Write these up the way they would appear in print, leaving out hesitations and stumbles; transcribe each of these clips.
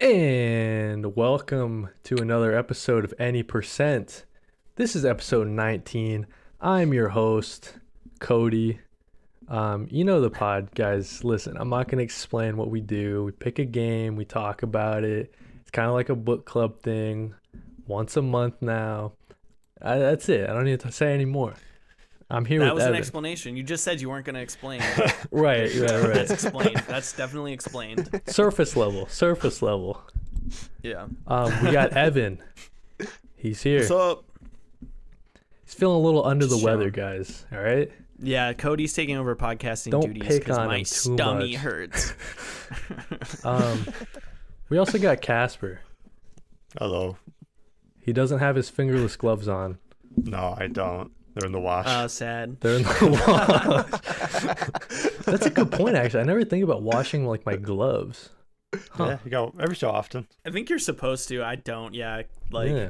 And welcome to another episode of Any Percent. This is episode 19. I'm your host, Kody. You know the pod, guys. Listen, I'm not going to explain what we do. We pick a game, we talk about it. It's kind of like a book club thing. Once a month now. That's it. I don't need to say any more. I'm here with That was Evan. an explanation. You just said you weren't going to explain. Right. That's explained. That's definitely explained. Surface level. Yeah. We got Evan. He's here. What's up? He's feeling a little under the Just weather, chilling. guys. All right? Yeah, Cody's taking over podcasting Don't duties pick because on my him too stomach much. hurts. We also got Casper. Hello. He doesn't have his fingerless gloves on. No, I don't. They're in the wash. Sad. They're in the wash. That's a good point, actually. I never think about washing like my gloves. Huh. Yeah, you go every so often. I think you're supposed to. I don't. Yeah. Yeah.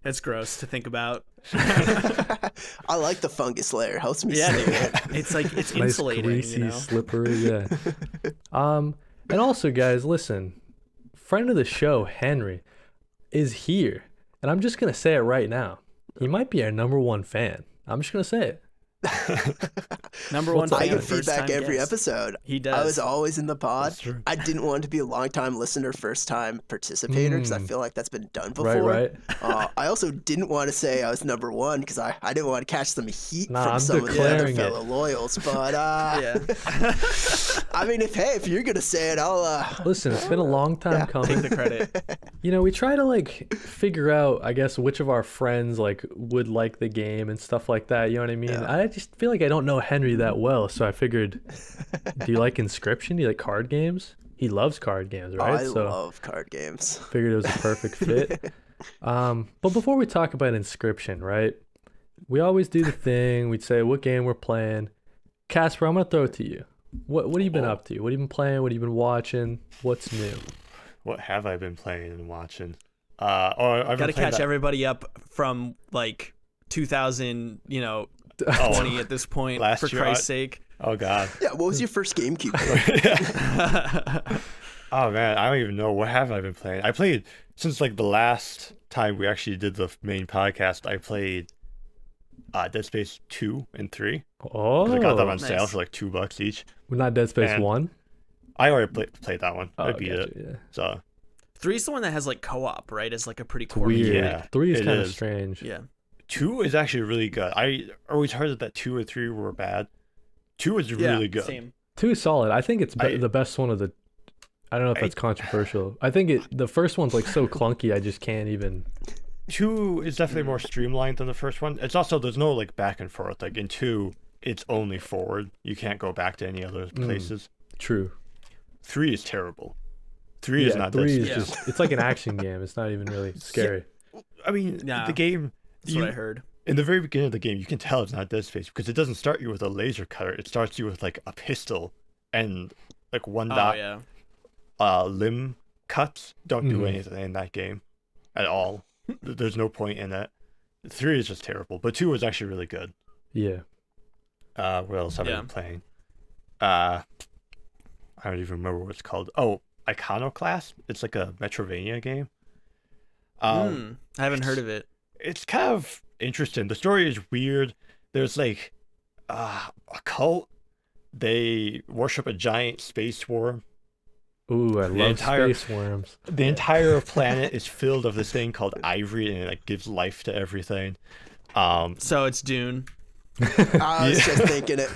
It's gross to think about. I like the fungus layer. Helps me Yeah, sleep. dude. It's like it's Nice, insulating. greasy, You know? slippery. Yeah. And also, guys, listen. Friend of the show, Henry, is here, and I'm just gonna say it right now. He might be our number one fan. I'm just gonna say it. Number one. What's up, I fan, get first feedback time every guest. episode. He does. I was always in the pod. That's true. I didn't want to be a long-time listener, first-time participator, because I feel like that's been done before. Right. I also didn't want to say I was number one because I didn't want to catch some heat Nah, from I'm some of the other declaring it. fellow loyals. But Yeah. I mean, if you're gonna say it, I'll. Listen, it's been a long time Yeah. coming. Take the credit. You know, we try to like figure out, I guess, which of our friends like would like the game and stuff like that. You know what I mean? Yeah. I just feel like I don't know Henry that well, so I figured, do you like Inscryption? Do you like card games? He loves card games, right? I so love card games. figured it was a perfect fit. But before we talk about Inscryption, right? We always do the thing. We'd say what game we're playing. Casper, I'm gonna throw it to you. What have you been up to? What have you been playing? What have you been watching? What's new? What have I been playing and watching? I've been Got to playing catch everybody up from like 2000, 20 at this point, Last for year, Christ's sake. Oh God. Yeah. What was your first GameCube? Oh man, I don't even know what have I been playing. I played since like the last time we actually did the main podcast. I played Dead Space 2 and 3. Oh, 'Cause I got them on sale nice. for like $2 each. we're not Dead Space And- 1. I already played that one. Oh, I beat gotcha, it. yeah. So 3 is the one that has like co-op, right? It's like a pretty It's core weird. mechanic. Yeah, 3 is it kind of is. strange. Yeah. 2 is actually really good. I always heard that 2 and 3 were bad. 2 is really good. Same. 2 is solid. I think it's I- the best one of the. I don't know if that's controversial. I think the first one's like so clunky. I just can't even. 2 is definitely more streamlined than the first one. It's also, there's no like back and forth. Like in 2, it's only forward. You can't go back to any other places. True. 3 is terrible. 3 is not 3 Dead is Space. just. It's like an action game. It's not even really scary. I mean, Nah, the game. That's what I heard. In the very beginning of the game, you can tell it's not Dead Space because it doesn't start you with a laser cutter. It starts you with like a pistol and like one dot. Oh, yeah. Limb cuts don't do Mhm. anything in that game at all. There's no point in it. 3 is just terrible, but 2 was actually really good. Yeah. What else have I Yeah. been playing? I don't even remember what it's called. Oh, Iconoclast. It's like a Metrovania game. I haven't heard of it. It's kind of interesting. The story is weird. There's like a cult. They worship a giant space worm. Ooh, I love entire- space worms. The entire planet is filled of this thing called ivory, and it like gives life to everything. So it's Dune. I was just thinking it.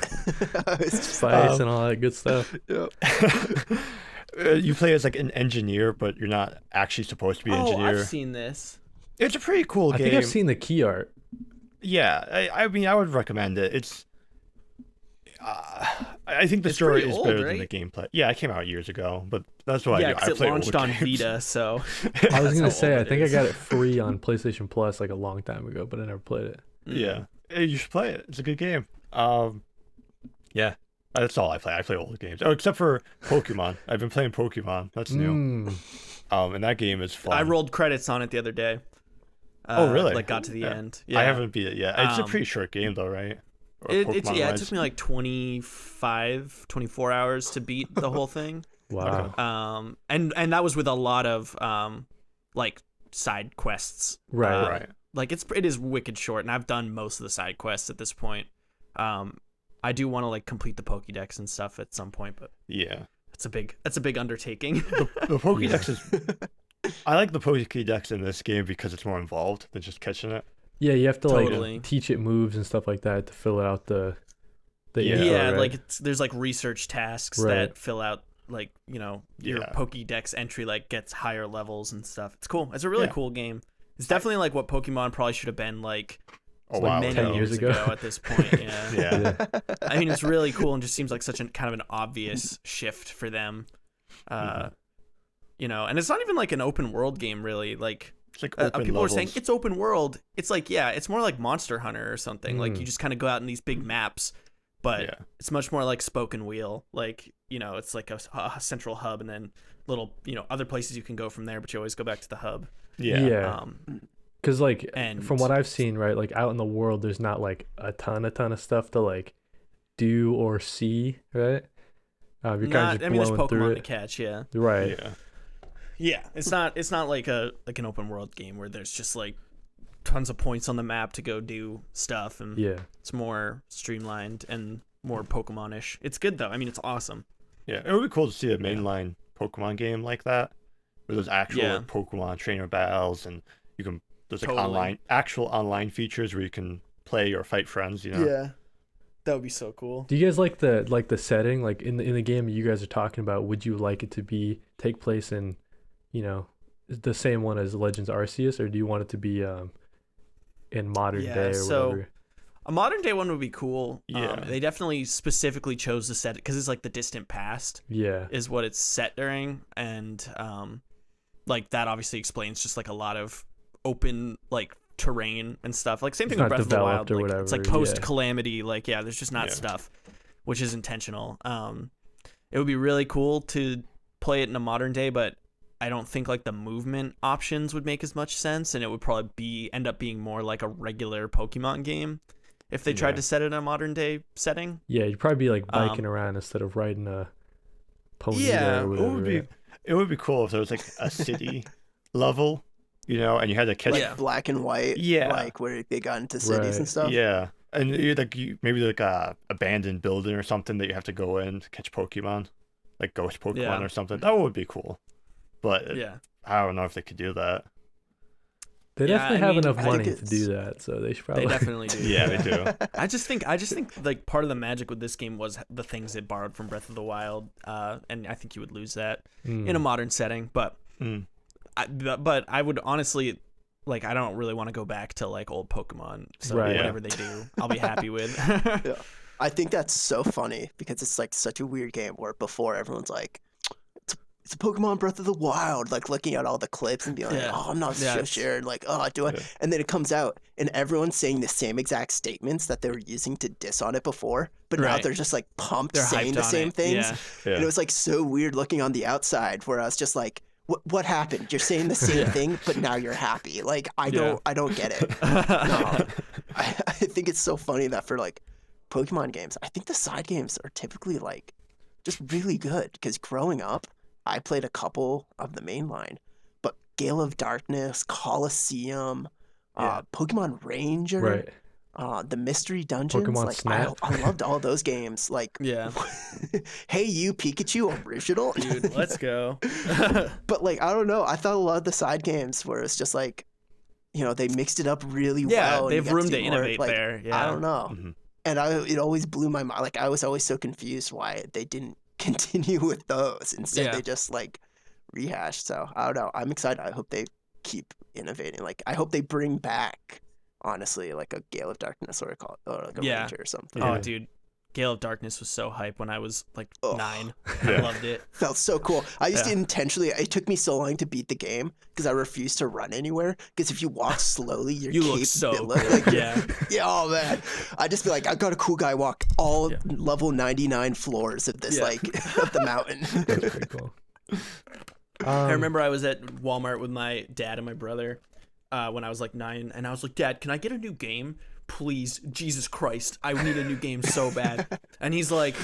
I was just, Spice and all that good stuff. You play as like an engineer, but you're not actually supposed to be an Oh, engineer. I've seen this. It's a pretty cool I game. think I've seen the key art. Yeah, I mean, I would recommend it. It's. I think the It's story pretty is old, better than right? the gameplay. Yeah, it came out years ago, but that's what Yeah, I do. because I it play launched old on games. Vita, so I was That's gonna how say, old I it think is. I got it free on PlayStation Plus like a long time ago, but I never played it. Yeah, hey, you should play it. It's a good game. Yeah, that's all I play. I play old games. Oh, except for Pokemon. I've been playing Pokemon. That's new. And that game is fun. I rolled credits on it the other day. Oh, really? Like got to the Yeah. end. Yeah. I haven't beat it yet. It's a Um, pretty short game though, right? Or It Pokemon took wise. me like 24 hours to beat the whole thing. Wow. And that was with a lot of like side quests. Right. Right. Like it is wicked short, and I've done most of the side quests at this point. I do want to like complete the Pokédex and stuff at some point, but Yeah. that's a big undertaking. The Pokédex is. I like the Pokédex in this game because it's more involved than just catching it. Yeah, you have to Totally. like teach it moves and stuff like that to fill out the Yeah. info, Yeah, right? like there's like research tasks Right. that fill out like, you know, your Yeah. Pokédex entry like gets higher levels and stuff. It's cool. It's a really Yeah. cool game. It's definitely like what Pokemon probably should have been like Oh like wow. many 10 no. years years ago. ago at this point. Yeah. Yeah. I mean, it's really cool and just seems like such an kind of an obvious shift for them. You know, and it's not even like an open world game really. Like It's like open people levels. are saying it's open world. It's like, yeah, it's more like Monster Hunter or something. Like Mm. you just kind of go out in these big maps, but Yeah. it's much more like Spoken Wheel. Like, you know, it's like a central hub and then little, you know, other places you can go from there, but you always go back to the hub. Yeah. Because like And from what I've seen, right, like out in the world, there's not like a ton of stuff to like do or see, right? You're kind of just I mean, there's blowing through Pokemon to it, catch, yeah. right? Yeah. Yeah, it's not like an open world game where there's just like tons of points on the map to go do stuff, and Yeah, it's more streamlined and more Pokemon-ish. It's good though. I mean, it's awesome. Yeah. It would be cool to see a mainline Pokemon game like that, where there's actual Yeah. like, Pokemon trainer battles, and there's like Totally. actual online features where you can play or fight friends. You know. Yeah, that would be so cool. do you guys like the setting, like in the game you guys are talking about? Would you like it to take place in, you know, the same one as Legends Arceus, or do you want it to be in modern Yeah, day or so- whatever? A modern day one would be cool. Yeah. They definitely specifically chose to set it because it's like the distant past Yeah, is what it's set during, and like that obviously explains just like a lot of open like terrain and stuff. Like same It's thing with not Breath of the developed Wild. or Like, it's like whatever, yeah. post calamity. Like yeah, there's just not Yeah. stuff, which is intentional. It would be really cool to play it in a modern day, but I don't think like the movement options would make as much sense, and it would probably end up being more like a regular Pokemon game if they tried Yeah. to set it in a modern day setting. yeah, you'd probably be like biking around instead of riding a pony Yeah, or It whatever. would be. right? It would be cool if there was like a city level, you know, and you had to catch. Like Yeah. black and white. Yeah. Like where they got into cities Right. and stuff. Yeah, and maybe like a abandoned building or something that you have to go in to catch Pokemon, like ghost Pokemon Yeah. or something. That would be cool, but Yeah. I don't know if they could do that. They Yeah, definitely I have mean, enough I think money to it's- do that, so they should probably. They definitely do. Yeah, they do. I just think like part of the magic with this game was the things it borrowed from Breath of the Wild, and I think you would lose that Mm. in a modern setting. But Mm. but I would honestly like I don't really want to go back to like old Pokemon. So Right. whatever they do, I'll be happy with. Yeah. I think that's so funny because it's like such a weird game where before everyone's like, it's a Pokemon Breath of the Wild, like looking at all the clips and being like, Yeah. oh, I'm not Yeah, so it's- sure. Like, oh, do I? Yeah. And then it comes out and everyone's saying the same exact statements that they were using to diss on it before, but now Right. they're just like pumped They're saying hyped the on same it. things. Yeah. Yeah. And it was like so weird looking on the outside where I was just like, what happened? You're saying the same thing, but now you're happy. Like, I don't get it. No. I think it's so funny that for like Pokemon games, I think the side games are typically like just really good because growing up, I played a couple of the main line, but Gale of Darkness, Coliseum, Yeah. Pokemon Ranger, Right. the Mystery Dungeons. Pokemon like Snap. I loved all those games. Like, Yeah. Hey You Pikachu original, Dude, let's go. But like I don't know, I thought a lot of the side games where it's just like, you know, they mixed it up really Yeah, well. and they you have got room do to more, innovate like, there. Yeah. I don't know. Mhm. And it always blew my mind. Like I was always so confused why they didn't continue with those. Instead, Yeah. they just like rehashed. So I don't know. I'm excited. I hope they keep innovating. Like I hope they bring back, honestly, like a Gale of Darkness or like a Yeah. Ranger or something. Oh, Yeah. dude. Gale of Darkness was so hype when I was like Ugh. 9. Yeah. I loved it. Felt so cool. I used to Yeah. intentionally. It took me so long to beat the game because I refused to run anywhere. Because if you walk slowly, your You look cape so it look cool. like Yeah. yeah. Oh man, I just feel like I've got a cool guy walk all Yeah. level 99 floors of this Yeah. like of the mountain. That's pretty cool. I remember I was at Walmart with my dad and my brother when I was like 9, and I was like, Dad, can I get a new game? Please, Jesus Christ, I need a new game so bad. And he's like,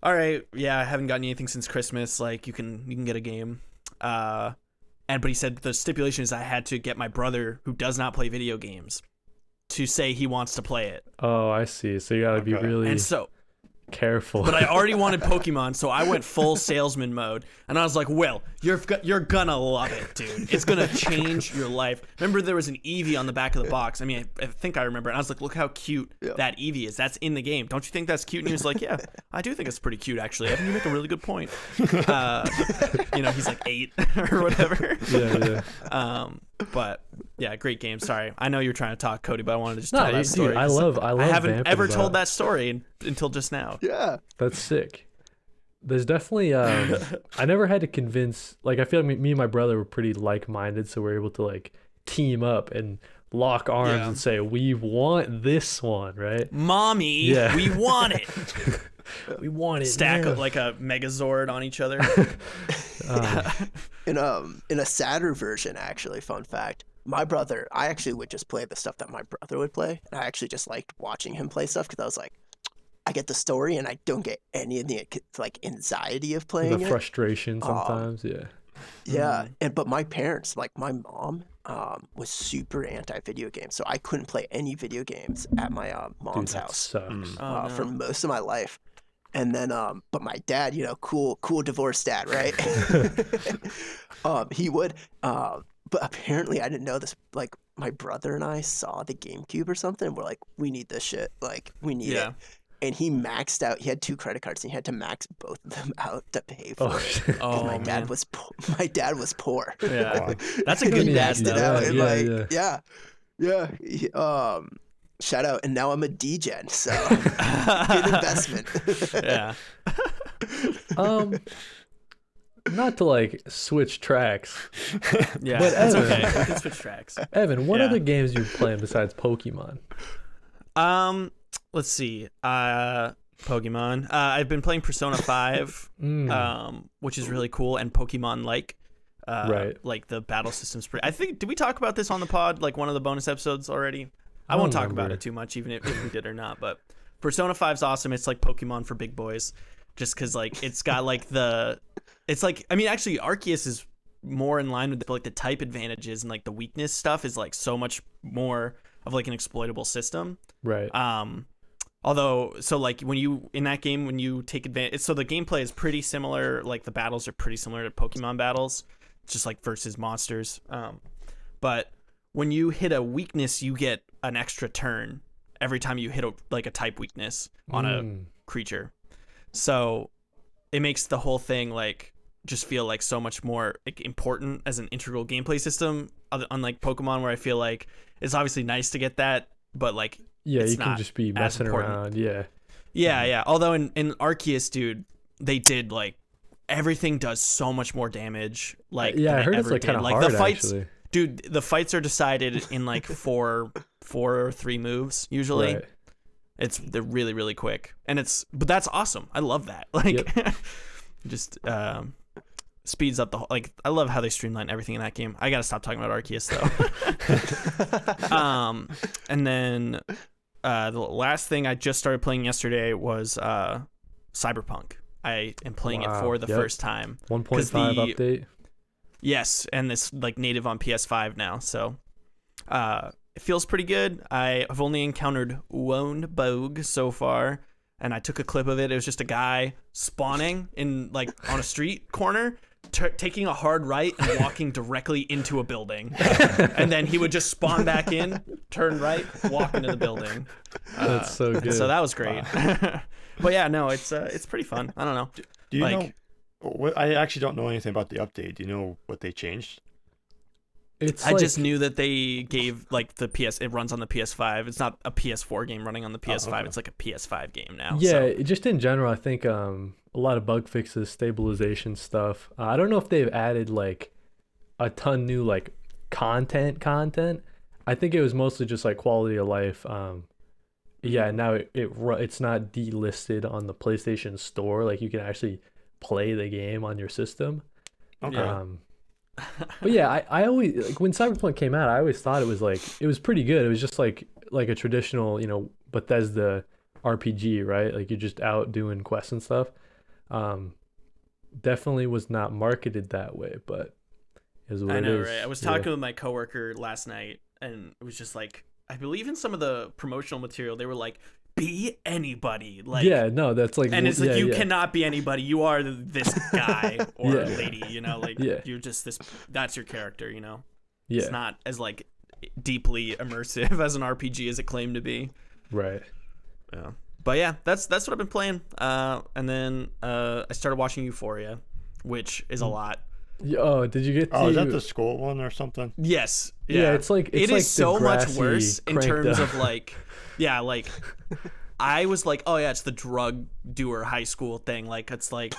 all right, yeah, I haven't gotten anything since Christmas. Like, you can get a game. But he said the stipulation is I had to get my brother, who does not play video games, to say he wants to play it. Oh, I see. So you gotta be really And so, careful. but I already wanted Pokemon, so I went full salesman mode, and I was like, "Will, you're gonna love it, dude. It's gonna change your life." Remember, there was an Eevee on the back of the box. I mean, I think I remember. And I was like, "Look how cute that Eevee is. That's in the game. Don't you think that's cute?" And he was like, "Yeah, I do think it's pretty cute, actually. I think you make a really good point." He's like 8 or whatever. Yeah. But yeah, great game. Sorry, I know you're trying to talk, Cody, but I wanted to just tell that story. Dude, I love. I haven't vamping ever about told it. that story until just now. Yeah. That's sick. There's definitely I never had to convince, like, I feel like me and my brother were pretty like-minded, so we're able to like team up and lock arms and say, we want this one, right? Mommy, we want it. We want it. Stack up like a Megazord on each other. In a sadder version, actually, fun fact, my brother, I actually would just play the stuff that my brother would play. And I actually just liked watching him play stuff because I was like, I get the story and I don't get any of the like anxiety of playing The frustration sometimes, Yeah, but my parents, like my mom, was super anti-video games, so I couldn't play any video games at my mom's Dude, that house sucks. for most of my life. And then, but my dad, cool divorced dad, right? He would, but apparently I didn't know this. Like my brother and I saw the GameCube or something. And we're like, we need this shit. Like we need it. And he maxed out. He had 2 credit cards, and he had to max both of them out to pay for it. Because my dad was poor. Yeah, that's a good dad. Shout out, and now I'm a degen, so good investment. Not to like switch tracks. Yeah, but that's Evan, okay. We can switch tracks. Evan, what other games you playing besides Pokemon? Let's see. Pokemon. I've been playing Persona 5, which is really cool, and Pokemon like. Like the battle system's pretty. I think, did we talk about this on the pod, like one of the bonus episodes already? I won't talk about it too much, even if we did or not. But Persona 5's awesome. It's like Pokemon for big boys, just because like it's got like actually Arceus is more in line with like the type advantages, and like the weakness stuff is like so much more of like an exploitable system. Right. Although, so like when you take advantage, so the gameplay is pretty similar. Like the battles are pretty similar to Pokemon battles, just like versus monsters. But when you hit a weakness, you get an extra turn every time you hit a type weakness on a creature. So it makes the whole thing like just feel like so much more like important as an integral gameplay system. Unlike Pokemon, where I feel like it's obviously nice to get that, but like you can just be messing around. Yeah. Although in Arceus, dude, they did like everything does so much more damage. Like I heard it's like kind of hard the fights, actually. Dude, the fights are decided in like four or 3 moves usually. Right. They're really, really quick, but that's awesome. I love that. Like, just speeds up the whole. Like, I love how they streamline everything in that game. I gotta stop talking about Arceus though. And then the last thing I just started playing yesterday was Cyberpunk. I am playing it for the first time. 1.5 update. Yes, and it's like native on PS5 now, so it feels pretty good. I have only encountered one bug so far, and I took a clip of it. It was just a guy spawning in like on a street corner, taking a hard right and walking directly into a building, and then he would just spawn back in, turn right, walk into the building. That's so good. So that was great. But yeah, no, it's pretty fun. I don't know. Do you know? I actually don't know anything about the update. Do you know what they changed? I just knew that they gave like it runs on the PS5. It's not a PS4 game running on the PS5. Okay. It's like a PS5 game now. Yeah, just in general, I think a lot of bug fixes, stabilization stuff. I don't know if they've added like a ton new like content. I think it was mostly just like quality of life. Now it's not delisted on the PlayStation Store. Like you can actually play the game on your system. Okay. But yeah, I always like when Cyberpunk came out, I always thought it was pretty good. It was just like a traditional, Bethesda RPG, right? Like you're just out doing quests and stuff. Definitely was not marketed that way, but is what I know, it is. right? I was talking with my coworker last night, and it was just like, I believe in some of the promotional material, they were like, be anybody. Like, yeah, no, that's like, and it's like, yeah, you yeah. cannot be anybody. You are this guy or Yeah. lady, you know, like Yeah. you're just this, that's your character, you know? Yeah, It's not as like deeply immersive as an RPG as it claimed to be. right. Yeah. But yeah, that's what I've been playing. And then I started watching Euphoria, which is a lot. Oh, did you get to? Oh, is that the school one or something? Yes. Yeah, Yeah. it's like It is so much Degrassi worse in cranked terms up. of like, yeah, like I was like, oh yeah, it's the drug doer high school thing. Like it's like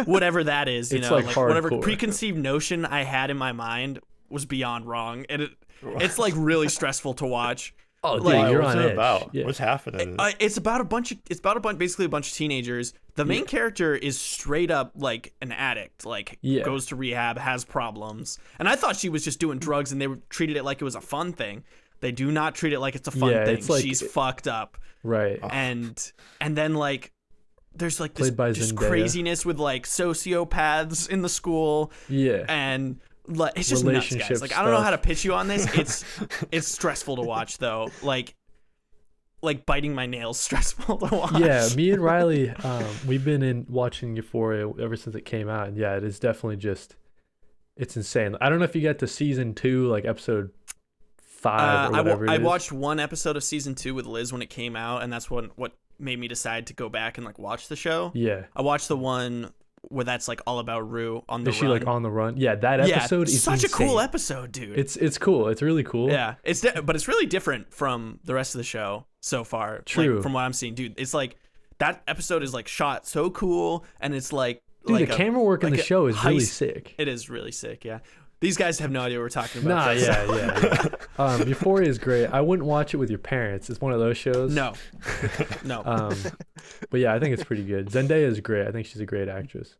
whatever that is, you It's know, like whatever hardcore. preconceived notion I had in my mind was beyond wrong, and it's like really stressful to watch. Oh, dude, like, you're what's on it edge. about? Yeah. What's happening? It's about a bunch, basically a bunch of teenagers. The main character is straight up like an addict, like Yeah. goes to rehab, has problems. And I thought she was just doing drugs, and they treated it like it was a fun thing. They do not treat it like it's a fun Yeah, thing. it's like- She's fucked up, Right. and then like there's like this Played by just Zendaya. craziness with like sociopaths in the school, Yeah. and like it's just nuts, guys. Relationship Like I don't know how to stuff. pitch you on this. It's stressful to watch though. Like biting my nails stressful to watch. Yeah, me and Riley, we've been watching Euphoria ever since it came out, and yeah, it is definitely just, it's insane. I don't know if you got to season 2, like episode 5 or whatever. I watched one episode of season 2 with Liz when it came out, and that's what made me decide to go back and like watch the show. Yeah. I watched the one where that's like all about Rue on the Is she run. like on the run? Yeah, that episode is such insane. a cool episode, dude. It's cool. It's really cool. Yeah, but it's really different from the rest of the show so far. True. Like, from what I'm seeing, dude, it's like that episode is like shot so cool, and it's like Dude, like the camera work in like the a show is really heist. sick. It is really sick. Yeah, these guys have no idea what we're talking about. Nah, guys. yeah. Euphoria is great. I wouldn't watch it with your parents. It's one of those shows. No. But yeah, I think it's pretty good. Zendaya is great. I think she's a great actress.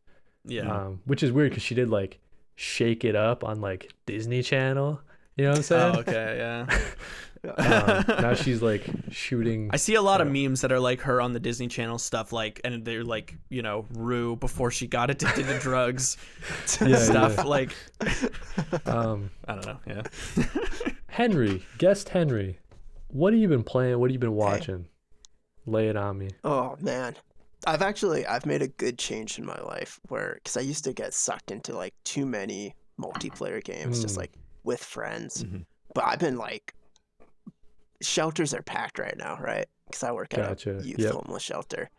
Yeah. Which is weird because she did like Shake It Up on like Disney Channel. You know what I'm saying? Oh, okay. Yeah. Now she's like shooting. I see a lot of memes that are like her on the Disney Channel stuff, like, and they're like, you know, Rue before she got addicted to drugs, Yeah, stuff yeah. like. Um, I don't know. Yeah. Henry, guest Henry, what have you been playing? What have you been watching? Lay it on me. Oh man, I've made a good change in my life because I used to get sucked into like too many multiplayer games, just like with friends. Mhm. But I've been like, shelters are packed right now, right? Because I work at Gotcha. a youth Yep. homeless shelter,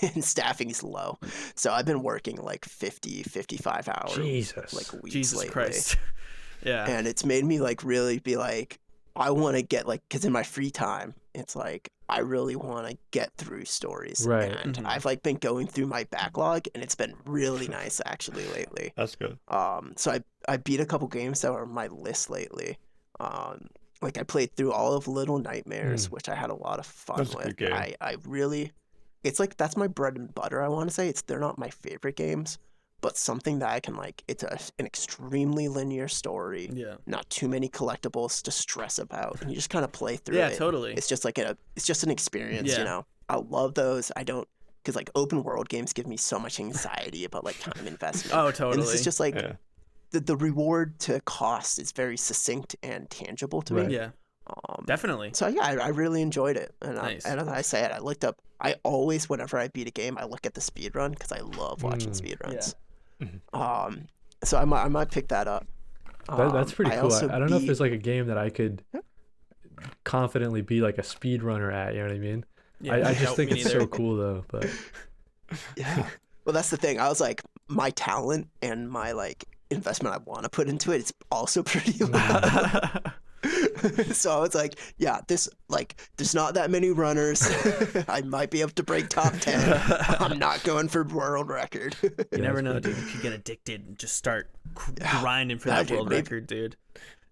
and staffing is low. So I've been working like 50, 55 hours, Jesus. like weeks Jesus lately. Christ. Yeah. And it's made me like really be like, I want to get like, because in my free time, it's like I really want to get through stories. Right. And Mhm. I've like been going through my backlog, and it's been really nice actually lately. That's good. So I beat a couple games that were on my list lately. Like I played through all of Little Nightmares, which I had a lot of fun That's a with. good game. I really, it's like that's my bread and butter. I want to say they're not my favorite games, but something that I can like. It's an extremely linear story. Yeah. Not too many collectibles to stress about, and you just kind of play through Yeah, it. totally. It's just like it's just an experience, Yeah. you know. I love those. I don't, because like open world games give me so much anxiety about like time investment. Oh, And totally. this is just like Yeah. the reward to cost is very succinct and tangible to Right. me. Yeah. Definitely. So yeah, I really enjoyed it, and Nice. and as I say it, I looked up. I always, whenever I beat a game, I look at the speed run because I love watching speed runs. So I might pick that up. That's pretty I cool. also I don't know if beat- there's like a game that I could confidently be like a speedrunner at. You know what I mean? Yeah, I nope, just think me it's neither. so cool though. But Yeah. Well, that's the thing. I was like, my talent and my like investment I want to put into it, it's also pretty low. So I was like, yeah, there's not that many runners. I might be able to break top 10. I'm not going for world record. You never that's know, pretty dude. You could get addicted and just start Yeah. grinding for Nah, that dude, world maybe- record, dude.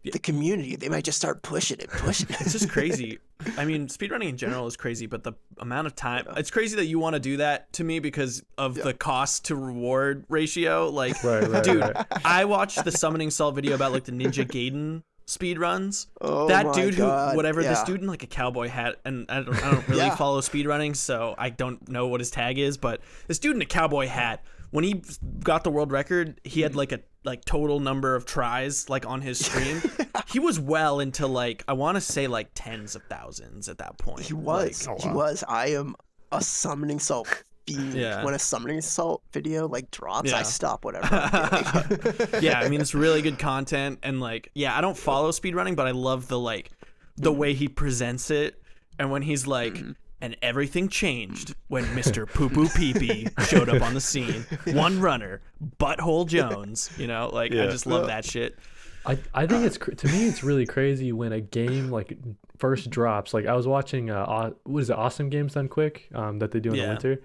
The community, they might just start pushing it. It's just crazy. I mean, speedrunning in general is crazy, but the amount of time, it's crazy that you want to do that to me because of the cost to reward ratio. Like, right, dude, right. I watched the Summoning Salt video about like the Ninja Gaiden speed runs. Oh That my dude God. who whatever this Yeah. dude in like a cowboy hat, and I don't really Yeah. follow speed running, so I don't know what his tag is, but this dude in a cowboy hat, when he got the world record, he had like a total number of tries like on his stream. He was well into like, I want to say like tens of thousands at that point. He was. Like, oh, He wow. was. I am a summoning salt fiend. Yeah. When a summoning salt video like drops, Yeah. I stop whatever I'm doing. Yeah, I mean it's really good content, and like, yeah, I don't follow speedrunning, but I love the way he presents it, and when he's like, and everything changed when Mr. Poo Poo Pee Pee showed up on the scene. One runner, Butthole Jones. You know, like I Yeah. just love that shit. I think to me it's really crazy when a game like first drops. Like I was watching what is it, Awesome Games Done Quick that they do in the Yeah. winter.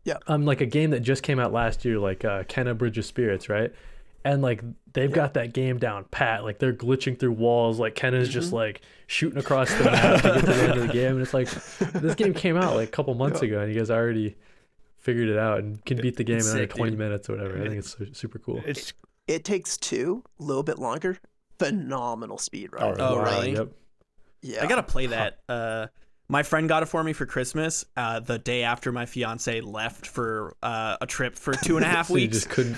Yeah. Like a game that just came out last year, like Kenna Bridge of Spirits, right? And like they've got that game down pat. Like they're glitching through walls. Like Kenna's just like shooting across the map to get to the end of the game. And it's like this game came out like a couple months ago, and you guys already figured it out and can beat the game in under sick, 20 dude. minutes or whatever. I think it's super cool. It's It Takes Two, a little bit longer. Phenomenal speed run. Oh, Wow, really? Yep. Yeah. I gotta play that. My friend got it for me for Christmas the day after my fiance left for a trip for 2.5 So you weeks. just couldn't.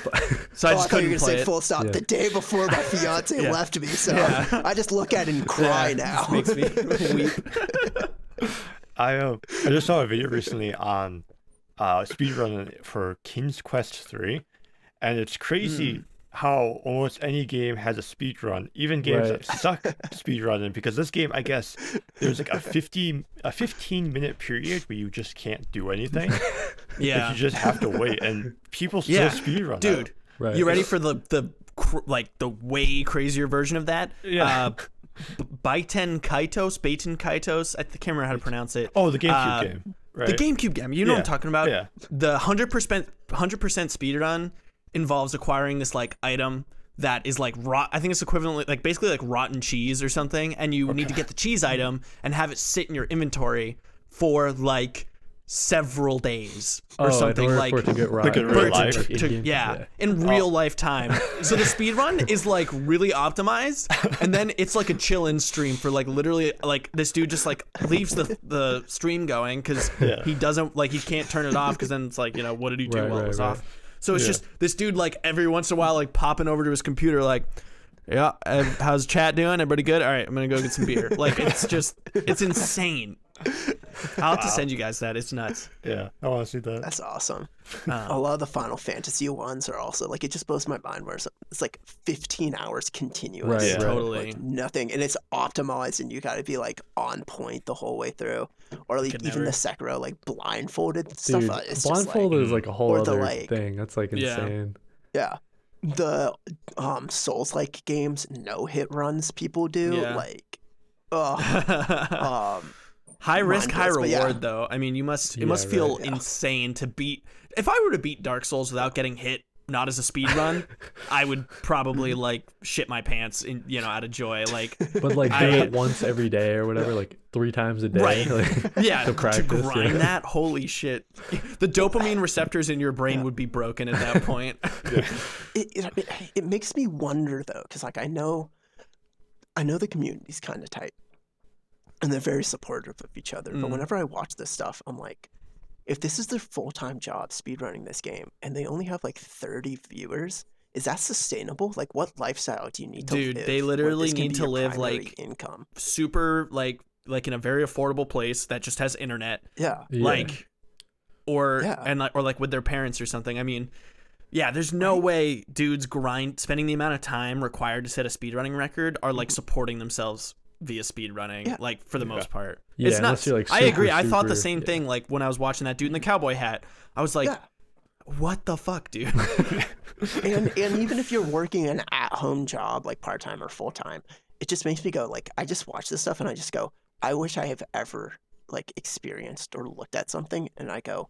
So I I just thought you couldn't were gonna play say it. full stop. Yeah. The day before my fiance Yeah. left me, so Yeah. I just look at it and cry now. It makes me weep. I just saw a video recently on speedrunning for King's Quest 3, and it's crazy how almost any game has a speedrun, even games that suck speedrunning, because this game, I guess, there's like a 15-minute period where you just can't do anything. Yeah. Like, you just have to wait, and people still Yeah. speedrun Dude, that. Right. you ready for the way crazier version of that? Yeah. Baiten Kaitos. I can't remember how to pronounce it. Oh, the GameCube game, right? The GameCube game. You know what I'm Yeah. talking about? Yeah. The 100% speedrun involves acquiring this like item that is like I think it's equivalent like basically like rotten cheese or something, and you need to get the cheese item and have it sit in your inventory for like several days or something, in order like for it to get Like in right. real Like, life. in-game. yeah, in real life time. So the speed run is like really optimized, and then it's like a chill-in stream for like literally like this dude just like leaves the stream going because he doesn't like, he can't turn it off because then it's like, you know, what did he do while it was off? So it's just this dude like every once in a while like popping over to his computer like, yeah, how's chat doing? Everybody good? All right, I'm gonna go get some beer. Like it's insane. I'll have to send you guys that. It's nuts. Yeah, I want to see that. That's awesome. A lot of the Final Fantasy ones are also like, it just blows my mind where it's like 15 hours continuous. Right, Yeah. right. Totally. Like nothing, and it's optimized, and you got to be like on point the whole way through, or like Could even never. the Sekiro like blindfolded and stuff. Dude, It's blindfold just is like a whole or the, other like- thing. That's like Yeah. insane. yeah, the Souls like games, no hit runs people do Yeah. like, High risk, high mindless, reward, but yeah. though. I mean, it must Yeah, feel right. insane to beat. If I were to beat Dark Souls without getting hit, not as a speed run, I would probably like shit my pants in, you know, out of joy. Like, But like do it once every day or whatever, like 3 times a day. Right. Like, yeah, to practice, grind yeah. that, holy shit. The dopamine receptors in your brain would be broken at that point. it makes me wonder though, because like I know the community's kind of tight, and they're very supportive of each other. But whenever I watch this stuff, I'm like, if this is their full-time job speedrunning this game, and they only have like 30 viewers, is that sustainable? Like, what lifestyle do you need to Dude, live? they where literally this can need be to your live, primary like, income. Super like in a very affordable place that just has internet. Yeah. Yeah. Like, or Yeah. and like, or like with their parents or something. I mean, yeah, there's no way dudes spending the amount of time required to set a speedrunning record are like supporting themselves via speedrunning, Yeah. like for the most part. Yeah, It's unless nuts. you're, like, I agree. I thought the super- same thing. Like when I was watching that dude in the cowboy hat, I was like, Yeah. what the fuck, dude? and even if you're working an at-home job, like part-time or full-time, it just makes me go like, I just watch this stuff and I just go, I wish I have ever like experienced or looked at something, and I go,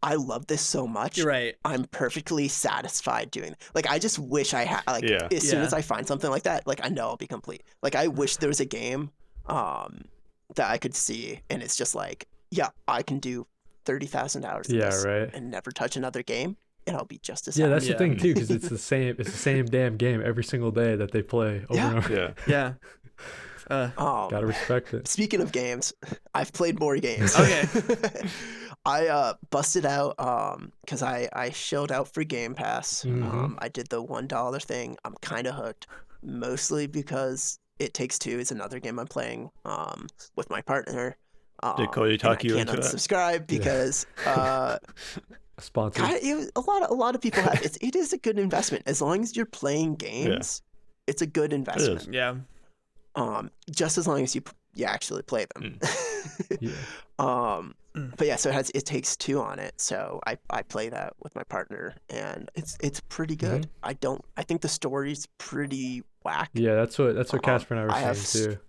I love this so much. You're right. I'm perfectly satisfied doing it. Like, I just wish I had, like, Yeah. as soon Yeah. as I find something like that, like, I know I'll be complete. Like, I wish there was a game that I could see, and it's just like, yeah, I can do 30,000 hours of Yeah, this right. and never touch another game. and I'll be just as Yeah, happy. that's the thing too, because it's the same damn game every single day that they play over and over. Yeah. Yeah. Gotta respect it. Speaking of games, I've played more games. Okay. I busted out because I shelled out for Game Pass. Mhm. I did the $1 thing. I'm kind of hooked, mostly because It Takes Two is another game I'm playing with my partner. Did Kody talk you and I can't into that? unsubscribe because Sponsored. a lot of people have it is a good investment as long as you're playing games. It's a good investment. Yeah. Just as long as you actually play them. Yeah. But yeah, so it has It Takes Two on it, so I play that with my partner, and it's pretty good. I think the story's pretty whack. Yeah, that's what Casper and I were saying too.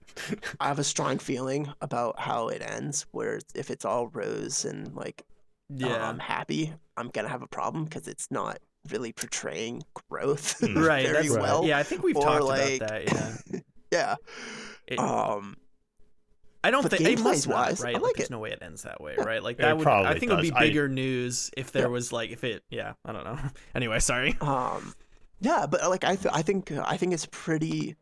I have a strong feeling about how it ends, where if it's all rose and like happy, I'm gonna have a problem because it's not really portraying growth Right. very That's well. Yeah, I think we've Or, talked like, about that. Yeah. yeah. I don't but think it must gameplays-wise, not, right? I like there's it. no way it ends that way, right? Like It that would I probably think it would be does. bigger news if there was like I don't know. Anyway, sorry. Yeah, but like I think it's pretty.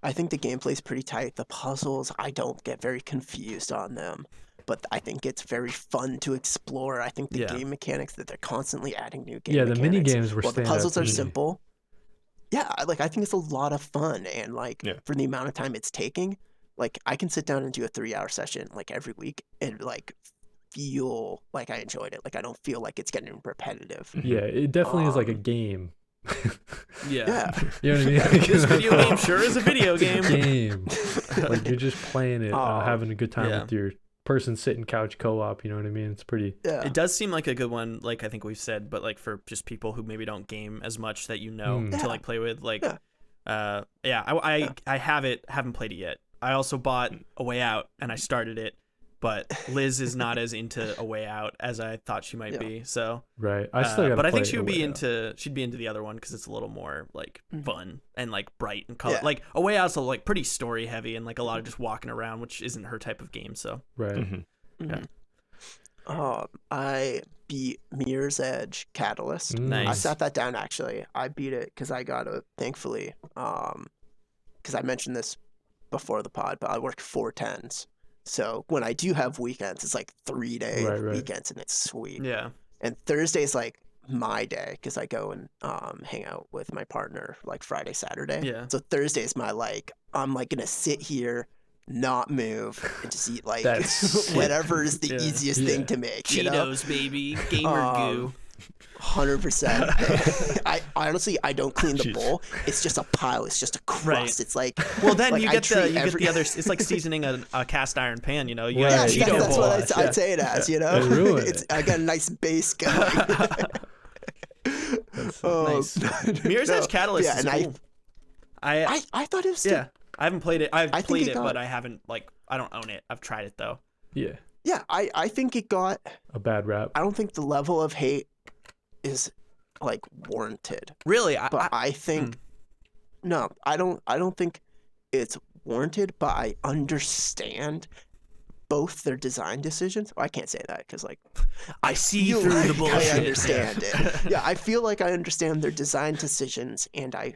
I think the gameplay's pretty tight. The puzzles, I don't get very confused on them, but I think it's very fun to explore. I think the game mechanics that they're constantly adding new game mechanics. The mini games were the puzzles are simple. Yeah, like I think it's a lot of fun, and like for the amount of time it's taking, like I can sit down and do a 3-hour session like every week and like feel like I enjoyed it. Like I don't feel like it's getting repetitive. Yeah, it definitely is like a game. Yeah. You know what I mean? Like, This video game sure is a video game. Game. Like you're just playing it, having a good time with your person sitting couch co-op. You know what I mean? It's pretty. Yeah. It does seem like a good one. Like I think we've said, but like for just people who maybe don't game as much that to like play with. Like, I haven't played it yet. I also bought A Way Out and I started it, but Liz is not as into A Way Out as I thought she might be. So right, I still gotta but I think play she would A be Way into Out. she'd be into the other one because it's a little more like fun and like bright and color. Like A Way Out's like pretty story heavy and like a lot of just walking around, which isn't her type of game. So Right. I beat Mirror's Edge Catalyst. Nice. I sat that down actually. I beat it because I got a thankfully because I mentioned this before the pod, but I work 4/10s. So when I do have weekends, it's like 3-day weekends, and it's sweet. Yeah. And Thursday's like my day because I go and hang out with my partner like Friday, Saturday. Yeah. So Thursday's my like I'm like gonna sit here, not move, and just eat like whatever is the easiest thing to make. Cheetos, baby, gamer goo. 100%. I honestly I don't clean the bowl. It's just a pile. It's just a crust. Right. It's like then like you I get treat the other. It's like seasoning a cast iron pan. You know, you Yeah, got a Cheeto that's bowl. what I'd say it as. You know, They ruin it's it. I got a nice base going. Nice. Mirror's Edge Catalyst is and cool. I thought it was I haven't played it. I've think played it it, got- but I haven't I don't own it. I've tried it though. Yeah. yeah I think it got A bad rap. I don't think the level of hate is like warranted. Really, But I think no, I don't think it's warranted, but I understand both their design decisions. Well, I can't say that because like I see feel through the like bullshit. I understand it. Yeah, I feel like I understand their design decisions, and I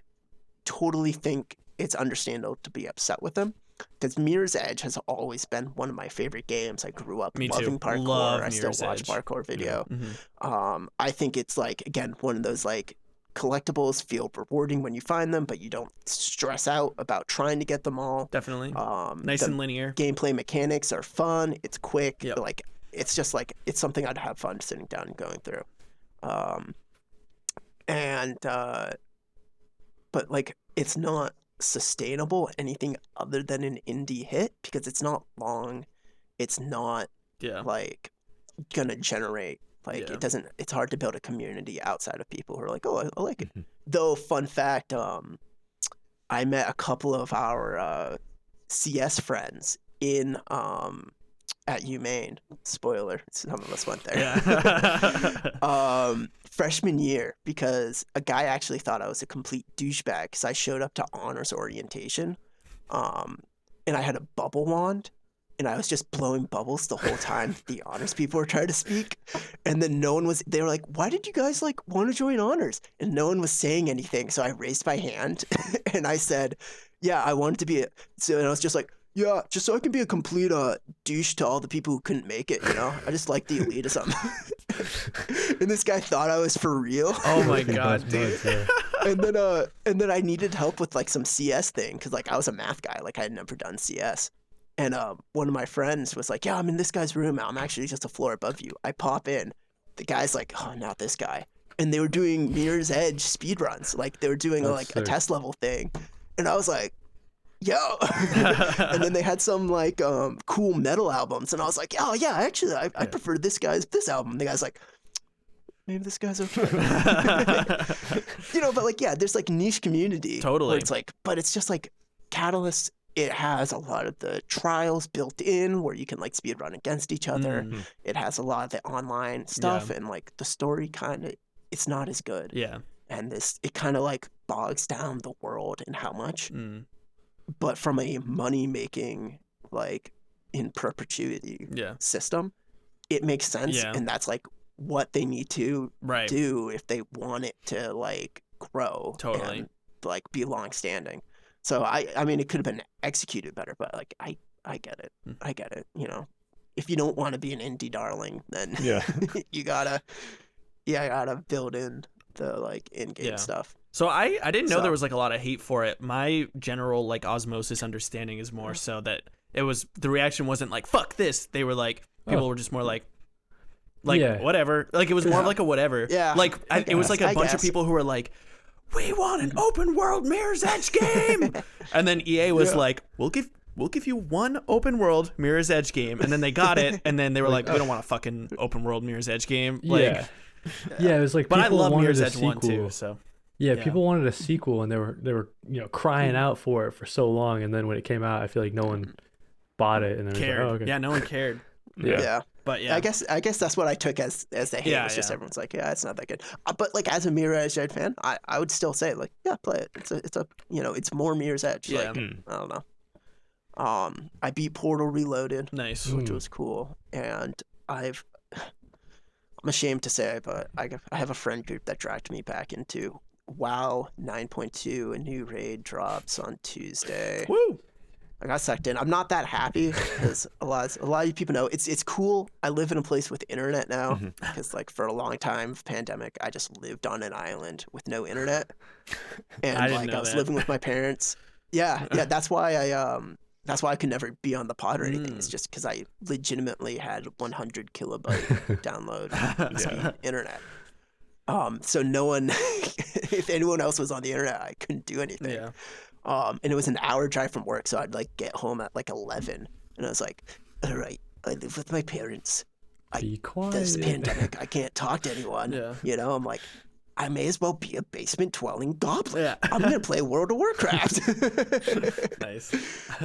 totally think it's understandable to be upset with them. Because Mirror's Edge has always been one of my favorite games. I grew up Me too. loving parkour. Love I still Mirror's watch Edge. parkour video. Mhm. I think it's like again one of those like collectibles feel rewarding when you find them, but you don't stress out about trying to get them all. Definitely. Nice the and linear. gameplay mechanics are fun. It's quick. Yep. Like it's just like it's something I'd have fun sitting down and going through. But like it's not sustainable anything other than an indie hit because it's not long. It's not like gonna generate like it doesn't. It's hard to build a community outside of people who are like, oh, I like it. Though, fun fact, I met a couple of our CS friends in at UMaine. Spoiler: some of us went there. Yeah. Freshman year, because a guy actually thought I was a complete douchebag because I showed up to honors orientation, and I had a bubble wand, and I was just blowing bubbles the whole time the honors people were trying to speak. And then they were like, why did you guys like want to join honors? And no one was saying anything. So I raised my hand and I said, yeah, I wanted to be and I was just like, yeah, just so I can be a complete douche to all the people who couldn't make it, I just like the elitism. And this guy thought I was for real. Oh my god, dude. And then I needed help with like some CS thing because like I was a math guy, like I had never done CS. And one of my friends was like, yeah, I'm in this guy's room. I'm actually just a floor above you. I pop in. The guy's like, oh, not this guy. And they were doing Mirror's Edge speedruns. Like they were doing a test level thing. And I was like, yo. And then they had some like cool metal albums. And I was like, oh yeah, actually I prefer this album. And the guy's like, maybe this guy's okay. But like, yeah, there's like niche community. Totally. Where it's like, but it's just like Catalyst, it has a lot of the trials built in where you can like speedrun against each other. Mm-hmm. It has a lot of the online stuff and like the story kind of, it's not as good. Yeah. And it kind of like bogs down the world and how much. But from a money making, like in perpetuity system, it makes sense. Yeah. And that's like what they need to do if they want it to like grow and like be long standing. So I mean, it could have been executed better, but like I get it. I get it. If you don't want to be an indie darling, then you gotta build in the like in-game stuff. So I didn't know there was like a lot of hate for it. My general like osmosis understanding is more so that the reaction wasn't like fuck this. They were like people were just more like whatever. Like it was more of like a whatever. Yeah. Like it was like a bunch of people who were like, we want an open world Mirror's Edge game. And then EA was like, we'll give you one open world Mirror's Edge game. And then they got it, and then they were like, we don't want a fucking open world Mirror's Edge game. Like, yeah, it was like, but I love wanted Mirror's a Edge sequel. 1 too. So yeah, people wanted a sequel, and they were crying out for it for so long, and then when it came out, I feel like no one bought it, and then cared. It was like, oh, okay. Yeah, no one cared. Yeah. But yeah, I guess that's what I took as the hate. It's just everyone's like, yeah, it's not that good. But like as a Mirror's Edge fan, I would still say like, yeah, play it. It's a it's more Mirror's Edge. Yeah. Like I don't know. I beat Portal Reloaded, nice, which was cool, and I'm ashamed to say, but I have a friend group that dragged me back into WoW 9.2. A new raid drops on Tuesday. Woo! I got sucked in. I'm not that happy because a lot of you people know it's cool. I live in a place with internet now because like for a long time pandemic, I just lived on an island with no internet, and I was living with my parents. Yeah, that's why I could never be on the pod or anything. It's just because I legitimately had 100 kilobyte download speed internet. So no one, if anyone else was on the internet, I couldn't do anything. Yeah. And it was an hour drive from work, so I'd like get home at like 11, and I was like, all right, I live with my parents. Be quiet. There's a pandemic. I can't talk to anyone. Yeah. I'm like, I may as well be a basement dwelling goblin. Yeah. I'm gonna play World of Warcraft. Nice.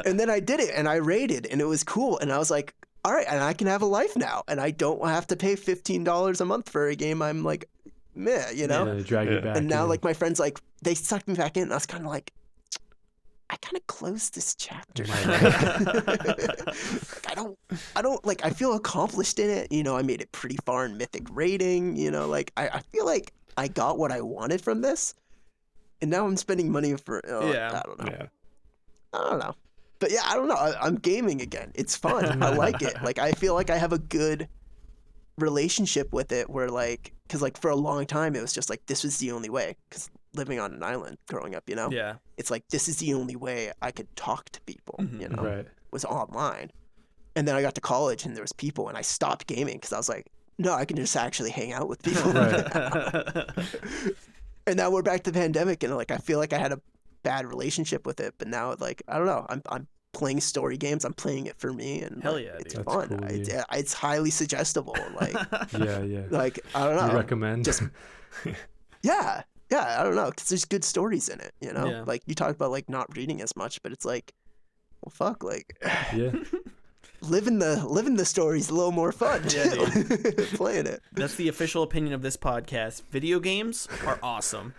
And then I did it, and I raided, and it was cool, and I was like, all right, and I can have a life now, and I don't have to pay $15 a month for a game I'm like, meh, Yeah, drag you back and now in. like my friends like they sucked me back in, and I was kind of like, I kind of closed this chapter. I don't like, I feel accomplished in it. I made it pretty far in mythic rating, like I feel like I got what I wanted from this, and now I'm spending money for, I don't know. Yeah. I don't know. But yeah, I don't know. I'm gaming again. It's fun. I like it. Like, I feel like I have a good relationship with it where like, cause like for a long time, it was just like, this was the only way. Cause living on an island growing up, Yeah. it's like, this is the only way I could talk to people, Right. was online. And then I got to college and there was people, and I stopped gaming because I was like, no, I can just actually hang out with people. Right. And now we're back to the pandemic, and like, I feel like I had a bad relationship with it, but now like, I don't know, I'm playing story games. I'm playing it for me, and Hell like, yeah, it's dude. fun. That's cool, It's highly suggestible. Like, Yeah. like I don't know. You recommend? Just yeah, I don't know, because there's good stories in it. Yeah. Like you talk about like not reading as much, but it's like, well, fuck, like Yeah. living the story's a little more fun too. Playing it. That's the official opinion of this podcast. Video games are awesome.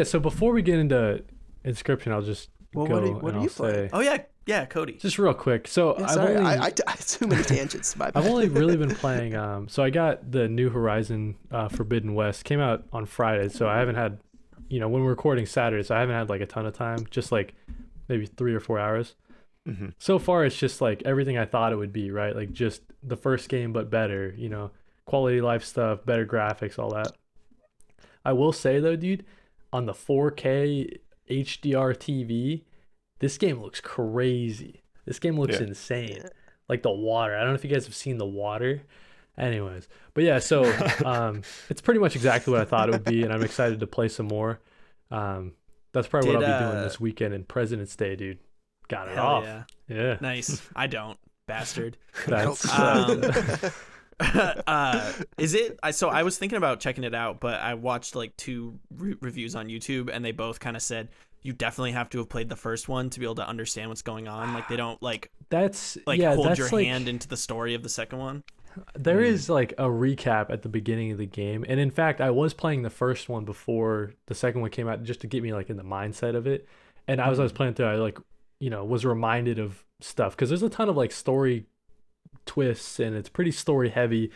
So before we get into Inscryption, I'll just Well, go what and are I'll you say, playing? Oh yeah, Yeah, Kody. Just real quick. So Yeah, I've sorry, only I too many tangents. My bad. I've only really been playing. So I got the New Horizon Forbidden West came out on Friday, so I haven't had, when we're recording Saturday, so I haven't had like a ton of time, just like maybe 3 or 4 hours. Mm-hmm. So far, it's just like everything I thought it would be, right? Like just the first game, but better. Quality of life stuff, better graphics, all that. I will say though, dude, on the 4K HDR TV, this game looks crazy. This game looks insane. Like the water. I don't know if you guys have seen the water. Anyways. But yeah, so it's pretty much exactly what I thought it would be, and I'm excited to play some more. That's probably what I'll be doing this weekend in President's Day, dude. Got it off. Yeah. Nice. I don't. Bastard. That's is it so I was thinking about checking it out, but I watched like 2 reviews on YouTube, and they both kind of said you definitely have to have played the first one to be able to understand what's going on. Like they don't hold your hand into the story of the second one. There is like a recap at the beginning of the game, and in fact I was playing the first one before the second one came out, just to get me like in the mindset of it. And as I was playing through, I like was reminded of stuff, because there's a ton of like story twists, and it's pretty story heavy.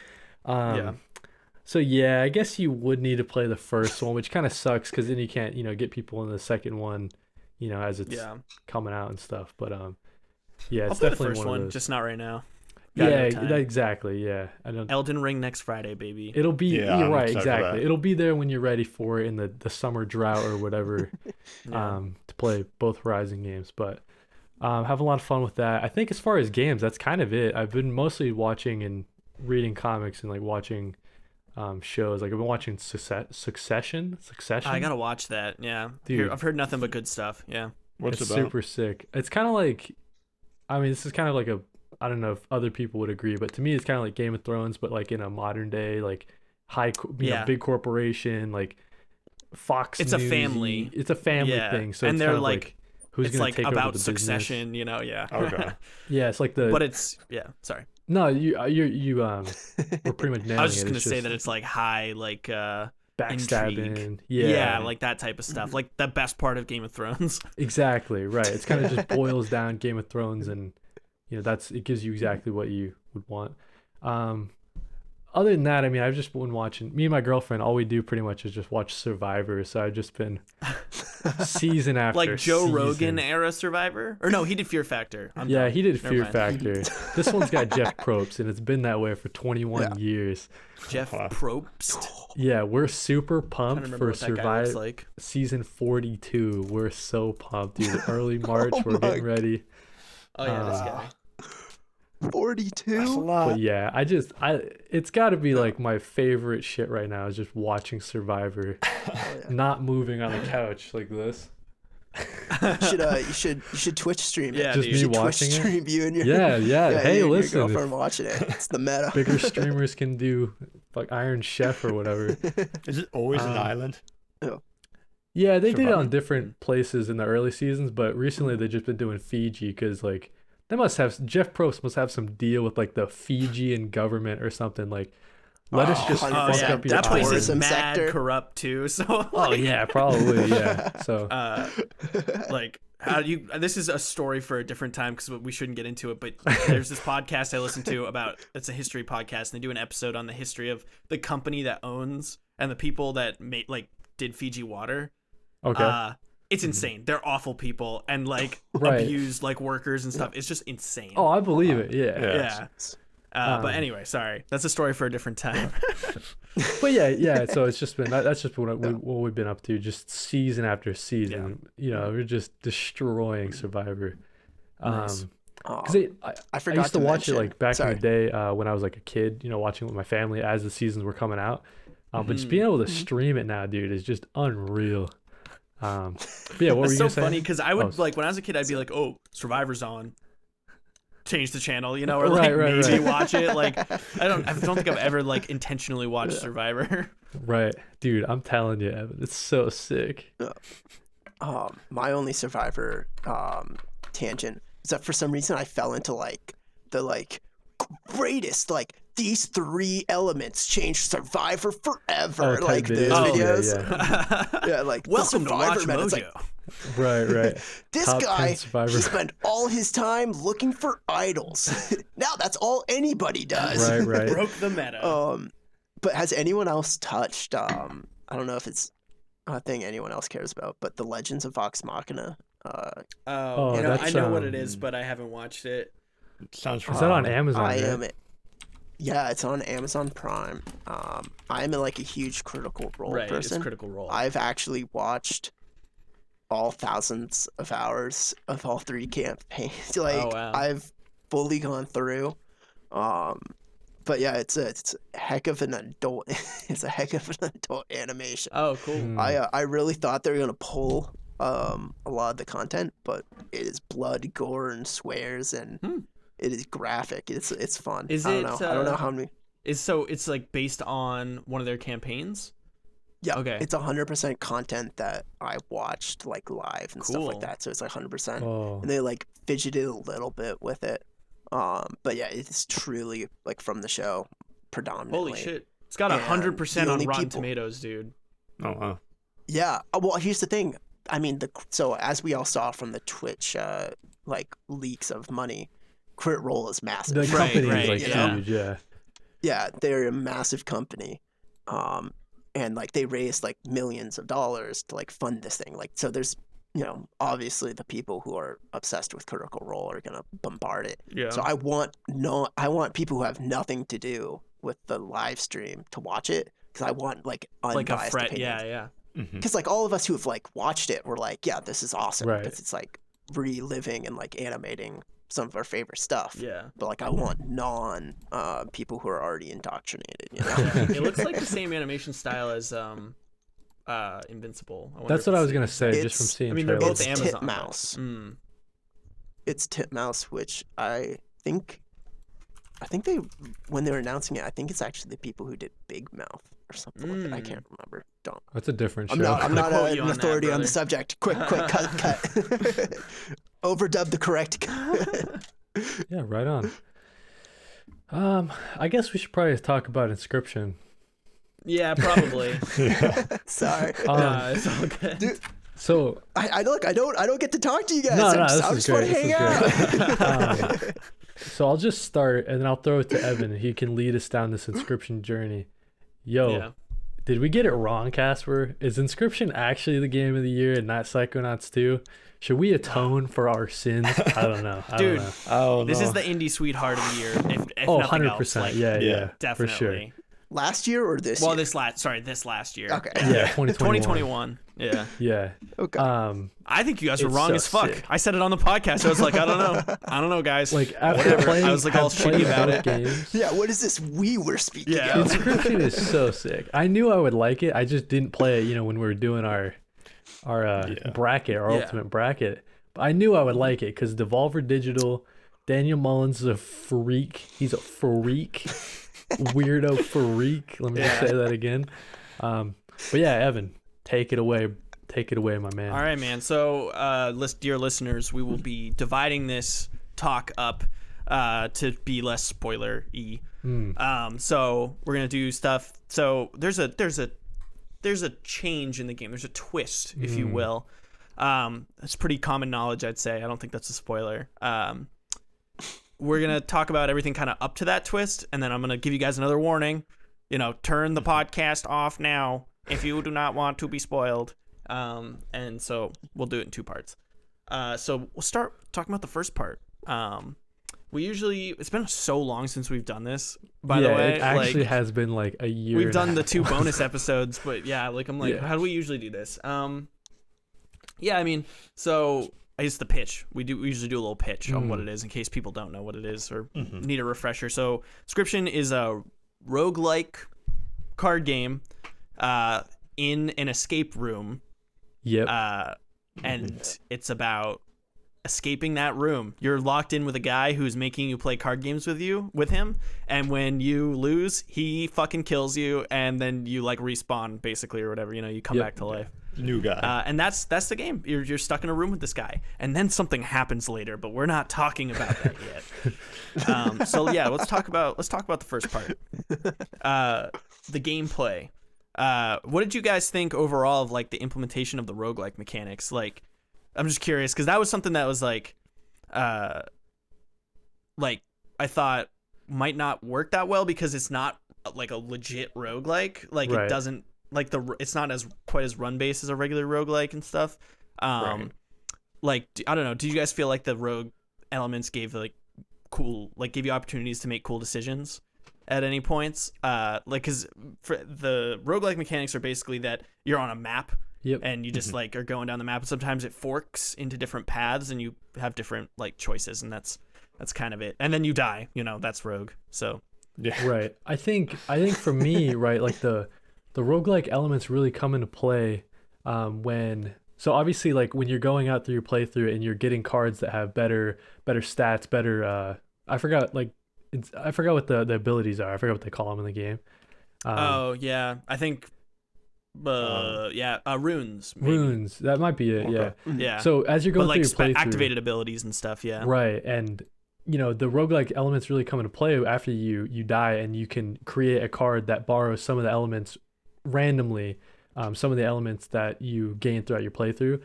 So yeah, I guess you would need to play the first one, which kind of sucks, because then you can't get people in the second one as it's coming out and stuff. But yeah, it's I'll play definitely the first one of one, those. just not right now. Exactly. Yeah, I don't. Elden Ring next Friday, baby. It'll be I'm right, excited for exactly. that. It'll be there when you're ready for it in the summer drought or whatever. To play both Horizon games, but have a lot of fun with that. I think as far as games, that's kind of it. I've been mostly watching and reading comics and like watching shows. Like I've been watching Succession. I gotta watch that. Yeah, Dude. I've heard nothing but good stuff. Yeah, What's It's it about? super sick. It's kind of like, this is kind of like I don't know if other people would agree, but to me it's kind of like Game of Thrones, but like in a modern day, like big corporation, like Fox. It's News-y. a family. It's a family thing. So and it's they're kind of like who's it's gonna like take over about the succession. business. Yeah. Okay. Yeah, it's like the. But it's sorry. No, you we're pretty much nailing I was just it. gonna It's say that it's like high like backstabbing. intrigue. Yeah, like that type of stuff. Like the best part of Game of Thrones. exactly right. It's kind of just boils down Game of Thrones, and it gives you exactly what you would want. Other than that, I've just been watching. Me and my girlfriend, all we do pretty much is just watch Survivor. So I've just been season after Like Joe season. Rogan era Survivor, or no, he did Fear Factor. I'm Yeah, dumb. he did Never Fear mind. Factor. This one's got Jeff Probst, and it's been that way for 21 years. Jeff Wow. Probst. Yeah, we're super I don't pumped remember for what that guy looks Survivor like. season 42. We're so pumped, dude. Early March, we're my getting ready. Oh yeah, this Uh, guy. 42. That's a lot. But yeah, it's got to be like my favorite shit right now is just watching Survivor, not moving on the couch like this. You should Twitch stream it. Yeah, Just dude. me You should watching Twitch it. stream you and your Yeah. Hey, you and listen, your if girlfriend watching it. It's the meta. bigger streamers can do like Iron Chef or whatever. Is it always an Um, island? Yeah, they did it Survivor. on different places in the early seasons, but recently they've just been doing Fiji because like Jeff Probst must have some deal with like the Fijian government or something. Like, let us just Oh, fuck yeah, up your that place is tourism mad sector. corrupt too. So Oh yeah, probably yeah. So like how do you this is a story for a different time because we shouldn't get into it, but there's this podcast I listen to about it's a history podcast, and they do an episode on the history of the company that owns and the people that did Fiji water. okay, It's insane. They're awful people and like Right. abuse like workers and stuff. It's just insane. oh I believe it. Yeah. yeah. But anyway, sorry. That's a story for a different time. But yeah. So it's just been that's just what we've been up to, just season after season. We're just destroying Survivor. Nice. Because I I forgot used to watch it mention- like back sorry. in the day when I was like a kid, watching with my family as the seasons were coming out. But just being able to stream it now, dude, is just unreal. But yeah, what were It's you so gonna say? funny because I would Oh. like when I was a kid, I'd be like, "Oh, Survivor's on." Change the channel, or like Right, maybe watch it. Like I don't think I've ever like intentionally watched Survivor. Right, dude, I'm telling you, Evan, it's so sick. My only Survivor tangent is that for some reason I fell into like the greatest these 3 elements change Survivor forever. Oh, type like those videos. videos. Yeah. Like Welcome the to Watch Survivor man. It's like, Mojo. Right. this Top 10 guy, Survivor. he spent all his time looking for idols. Now that's all anybody does. Right. Broke the meta. But has anyone else touched? I don't know if it's a thing anyone else cares about, but the Legends of Vox Machina. Oh, you know, I that's, know what it is, but I haven't watched it. Sounds Is that on familiar. Amazon? I right? am. Yeah, it's on Amazon Prime. I'm like a huge Critical Role Right, person. it's Critical Role. I've actually watched all thousands of hours of all 3 campaigns. Like Oh, wow. I've fully gone through. But yeah, it's a heck of an adult. It's a heck of an adult animation. Oh, cool. Mm. I really thought they were gonna pull a lot of the content, but it is blood, gore, and swears, and it is graphic. It's fun. Is I it, don't know. I don't know how many. It's like based on one of their campaigns? Yeah, Okay. it's 100% content that I watched like live and stuff like Cool. that. So it's like 100%, Oh. and they like fidgeted a little bit with it. But yeah, it's truly like from the show predominantly. Holy shit. It's got And 100% the on only Rotten people- Tomatoes, dude. Oh, wow. Yeah. Well, here's the thing. I mean, so as we all saw from the Twitch like leaks of money, Crit Roll is massive. The Right, company right, is like you know? huge, yeah. Yeah, they're a massive company. And like they raised like millions of dollars to like fund this thing. Like, so there's, you know, obviously the people who are obsessed with Critical Role are gonna bombard it. Yeah. So I want people who have nothing to do with the live stream to watch it, because I want like like a unbiased fret. opinions. Yeah. Because like all of us who have like watched it were like, yeah, this is awesome, Right. because it's like reliving and like animating some of our favorite stuff. Yeah. But like I want people who are already indoctrinated, you know. Yeah. It looks like the same animation style as Invincible. I wonder That's if what I it's was the- going to say just It's- from seeing I mean, they're trailers. both It's Amazon. but- Titmouse. Mm. It's Titmouse, which I think they, when they were announcing it, I think it's actually the people who did Big Mouth or something like that. I can't remember. Don't. That's a different show. I'm not quote you an on that, authority on brother. the subject. Quick, cut. Overdub the correct. Yeah, right on. I guess we should probably talk about Inscryption. Yeah, probably. Sorry. Nah, it's all good. Dude, So I don't get to talk to you guys. No, I this just is want to great. hang out. So I'll just start and then I'll throw it to Evan and he can lead us down this Inscryption journey. Yo, Yeah. did we get it wrong, Casper? Is Inscryption actually the game of the year and not Psychonauts 2? Should we atone for our sins? I don't know. Dude, Oh, This no. is the indie sweetheart of the year. If Oh, nothing 100%. else, like, yeah, definitely. for sure. Last year or this Well, year? this last year. Okay. Yeah, 2021. 2021. Yeah. Yeah. Okay. I think you guys were It's wrong so as fuck. sick. I said it on the podcast. I was like, I don't know, guys. Like after Whatever. playing, I was like all playing shitty about both it. games, Yeah, what is this we were speaking Yeah. of? Inscryption is so sick. I knew I would like it. I just didn't play it, when we were doing our bracket, our Yeah. ultimate bracket. But I knew I would like it because Devolver Digital, Daniel Mullins is a freak. He's a freak, weirdo freak. Let me just say that again. But yeah, Evan, take it away. Take it away, my man. All right, man. So, dear listeners, we will be dividing this talk up to be less spoiler-y. So we're gonna do stuff. So there's a change in the game. There's a twist, if you will. It's pretty common knowledge, I'd say. I don't think that's a spoiler. We're gonna talk about everything kind of up to that twist, and then I'm gonna give you guys another warning. Turn the podcast off now if you do not want to be spoiled. And so we'll do it in 2 parts. So we'll start talking about the first part. It's been so long since we've done this, by the way. It actually like, has been like a year. we've and a done the half 2 almost. bonus episodes, but yeah, like I'm like, Yeah. how do we usually do this? Yeah, I mean, so I guess the pitch. We usually do a little pitch on what it is in case people don't know what it is or need a refresher. So Inscryption is a roguelike card game in an escape room. Yep. And it's about escaping that room. You're locked in with a guy who's making you play card games with him, and when you lose, he fucking kills you, and then you like respawn basically or whatever. You come back to life. New guy. And that's the game. You're stuck in a room with this guy, and then something happens later, but we're not talking about that yet. So yeah, let's talk about the first part. The gameplay. What did you guys think overall of like the implementation of the roguelike mechanics? Like, I'm just curious because that was something that was like I thought might not work that well because it's not like a legit roguelike. Like Right. It doesn't like it's not as quite as run based as a regular roguelike and stuff. Right. Like I don't know. Do you guys feel like the rogue elements gave you opportunities to make cool decisions at any points? Because for the roguelike mechanics are basically that you're on a map. Yep. And you just like are going down the map, and sometimes it forks into different paths, and you have different like choices, and that's kind of it. And then you die. That's rogue. So Yeah. Right. I think for me, right, like the roguelike elements really come into play so obviously like when you're going out through your playthrough and you're getting cards that have better stats, better I forgot what the abilities are. I forgot what they call them in the game. I think runes. Maybe. Runes. That might be it. Okay. Yeah. Yeah. So as you're going through your playthrough, activated abilities and stuff. Yeah. right, and the roguelike elements really come into play after you die, and you can create a card that borrows some of the elements randomly, some of the elements that you gain throughout your playthrough.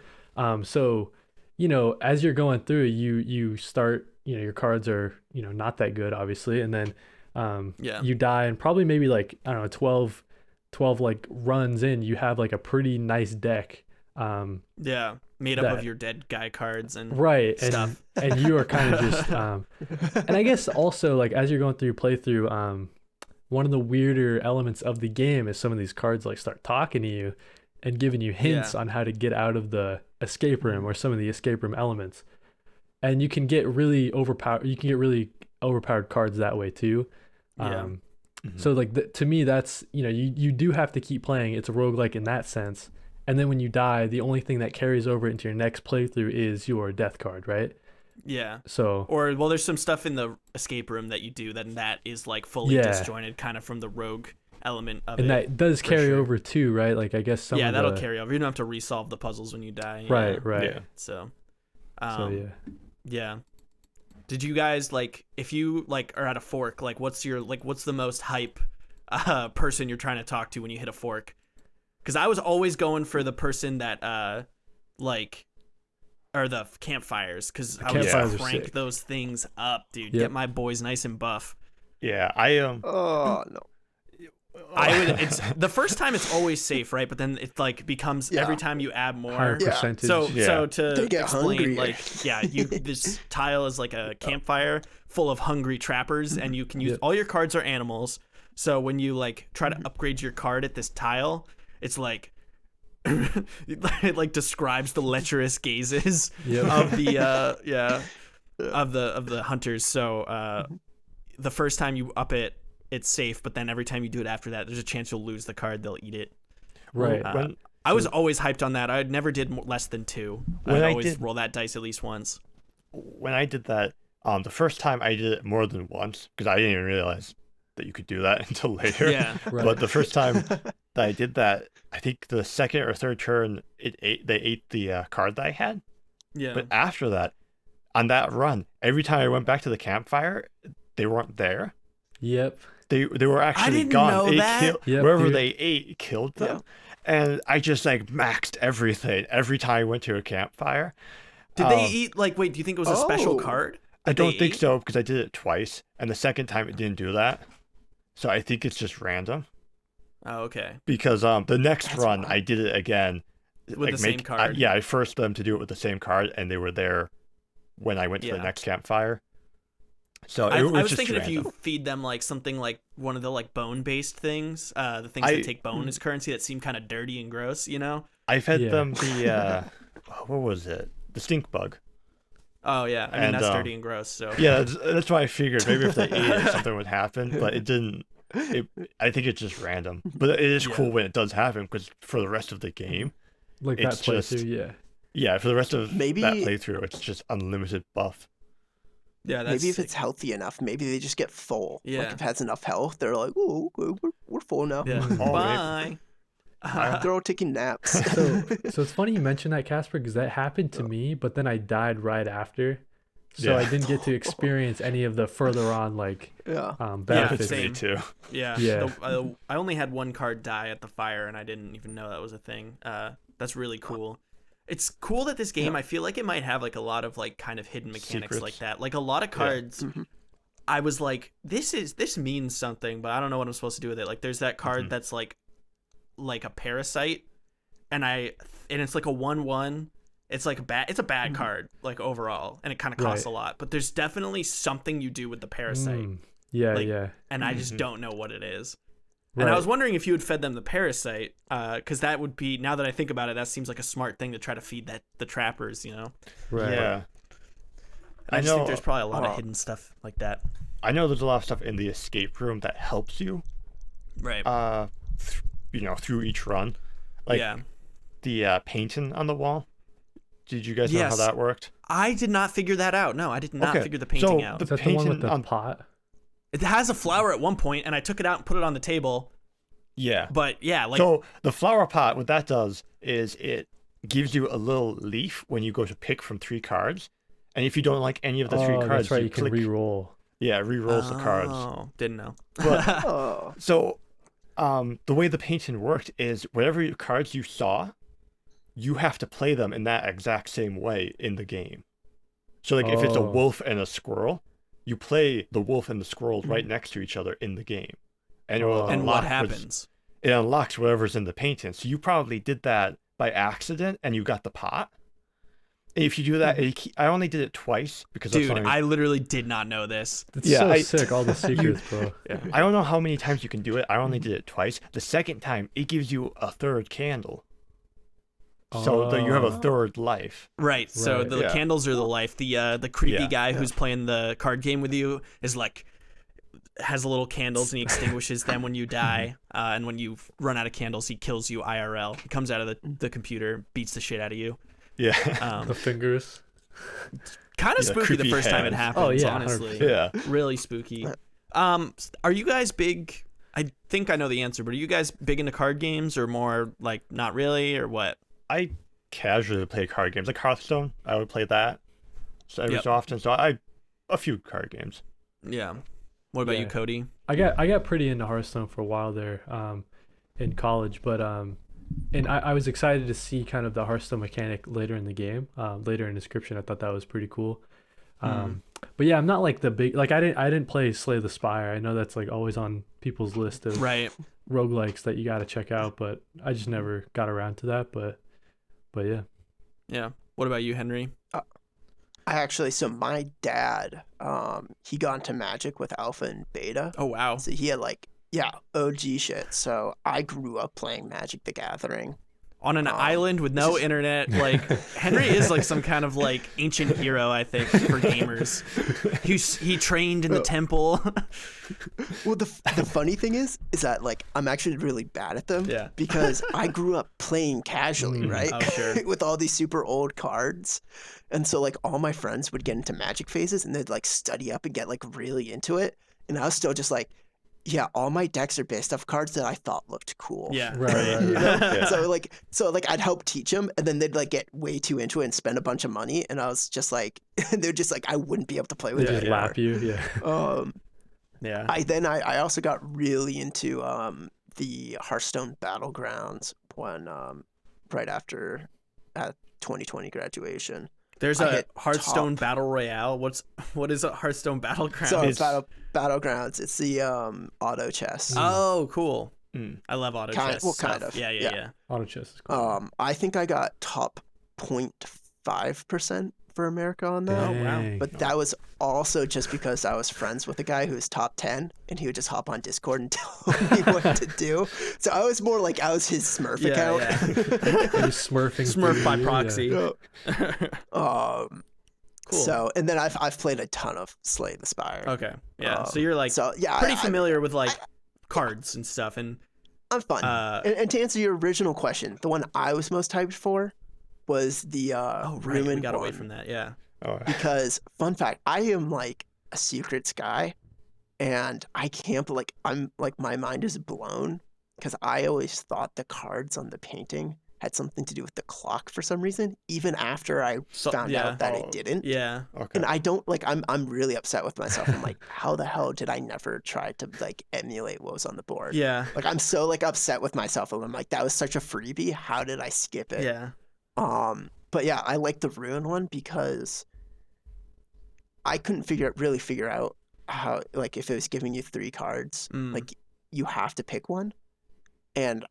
So as you're going through, you start, your cards are not that good, obviously, and then you die, and probably maybe like I don't know 12 like runs in, you have like a pretty nice deck. Made up of your dead guy cards and right stuff. and you are kind of just and I guess also like as you're going through your playthrough, one of the weirder elements of the game is some of these cards like start talking to you and giving you hints on how to get out of the escape room or some of the escape room elements, and you can get really overpowered cards that way too. So like to me that's you do have to keep playing. It's a roguelike in that sense. And then when you die, the only thing that carries over into your next playthrough is your death card, right? Yeah. So there's some stuff in the escape room that you do that is like fully disjointed kind of from the rogue element of it. And that does carry over too, right? Like I guess that'll carry over. You don't have to resolve the puzzles when you die. Right. Yeah. So yeah. Did you guys like if you like are at a fork, like what's the most hype person you're trying to talk to when you hit a fork? Because I was always going for the person that or the campfires, because I would crank those things up, dude. Get my boys nice and buff. Yeah, I Oh no. It's the first time it's always safe, right? But then it like becomes every time you add more higher percentage. So to They get explain, hungrier. this tile is like a campfire full of hungry trappers, and you can use all your cards are animals. So when you like try to upgrade your card at this tile, it's like it like describes the lecherous gazes of the of the hunters. So the first time you up it, it's safe, but then every time you do it after that, there's a chance you'll lose the card. They'll eat it. Right. I was always hyped on that. I never did less than 2. I'd always roll that dice at least once. When I did that, the first time I did it more than once because I didn't even realize that you could do that until later. Yeah. Right. But the first time that I did that, I think the second or third turn, they ate the card that I had. Yeah. But after that, on that run, every time I went back to the campfire, they weren't there. Yep. They were actually didn't gone. know that. Wherever dude. they ate killed them. And I just like maxed everything every time I went to a campfire. Did they eat wait, do you think it was a special card? I don't think so because I did it twice, and the second time it didn't do that. So I think it's just random. Oh, okay. Because the next run I did it again With the same card? I forced them to do it with the same card, and they were there when I went to the next campfire. So I was just thinking random. if you feed them like something like one of the like bone-based things, the things that take bone as currency that seem kind of dirty and gross, I fed them the what was it? The stink bug. Oh yeah, I mean that's dirty and gross. So yeah, that's why I figured maybe if they ate it, something would happen, but it didn't. I think it's just random, but it is cool when it does happen because for the rest of the game, Like it's that playthrough, just- yeah. Yeah, for the rest of Maybe- that playthrough, it's just unlimited buff. Yeah, that's Maybe if it's healthy enough, maybe they just get full. Yeah. Like if it has enough health, they're like, "Oh, okay, we're full now." yeah. Oh, Bye. They're all taking naps. So it's funny you mentioned that, Casper, because that happened to me, but then I died right after. So I Yeah. didn't get to experience any of the further on like Yeah. benefits. same. Me too. Yeah. Yeah. I only had one card die at the fire, and I didn't even know that was a thing. That's really cool. It's cool that this game, I feel like it might have like a lot of like kind of hidden mechanics Secrets. like that. Like a lot of cards, I was like, this means something, but I don't know what I'm supposed to do with it. Like there's that card that's like a parasite, and it's like a 1/1. It's like it's a bad card, like overall, and it kind of costs Right. a lot. But there's definitely something you do with the parasite, Yeah, like- yeah. and I just don't know what it is. Right. And I was wondering if you had fed them the parasite, because that would be, now that I think about it, that seems like a smart thing to try to feed the trappers, you know? Right. Yeah. I just think know- there's probably a lot of hidden stuff like that. I know there's a lot of stuff in the escape room that helps you, Right. through each run. Like yeah. the painting on the wall. Did you guys know Yes. how that worked? I did not figure that out. No, I did not Okay, figure the painting so out. the Is that the one painting with the on pot? It has a flower at one point, and I took it out and put it on the table. Yeah. But yeah, like, So the flower pot, what that does is it gives you a little leaf when you go to pick from 3 cards, and if you don't like any of the 3 Oh, cards, that's right. you You can click. re-roll. Yeah, re-rolls the cards. Oh, didn't know. But Oh. so, the way the painting worked is whatever cards you saw, you have to play them in that exact same way in the game. So like if it's a Oh. wolf and a squirrel, you play the wolf and the squirrel right next to each other in the game. And, it will And unlock what happens? It unlocks whatever's in the painting. So you probably did that by accident and you got the pot. And if you do that, I only did it twice because Dude, that's only, I literally did not know this. It's Yeah, so I- sick, all the secrets, bro. I don't know how many times you can do it. I only did it twice. The second time, it gives you a third candle. So that you have a Oh. third life. Right. So Right. the Yeah. candles are the life. The creepy Yeah. guy who's playing the card game with you is like has a little candles and he extinguishes them when you die. And when you run out of candles, he kills you IRL. He comes out of the computer, beats the shit out of you. Yeah. The fingers. Kind of Yeah, spooky the creepy first time it hands. happens. Oh, yeah, honestly. yeah. Really spooky. Are you guys big? I think I know the answer, but are you guys big into card games or more like not really or what? I casually play card games. Like Hearthstone, I would play that every Yep. so often. So a few card games. Yeah. What about you, Yeah. Kody? I got pretty into Hearthstone for a while there, in college, but and I was excited to see kind of the Hearthstone mechanic later in the game, later in Inscryption. I thought that was pretty cool. But yeah, I'm not like the big like I didn't play Slay the Spire. I know that's like always on people's list of Right. roguelikes that you got to check out, but I just never got around to that. But yeah. Yeah. What about you, Henry? So my dad, he got into Magic with Alpha and Beta. Oh wow. So he had OG shit. So I grew up playing Magic the Gathering. On an island with no internet, like Henry is like some kind of like ancient hero, I think, for gamers. He trained in the temple. Well, the funny thing is that like I'm actually really bad at them. Yeah. Because I grew up playing casually, right? Oh, sure. With all these super old cards, and so like all my friends would get into Magic phases and they'd like study up and get like really into it, and I was still just like, yeah, all my decks are based off cards that I thought looked cool. Yeah. Right. You know? Yeah. So like I'd help teach them, and then they'd like get way too into it and spend a bunch of money, and I was just like, they're just like, I wouldn't be able to play They with it just anymore. lap you. Yeah. Yeah. I also got really into the Hearthstone Battlegrounds when right after at 2020 graduation. There's I a hit Hearthstone top. Battle Royale. What is a Hearthstone Battleground? So it's Battlegrounds. It's the auto chess. Oh, cool. Mm. I love auto Kind- chess well, stuff. kind of. Yeah. Yeah. Auto chess is cool. I think I got top 0.5% for America on that. Oh, wow. Dang. But that was also just because I was friends with a guy who was top 10, and he would just hop on Discord and tell me what to do. So I was more like I was his Smurf Yeah, account. yeah. You're smurfing. Smurf through by you, proxy. Yeah. Cool. So, and then I've played a ton of Slay the Spire. Okay. Yeah. So you're like so yeah, pretty familiar with like cards and stuff, and I'm fun. And to answer your original question, the one I was most hyped for was the Oh, right. ruin We got away one. from that. Yeah. Oh, Because fun fact, I am like a secrets guy, and I can't like I'm like my mind is blown because I always thought the cards on the painting had something to do with the clock for some reason, even after I found yeah. out that Oh, it didn't. Yeah. okay. And I don't like I'm really upset with myself. I'm like, how the hell did I never try to like emulate what was on the board? Yeah. Like I'm so like upset with myself. I'm like, that was such a freebie. How did I skip it? Yeah. But yeah, I like the ruin one because I couldn't really figure out how, like, if it was giving you 3 cards, like you have to pick one, and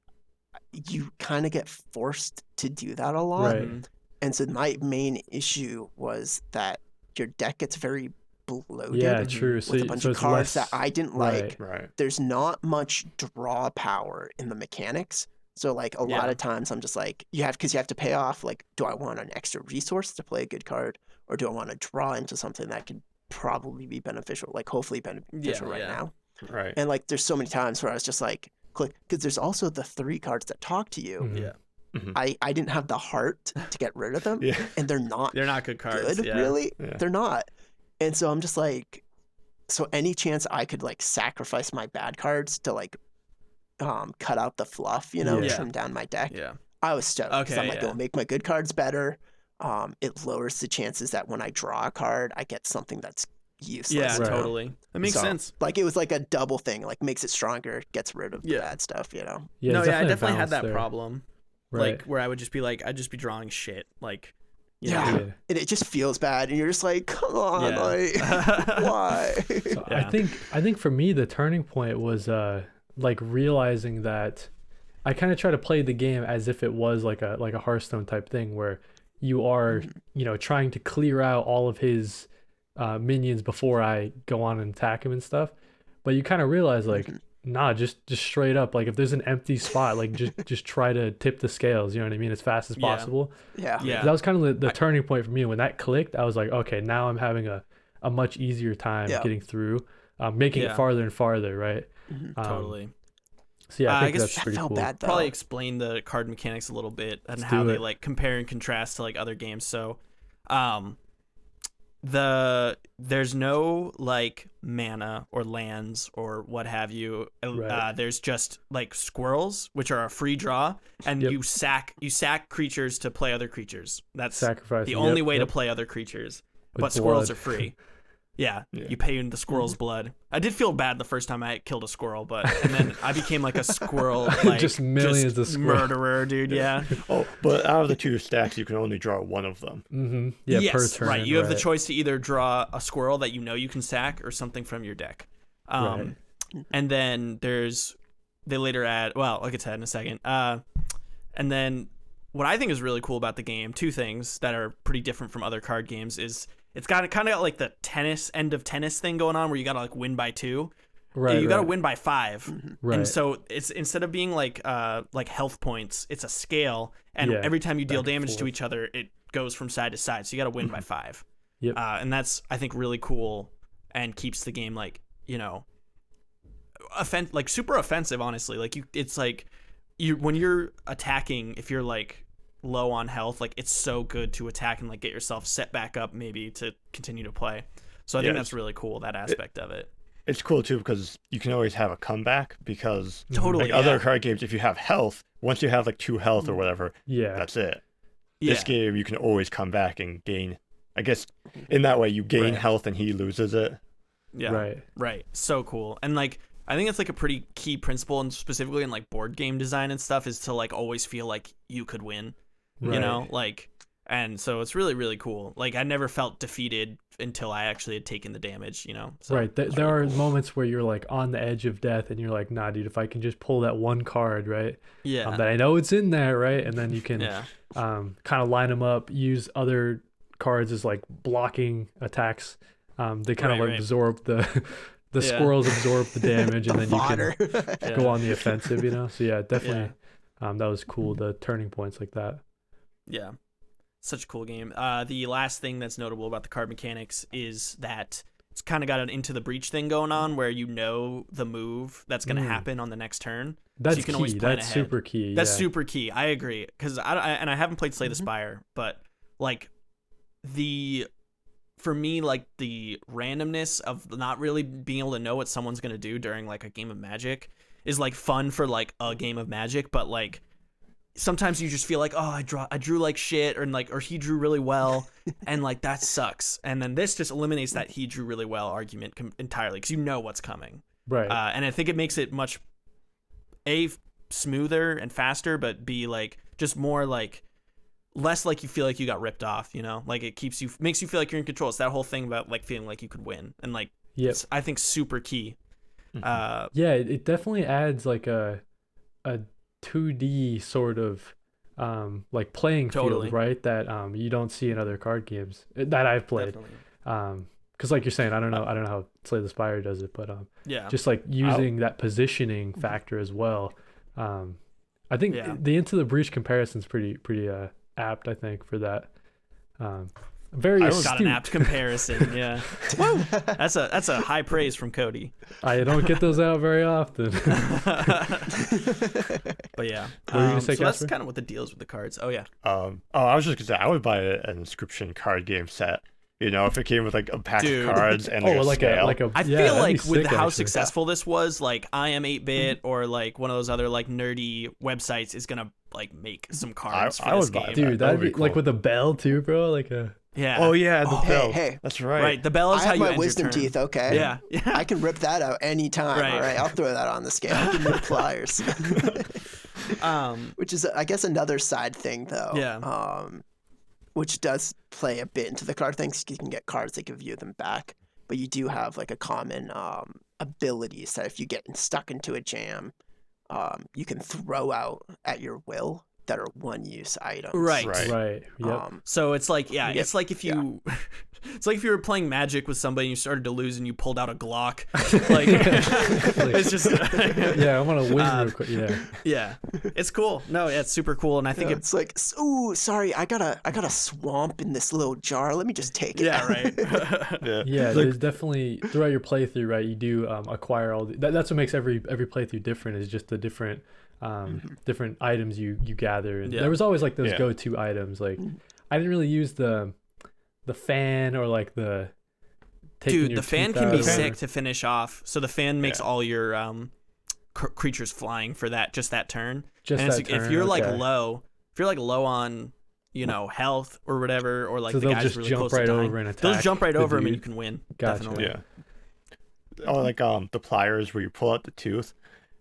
you kind of get forced to do that a lot. Right. And so my main issue was that your deck gets very bloated Yeah, true. So, with a bunch of it's cards less, that I didn't right. like. Right. There's not much draw power in the mechanics. So like a lot of times I'm just like, because you have to pay off, like, do I want an extra resource to play a good card, or do I want to draw into something that could probably be beneficial, like hopefully beneficial right now? Right. And like there's so many times where I was just like, click, because there's also the 3 cards that talk to you. Mhm. Yeah. Mhm. I didn't have the heart to get rid of them, Yeah. and they're not They're not good cards. good, yeah. really. Yeah. They're not. And so I'm just like, so any chance I could like sacrifice my bad cards to like cut out the fluff, you know, Yeah. trim down my deck, Yeah. I was stoked. 'Cause Okay, I'm like, yeah. it'll make my good cards better. It lowers the chances that when I draw a card, I get something that's useless. Yeah, you know? totally. That makes So, sense. Like it was like a double thing, like makes it stronger, gets rid of the Yeah. bad stuff, you know? Yeah, No, there's yeah, I a definitely had balance that there. problem. Right. Like where I would just be like, I'd just be drawing shit. Like, you Yeah. know. Yeah. And it just feels bad, and you're just like, come on, Yeah. like, why? So Yeah. I think for me the turning point was like realizing that I kind of try to play the game as if it was like a Hearthstone type thing where you are, you know, trying to clear out all of his minions before I go on and attack him and stuff. But you kind of realize like, nah, just straight up, like if there's an empty spot, like just try to tip the scales, you know what I mean, as fast as Yeah. possible. Yeah. Yeah. That was kind of the turning point for me. When that clicked, I was like, okay, now I'm having a much easier time Yeah. getting through, making Yeah. it farther and farther, right? Totally. So yeah, I I think guess that's That pretty felt cool. bad though. Probably explain the card mechanics a little bit and Let's how do they it. like compare and contrast to like other games. So, there's no like mana or lands or what have you. Right. There's just like squirrels, which are a free draw, and Yep. you sack creatures to play other creatures. That's Sacrifice. the only way to play other creatures. With But squirrels blood. are free. Yeah, Yeah. you pay in the squirrel's blood. I did feel bad the first time I killed a squirrel, and then I became like a squirrel, like Just millions of squirrels. murderer, dude. Yeah. Oh, but out of the 2 stacks, you can only draw one of them. Mm-hmm. Yeah, yes, per turn. right. You have the right. choice to either draw a squirrel that you know you can sack or something from your deck. Right. And then they later add, well, I'll get to that in a second. And then what I think is really cool about the game, 2 things that are pretty different from other card games is it's kind of got like the end of tennis thing going on where you got to like win by 2. Right. You got to right. win by 5. Right. And so it's instead of being like health points, it's a scale, and Yeah, every time you deal back and damage to forth. each other, it goes from side to side. So you got to win by 5. Yep. And that's, I think, really cool and keeps the game like, you know, like super offensive, honestly. Like it's like when you're attacking, if you're like low on health, like it's so good to attack and like get yourself set back up maybe to continue to play. So I think Yeah, that's really cool, that aspect of it. It's cool too because you can always have a comeback because Totally. like other card games, if you have health, once you have like 2 health or whatever, Yeah. that's it. Yeah. This game, you can always come back and gain. I guess in that way, you gain Right. health and he loses it. Yeah. Right. Right. So cool. And like I think it's like a pretty key principle, and specifically in like board game design and stuff, is to like always feel like you could win. Right. You know, like, and so it's really, really cool. Like I never felt defeated until I actually had taken the damage, you know. So Right. it's There really are cool. moments where you're like on the edge of death and you're like, nah, dude, if I can just pull that one card, right? Yeah. That I know it's in there, right? And then you can Yeah. kind of line them up, use other cards as like blocking attacks. They kind of Right, like right. absorb the Yeah. squirrels absorb the damage, and then you Fodder. can go on the offensive, you know? So yeah, definitely Yeah. that was cool, the turning points like that. Yeah. Such a cool game. The last thing that's notable about the card mechanics is that it's kind of got an Into the Breach thing going on where you know the move that's going to happen on the next turn. That's you can key. always plan That's ahead. super key. That's yeah. super key. I agree, because I haven't played Slay the Spire, but like for me, like the randomness of not really being able to know what someone's gonna do during like a game of Magic is like fun for like a game of Magic, but like sometimes you just feel like, oh, I drew like shit, or he drew really well, and like that sucks. And then this just eliminates that he drew really well argument entirely, because you know what's coming. Right. And I think it makes it much smoother and faster, but B, like just more like less like you feel like you got ripped off, you know? Like it makes you feel like you're in control. It's that whole thing about like feeling like you could win, and like it's, I think, super key. Yeah, it definitely adds like a 2D sort of like playing field, right? That you don't see in other card games that I've played. Because like you're saying, I don't know how Slay the Spire does it, but just like using that positioning factor as well. I think the Into the Breach comparison is pretty apt, I think, for that. Very astute. Got an apt comparison, yeah. Woo! That's a high praise from Kody. I don't get those out very often. But yeah, what were you gonna say, so that's Casper? kind of what the deal is with the cards. Oh yeah. I was just gonna say I would buy an Inscryption card game set. You know, if it came with like a pack of cards and like a I feel like with how successful this was, like I Am 8-Bit or like one of those other like nerdy websites is gonna like make some cards for this game. Dude, that'd be cool. Like with a bell too, bro. Like a Oh yeah, the bell. Hey, that's right. Right, the bell is how you have end my wisdom your turn. teeth. Okay. Yeah. I can rip that out anytime. Right. All right, I'll throw that on the scale. Give me the pliers. Which is, I guess, another side thing though. Yeah. Which does play a bit into the card things. You can get cards that give you them back, but you do have like a common abilities that if you get stuck into a jam, you can throw out at your will that are one-use items. Right. Yep. So it's like it's like if you it's like if you were playing Magic with somebody and you started to lose and you pulled out a Glock. Like it's just I want to win real quick. Yeah. It's cool. No, it's super cool, and I think it's like, ooh, sorry, I got a swamp in this little jar. Let me just take it. Yeah, right. There's definitely throughout your playthrough, right? You do acquire all that's what makes every playthrough different, is just the different different items you gather, and there was always like those go-to items. Like I didn't really use the fan or like the fan can be sick to finish off. So the fan makes all your creatures flying for that turn. If you're like low on health or whatever, or like so the they'll guy's just really jump close right to dying, over and attack. they'll jump right over him and dude. you can win. Gotcha. Definitely. Yeah. Or like the pliers where you pull out the tooth.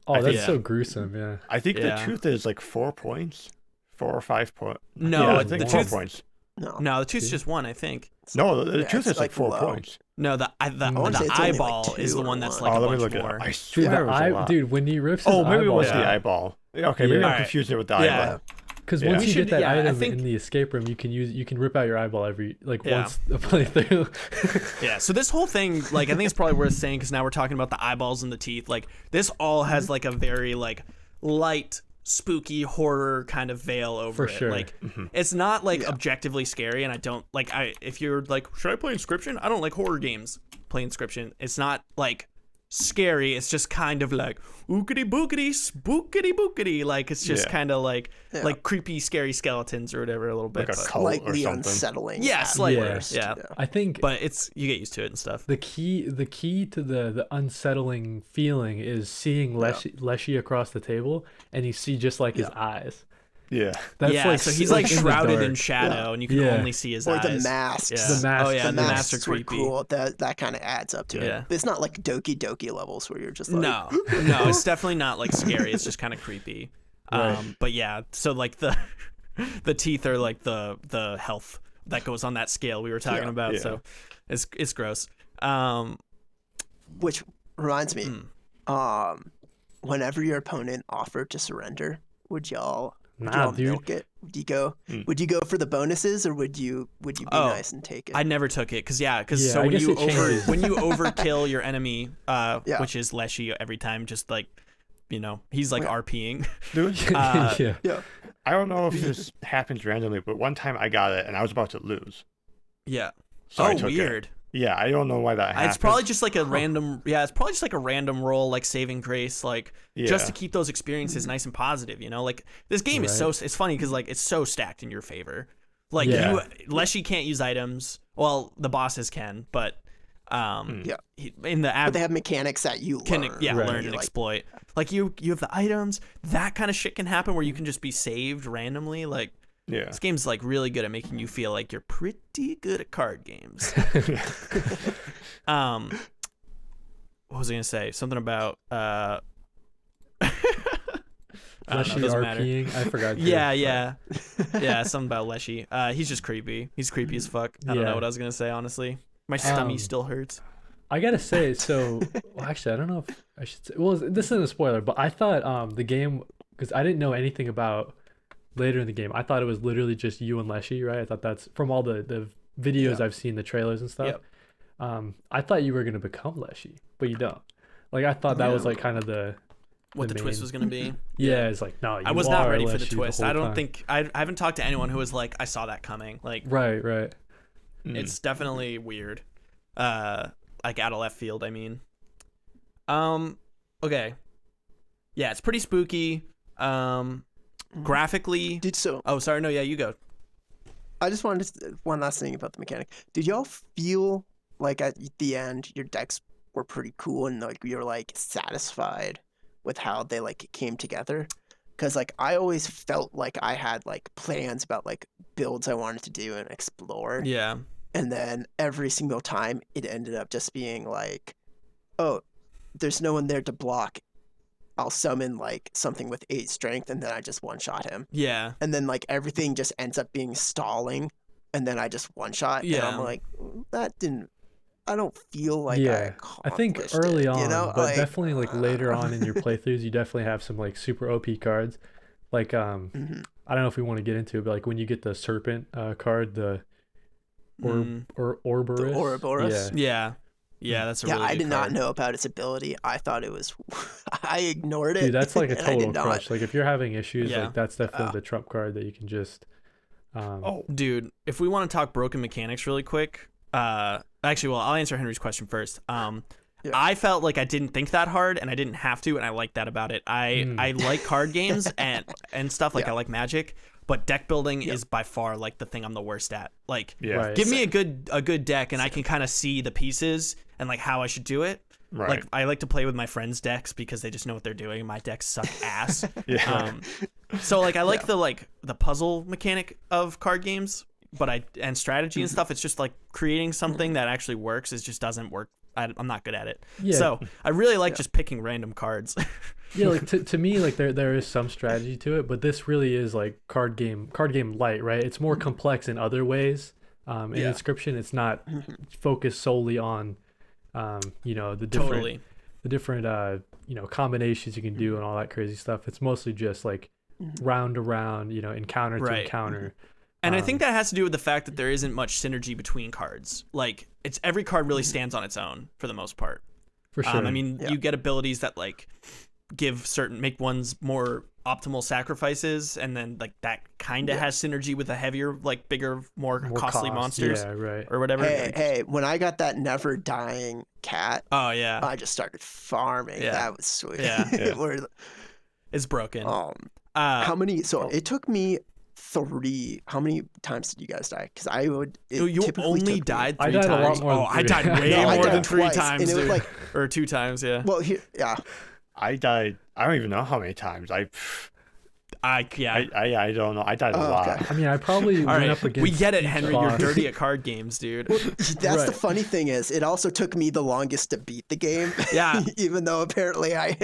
Oh, that's so gruesome. Yeah. I think the tooth is like 4 points, 4 or 5 points. No, I think the 4 tooth, points. No, the tooth's just 1, I think. No, the tooth is like 4 points. No, the eyeball is the one that's like a bunch more. I swear dude, when he rips his eyeball, maybe it was the eyeball. Okay, maybe I'm confusing it with the eyeball. Because once you get that item in the escape room, you can rip out your eyeball once a playthrough. Yeah. So this whole thing, like, I think it's probably worth saying, because now we're talking about the eyeballs and the teeth. Like, this all has like a very like light, spooky horror kind of veil over it. Sure. Like, it's not like objectively scary, and I don't like. If you're like, should I play Inscryption? I don't like horror games. Play Inscryption. It's not like scary. It's just kind of like ookity bookity spookity bookity. Like it's just kind of like creepy, scary skeletons or whatever, a little bit. Like a cult or slightly something. unsettling. Yeah, slightly. Yeah. I think, but you get used to it and stuff. The key to the unsettling feeling is seeing Leshy across the table, and you see just like his eyes. Yeah. That's so he's like shrouded in shadow, and you can only see his eyes. Or the masks. Yeah. The masks. Oh yeah, the masks are were creepy. cool. That kind of adds up to it. Yeah. But it's not like Doki Doki levels where you're just like, no, it's definitely not like scary. It's just kind of creepy. But yeah, so like the teeth are like the health that goes on that scale we were talking about. Yeah. So it's gross. Which reminds me, whenever your opponent offered to surrender, would y'all milk it? Would you go for the bonuses, or would you be nice and take it? I never took it because when you overkill your enemy, which is Leshy every time, just like he's like RPing. Dude, I don't know if this happens randomly, but one time I got it and I was about to lose. Yeah. So I took weird. it. Yeah, I don't know why that happens. It's probably just like a random. Yeah, it's probably just like a random roll, like saving grace, like just to keep those experiences nice and positive. You know, like this game is so. It's funny because like it's so stacked in your favor. Like Leshy can't use items. Well, the bosses can, but in the but they have mechanics that you can learn. Learn and exploit. Like you have the items. That kind of shit can happen where you can just be saved randomly. Like this game's like really good at making you feel like you're pretty good at card games. What was I gonna say? Something about Leshy RPing. I forgot. Yeah, something about Leshy. He's just creepy. He's creepy as fuck. I don't know what I was gonna say, honestly. My stomach still hurts. I gotta say, so well, actually, I don't know if I should say. Well, this isn't a spoiler, but I thought the game, because I didn't know anything about later in the game. I thought it was literally just you and Leshy, right? I thought that's from all the videos I've seen, the trailers and stuff. Yep. I thought you were gonna become Leshy, but you don't. Like I thought that was like kind of what the twist was going to be. Yeah, it's like, no, I was not ready for the twist. I don't think I haven't talked to anyone who was like, I saw that coming. Like, right. It's definitely weird. Like out of left field, I mean. Okay. Yeah, it's pretty spooky. Graphically. Oh, sorry. No, yeah, you go. I just wanted to, one last thing about the mechanic. Did y'all feel like at the end your decks were pretty cool and like you're like satisfied with how they like came together? Because like I always felt like I had like plans about like builds I wanted to do and explore. Yeah. And then every single time it ended up just being like, oh, there's no one there to block. I'll summon like something with 8 strength and then I just one shot him. Yeah. And then like everything just ends up being stalling and then I just one shot. Yeah. And I'm like, I don't feel like I think early on, you know? but definitely like later on in your playthroughs, you definitely have some like super OP cards. Like I don't know if we want to get into it, but like when you get the serpent card, the Ouroboros. The Ouroboros? Yeah, that's a really I good did not card. know about its ability. I thought it was I ignored it. Dude, that's like a and I did total crush. Like if you're having issues, Yeah. like that's definitely the trump card that you can just Dude, if we want to talk broken mechanics really quick, actually, well, I'll answer Henry's question first. I felt like I didn't think that hard and I didn't have to, and I like that about it. I like card games and stuff, like I like Magic, but deck building is by far like the thing I'm the worst at. Like give me a good deck and I can kind of see the pieces and like how I should do it. Right. Like I like to play with my friends' decks because they just know what they're doing. My decks suck ass. So like I like the puzzle mechanic of card games, but and strategy and stuff. It's just like creating something that actually works. It just doesn't work. I'm not good at it. Yeah. So I really like just picking random cards. like to me, like there is some strategy to it, but this really is like card game light, right? It's more complex in other ways. In Inscryption, it's not focused solely on the different combinations you can do and all that crazy stuff. It's mostly just like round to round, encounter to encounter. And I think that has to do with the fact that there isn't much synergy between cards. Like it's every card really stands on its own for the most part. For sure. I mean, you get abilities that like make ones more optimal sacrifices, and then like that kind of has synergy with a heavier, like bigger, more costly monsters, or whatever. Hey, when I got that never dying cat, I just started farming. That was sweet. It's broken. How many? So it took me 3. How many times did you guys die? Because I would. You only died 3 I died times. a lot more than 3. I died way more than 3 times, and it was dude. like, or 2 times, yeah. Well, I died. I don't even know how many times. I don't know. I died a lot. Okay. I mean, I probably went up against. We get it, Henry. boss. You're dirty at card games, dude. Well, that's the funny thing is, it also took me the longest to beat the game. Yeah. Even though apparently I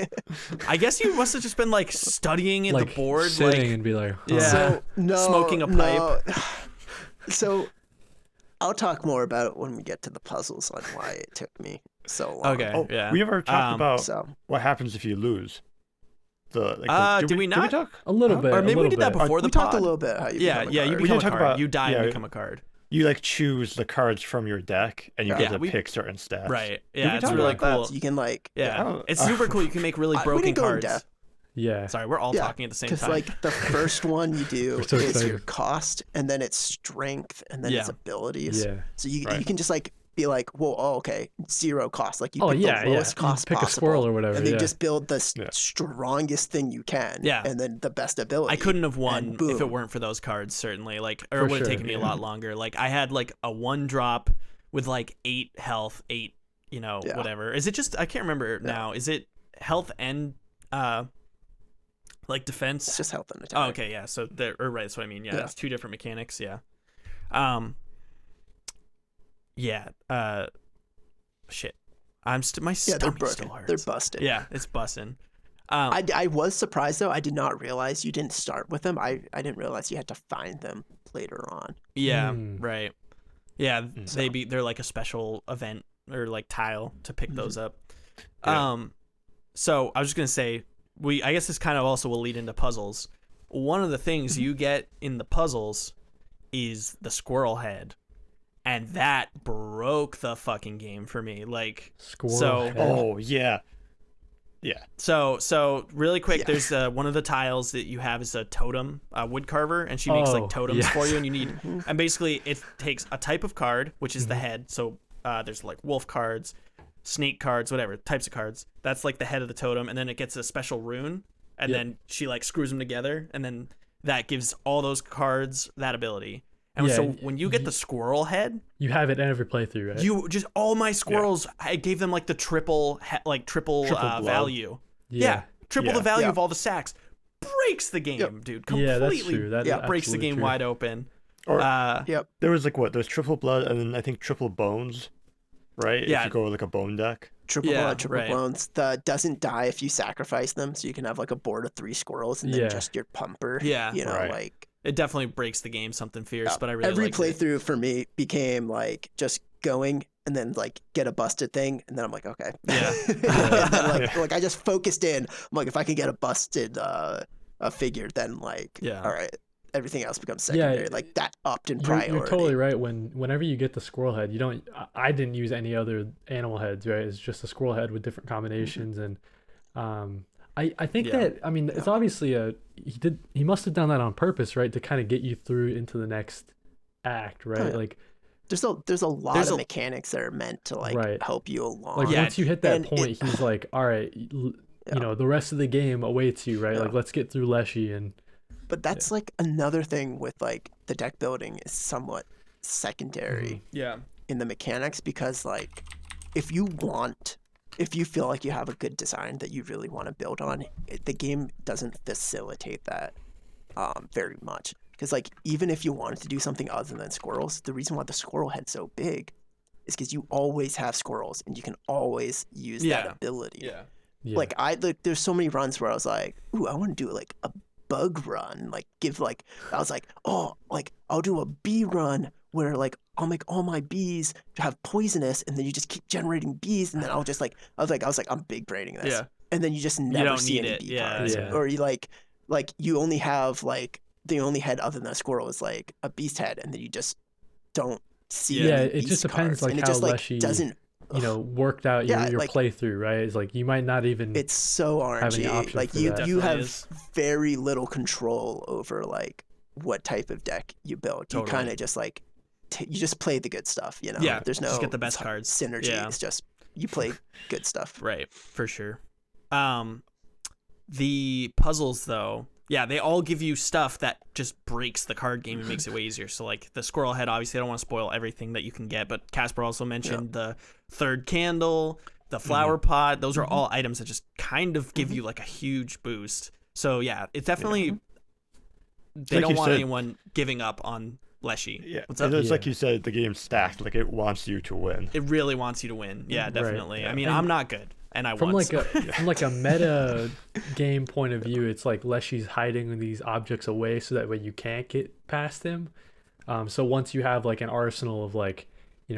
guess you must have just been like studying at like, the board, sitting and be like, So smoking a pipe. So I'll talk more about it when we get to the puzzles on why it took me so long. Okay. We ever talked about what happens if you lose? Did we not? talk a little bit, or maybe we did that before the we pod. talked a little bit. How you become a card. You become a card. You die and become a card. You like choose the cards from your deck, and you get to pick certain stats. Right. Yeah, it's really cool. So you can like. It's super cool. You can make really broken cards. Yeah. Sorry, we're all talking at the same time. Because like the first one you do so is excited. your cost, and then it's strength, and then it's abilities. Yeah. So you can just like be like, well, okay, 0 cost. Like you Oh pick yeah, the lowest yeah. cost You pick a possible, squirrel or whatever. and then yeah. just build the Yeah. strongest thing you can. Yeah. And then the best ability. I couldn't have won and boom. if it weren't for those cards, certainly. Like, or For it would have sure, taken me a yeah. lot longer. Like, I had like a 1-drop with like 8 health, 8, Yeah. whatever. Is it just? I can't remember now. Is it health and like defense? It's just health and attack. Oh, okay, yeah. So right, that's what I mean. Yeah, Yeah. it's 2 different mechanics. Yeah. Yeah. Shit. My Yeah, they're stomach broken. still hurts. They're busted. Yeah, it's busting. I was surprised though. I did not realize you didn't start with them. I didn't realize you had to find them later on. Yeah, Mm. right. Yeah, So- they're like a special event or like tile to pick those up. Yeah. So I was just gonna say I guess this kind of also will lead into puzzles. One of the things you get in the puzzles is the squirrel head, and that broke the fucking game for me. Like Squirrel so. head. Oh yeah. Yeah. So really quick, Yeah. there's one of the tiles that you have is a totem, wood carver, and she makes Oh, like totems yes. for you, and you need, and basically it takes a type of card, which is the head. So there's like wolf cards, snake cards, whatever types of cards. That's like the head of the totem, and then it gets a special rune, and Yep. then she like screws them together, and then that gives all those cards that ability. And Yeah, so when you get the squirrel head, You have it in every playthrough, right? you just all my squirrels, I gave them like the triple blood. value. Yeah, triple Yeah. the value Yeah. of all the stacks. Breaks the game, Yep. dude. Completely. Yeah, that's true. That is breaks the absolutely game true. wide open. Or Yep. there was like there's triple blood and then I think triple bones, right? Yeah. If you go with like a bone deck. Triple Yeah, blood, triple right. bones. The doesn't die if you sacrifice them, so you can have like a board of 3 squirrels and then Yeah. just your pumper. Yeah. You know, Right. like It definitely breaks the game something fierce, but I really every liked it. playthrough for me became like just going and then like get a busted thing, and then I'm like, okay. Yeah. And then, like I just focused in. I'm like, if I can get a busted a figure, then like, Yeah. all right, everything else becomes Yeah, secondary. Like that upped in priority. You're totally right. Whenever you get the squirrel head, you don't. I didn't use any other animal heads, right? It's just a squirrel head with different combinations, and I think Yeah. that it's obviously he must have done that on purpose, right, to kind of get you through into the next act, right? yeah. Like There's a lot There's of a- mechanics that are meant to like Right. help you along. like Yeah, once you hit that and point, he's like, all right, Yeah. the rest of the game awaits you, right? Yeah. Like let's get through Leshy and But that's like another thing with like the deck building is somewhat secondary Yeah. in the mechanics, because like if you feel like you have a good design that you really want to build on, the game doesn't facilitate that very much. Because like even if you wanted to do something other than squirrels, the reason why the squirrel head's so big is because you always have squirrels and you can always use that Yeah. ability. Yeah. yeah. Like there's so many runs where I was like, ooh, I want to do like a bug run. I was like, oh, like I'll do a bee run where like I'll make all my bees have poisonous, and then you just keep generating bees, and then I was like, I'm big braining this. Yeah. And then you just never don't see need any it. bee Yeah, cards. yeah. Or you like you only have like the only head other than a squirrel is like a beast head, and then you just don't see Yeah, any it just beast depends, cards. like, and it how just like Leshy, doesn't worked out Yeah, your like- playthrough, right? It's like you might not even it's so have any RNG. option Like for you that. you Definitely have is. very little control over like what type of deck you build. You Totally. kind of just like you just play the good stuff, you know. Yeah, There's no just get the best cards. synergy. Yeah. It's just you play good stuff. Right, for sure. The puzzles though, yeah, they all give you stuff that just breaks the card game and makes it way easier. So like the squirrel head, obviously I don't want to spoil everything that you can get, but Casper also mentioned the third candle, the flower pot. Those are all items that just kind of give you like a huge boost. So yeah, it's definitely they Like don't you want said- anyone giving up on Leshy. Yeah. What's up? It's Yeah. like you said, the game's stacked. Like it wants you to win. It really wants you to win. Yeah, Right. definitely. Yeah. I mean, And I'm not good, and I from won. like a meta game point of view, it's like Leshy's hiding these objects away so that way you can't get past him. So once you have like an arsenal of like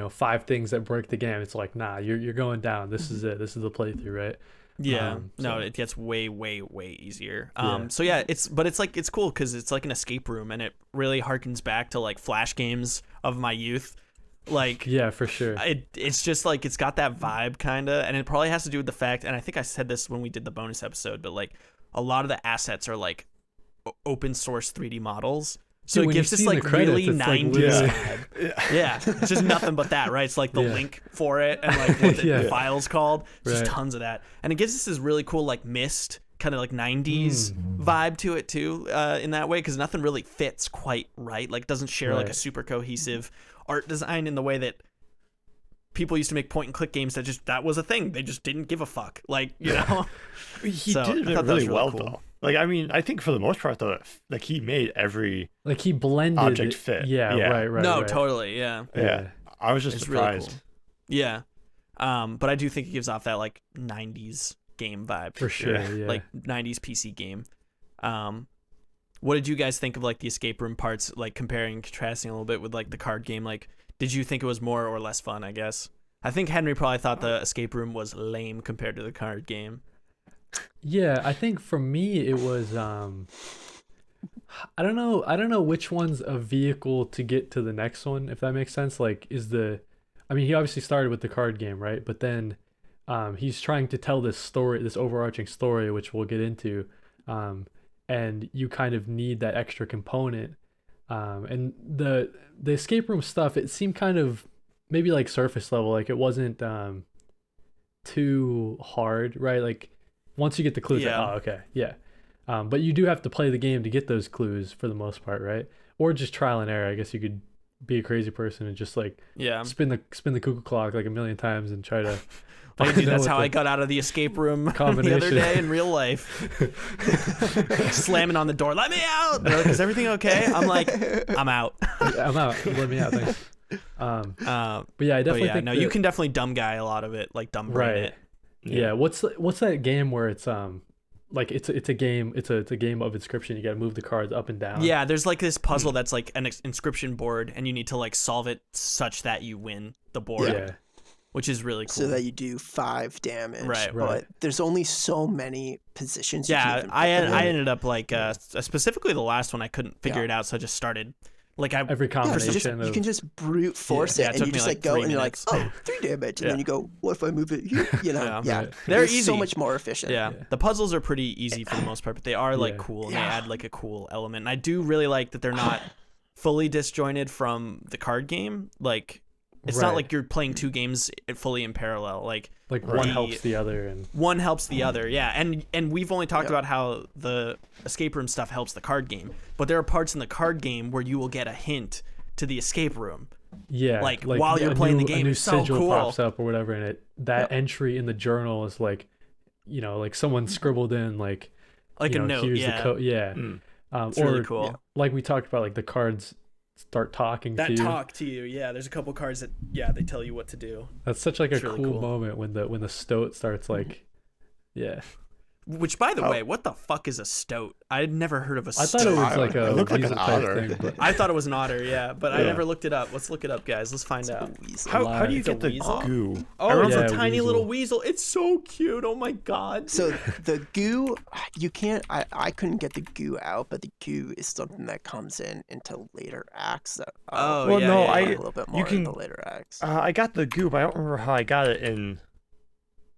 5 things that break the game, it's like, nah, you're going down. This is it. This is the playthrough, right? Yeah, no, so- it gets way, way, way easier. Yeah. So yeah, it's cool because it's like an escape room, and it really harkens back to like Flash games of my youth. Like, Yeah, for sure. it's just like it's got that vibe kind of, and it probably has to do with the fact, and I think I said this when we did the bonus episode, but like a lot of the assets are like open source 3D models. So Dude, it when gives you this see in like the credits, really it's, like, 90s literally- vibe. Yeah, it's just nothing but that, right? It's like the Yeah. link for it and like what the Yeah. file's called. Just Right. tons of that, and it gives us this really cool like mist kind of like 90s vibe to it too, in that way, because nothing really fits quite right. Like, it doesn't share like a Right. super cohesive art design in the way that people used to make point and click games that was a thing. They just didn't give a fuck. Like, you know. He So, I did thought it that was really really well cool. though. Like, I mean, I think for the most part though, like he made every Like he blended Object it- fit. Yeah, Yeah. right. No, right. totally, yeah. yeah. I was just It's really surprised. cool. Yeah. But I do think it gives off that like 90s game vibe. For sure. Yeah. Yeah. Like 90s PC game. What did you guys think of like the escape room parts, like comparing and contrasting a little bit with like the card game? Like, did you think it was more or less fun, I guess? I think Henry probably thought the escape room was lame compared to the card game. Yeah, I think for me it was I don't know which one's a vehicle to get to the next one, if that makes sense. Like, I mean, he obviously started with the card game, right? But then he's trying to tell this story, this overarching story, which we'll get into. And you kind of need that extra component. And the escape room stuff, it seemed kind of maybe like surface level, like it wasn't too hard, right? Like once you get the clues, Yeah. like, oh, okay, yeah. But you do have to play the game to get those clues for the most part, right? Or just trial and error. I guess you could be a crazy person and just like Yeah. spin the cuckoo clock like a million times and try to. Like, dude, know that's what how the I got out of the escape room the combination. other day in real life. Slamming on the door, let me out! They're like, is everything okay? I'm like, I'm out. I'm out. Let me out. Thanks. But yeah, I But definitely yeah, think no, that, you can definitely dumb guy a lot of it, like dumb brain right. it. Yeah. What's that game where it's like it's a game of Inscryption. You got to move the cards up and down. Yeah, there's like this puzzle that's like an inscription board, and you need to like solve it such that you win the board, Yeah. which is really cool. So that you do 5 damage. Right. But Right. there's only so many positions. You can Yeah, even I put them in. ended up like specifically the last one I couldn't figure it out, so I just started like I Every Yeah, combination you can just brute force Yeah, it it, and took you me, just like, like go 3 and you're like, minutes. oh, 3 damage, and Yeah. then you go, what if I move it here? You know, Yeah. yeah, Right. They're it's so easy. much more efficient. Yeah. Yeah. The puzzles are pretty easy for the most part, but they are like Yeah. cool and Yeah. they add like a cool element. And I do really like that they're not fully disjointed from the card game. Like, it's not Right. like you're playing 2 games fully in parallel. Like, like Right. one helps the other, and one helps the other, yeah. And we've only talked Yep. about how the escape room stuff helps the card game, but there are parts in the card game where you will get a hint to the escape room. yeah, Like, while you're a playing the new- game, a new it's so sigil cool. pops up or whatever, and that entry in the journal is like, like someone scribbled in like Like a note, here's yeah. the code, yeah. Mm. It's really Or cool. like we talked about, like the cards start talking to That you. talk to you, yeah. There's a couple cards that, yeah, they tell you what to do. That's such like a It's really cool cool. moment when the stoat starts like, yeah. Which, by the Oh. way, what the fuck is a stoat? I'd never heard of a I stoat. thought it was I- like it a looked like an weasel type otter. thing, but I thought it was an otter, yeah, but I Yeah. never looked it up. Let's look it up, guys. Let's find out. Weasel. How do you It's a get the weasel? goo? Oh, it's Yeah, a tiny weasel. little weasel. It's so cute. Oh my god. So the goo, you can't. I couldn't get the goo out, but the goo is something that comes into later acts. That Oh, Well, yeah, no, yeah, I- yeah. a little bit more can- in the later acts. I got the goo, but I don't remember how I got it in.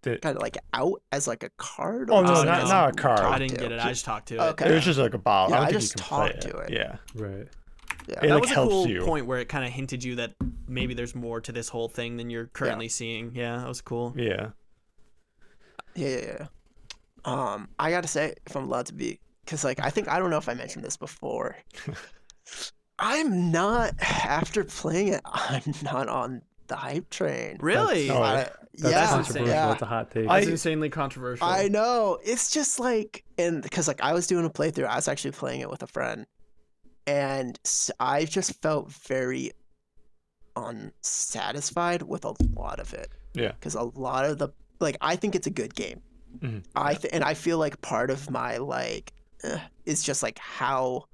Kind of like out as like a card. Oh, or no, just not- as not a you card. talk I didn't to? get it. I just talked to it. Okay. It was just like a bottle. Yeah, I I don't think just you can play talked to it. Yeah. right. Yeah. It, That like, was a helps cool you. point where it kind of hinted you that maybe there's more to this whole thing than you're currently seeing. Yeah, that was cool. Yeah. Yeah. I gotta say, if I'm allowed to be, because like I don't know if I mentioned this before. I'm not after playing it. I'm not on the hype train. Really? Oh, I- That's yeah, controversial. yeah. That's a hot take. That's insanely controversial. I know. It's just like, and because like I was doing a playthrough, I was actually playing it with a friend, and I just felt very unsatisfied with a lot of it. Yeah. Because a lot of the I think it's a good game. Mhm. And I feel like part of my is just like how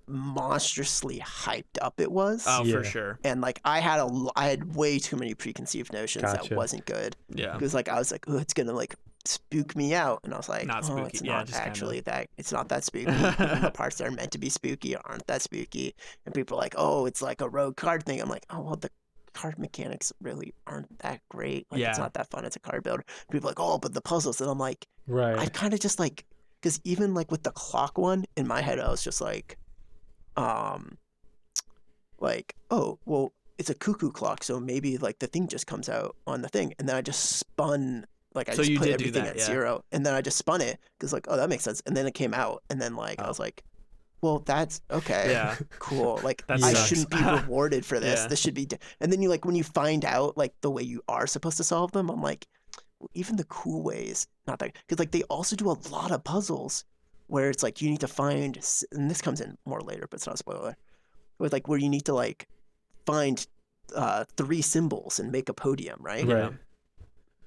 monstrously hyped up it was. Oh, for Yeah. sure. And like I had way too many preconceived notions Gotcha. that wasn't good. Yeah. Because like I was like, oh, it's gonna like spook me out, and I was like, Not oh, spooky, it's yeah, not just kinda- actually that. It's not that spooky. Even the parts that are meant to be spooky aren't that spooky. And people are like, oh, it's like a rogue card thing. I'm like, oh well, the card mechanics really aren't that great. Like it's Yeah. not that fun. It's a card builder. People are like, oh, but the puzzles, and I'm like, Right. I kind of just like, because even like with the clock one in my head, I was just like, like, oh, well, it's a cuckoo clock, so maybe like the thing just comes out on the thing, and then I just spun, like I So just you put did do everything that, at yeah. 0, and then I just spun it because like, oh, that makes sense, and then it came out, and then like I was like, well, that's okay, Yeah. cool, like That I sucks. shouldn't be rewarded for this. Yeah. This should be, and then you like when you find out like the way you are supposed to solve them, I'm like, well, even the cool ways, not that, because like they also do a lot of puzzles where it's like you need to find, and this comes in more later, but it's not a spoiler, with like where you need to like find 3 symbols and make a podium, right? Right.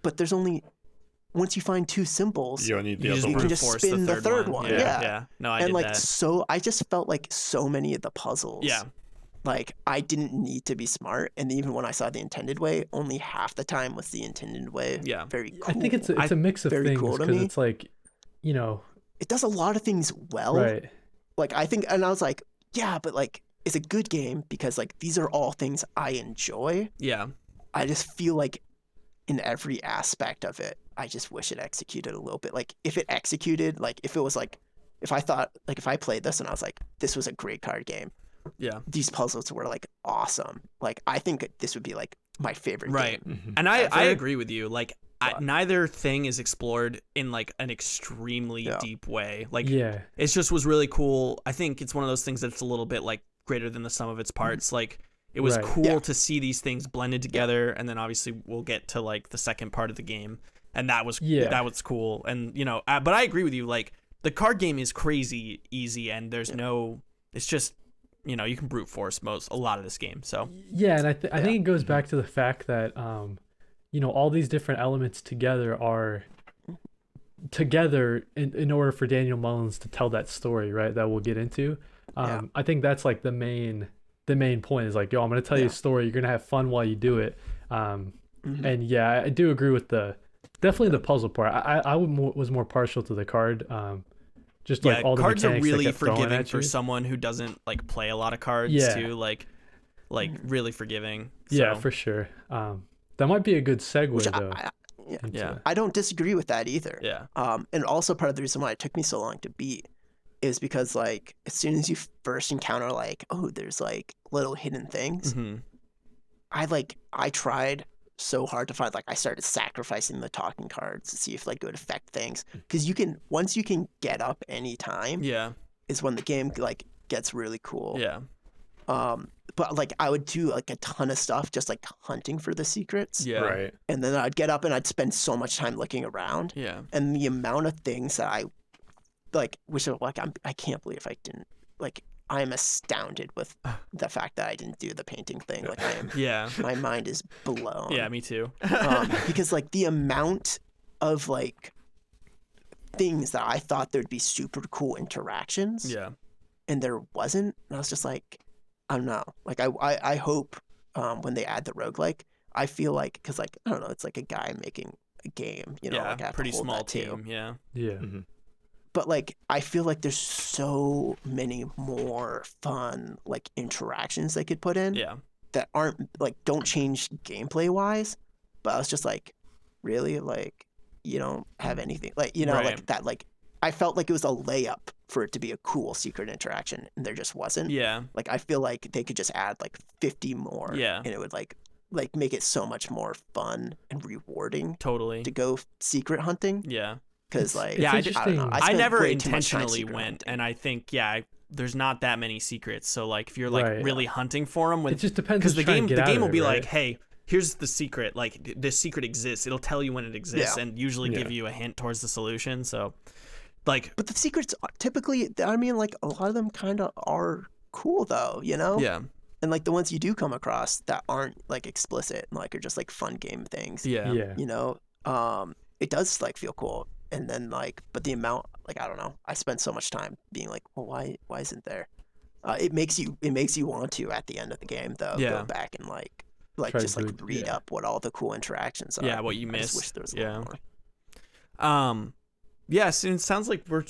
But there's only, once you find 2 symbols, You don't need the You other just you one. can brute just force spin the the third one. one. Yeah. Yeah. No, I And did like that. so I just felt like so many of the puzzles, Yeah. like I didn't need to be smart, and even when I saw the intended way, only half the time was the intended way. Yeah. Very cool. I think it's a mix of very things cool to because me. it's like, you know, It does a lot of things well. right. Like I think, and I was like, yeah, but like it's a good game because like these are all things I enjoy. Yeah. I just feel like in every aspect of it, I just wish it executed a little bit. Like if it executed, like if it was like, if I thought, like if I played this and I was like, this was a great card game, Yeah. these puzzles were like awesome. Like I think this would be like my favorite Right. game. Mhm. And I Ever? agree with you. Like neither thing is explored in like an extremely Yeah. deep way. Like Yeah. it just was really cool. I think it's one of those things that's a little bit like greater than the sum of its parts. Like it was Right. cool Yeah. to see these things blended together, and then obviously we'll get to like the second part of the game, and that was cool. And you know, but I agree with you. Like the card game is crazy easy, and there's no. It's just, you know, you can brute force a lot of this game. So Yeah, and I think it goes back to the fact that you know, all these different elements together are together in order for Daniel Mullins to tell that story, right? That we'll get into. I think that's like the main point is like, yo, I'm gonna tell you a story. You're gonna have fun while you do it. And yeah, I do agree with definitely the puzzle part. I was more partial to the card. Just like all the cards are mechanics that really kept throwing forgiving at for you. someone who doesn't like play a lot of cards Yeah. too. Like really forgiving. Yeah, So, for sure. That might be a good segue Which though. yeah. I don't disagree with that either. Yeah. And also part of the reason why it took me so long to beat is because like as soon as you first encounter like, oh, there's like little hidden things, hmm I tried so hard to find, like I started sacrificing the talking cards to see if like it would affect things, because once you can get up anytime Yeah. is when the game like gets really cool. Yeah. But like I would do like a ton of stuff just like hunting for the secrets, Yeah. Right. and then I'd get up and I'd spend so much time looking around, Yeah. and the amount of things that I like, which are like I can't believe I didn't, like I'm astounded with the fact that I didn't do the painting thing. Like I am, Yeah. my mind is blown. Yeah. Me too. Because like the amount of like things that I thought there'd be super cool interactions, Yeah. and there wasn't, and I was just like, I don't know. Like I hope when they add the roguelike, I feel like, because like I don't know, it's like a guy making a game, you know, Yeah. like I have to Pretty hold small that too. team. Yeah. Yeah. Mhm. But like I feel like there's so many more fun like interactions they could put in Yeah. that aren't like, don't change gameplay wise. But I was just like, really, like you don't have anything, like, you know, Right. like that, like I felt like it was a layup for it to be a cool secret interaction, and there just wasn't. Yeah. Like I feel like they could just add like 50 more, Yeah. and it would like make it so much more fun and rewarding Totally. to go secret hunting. Yeah. Because like Yeah, It's I don't know, interesting. I spent never way too much time intentionally secret went, hunting. and I think there's not that many secrets. So like if you're like Right. really hunting for them, It just depends. because the who's trying game to get out will of be it, like, right? hey, here's the secret. Like this secret exists. It'll tell you when it exists, Yeah. and usually give Yeah. you a hint towards the solution. So like But the secrets typically, I mean, like a lot of them kind of are cool though, you know? yeah, And like the ones you do come across that aren't like explicit and like are just like fun game things, yeah, Yeah. you know, it does like feel cool. And then like, but the amount, like I don't know, I spent so much time being like, well, why isn't there? It makes you want to at the end of the game though, Yeah. go back and like Try just to like do it, read yeah. up what all the cool interactions are. Yeah, what you I just missed. wish there was a Yeah. little more. Yeah, so it sounds like we're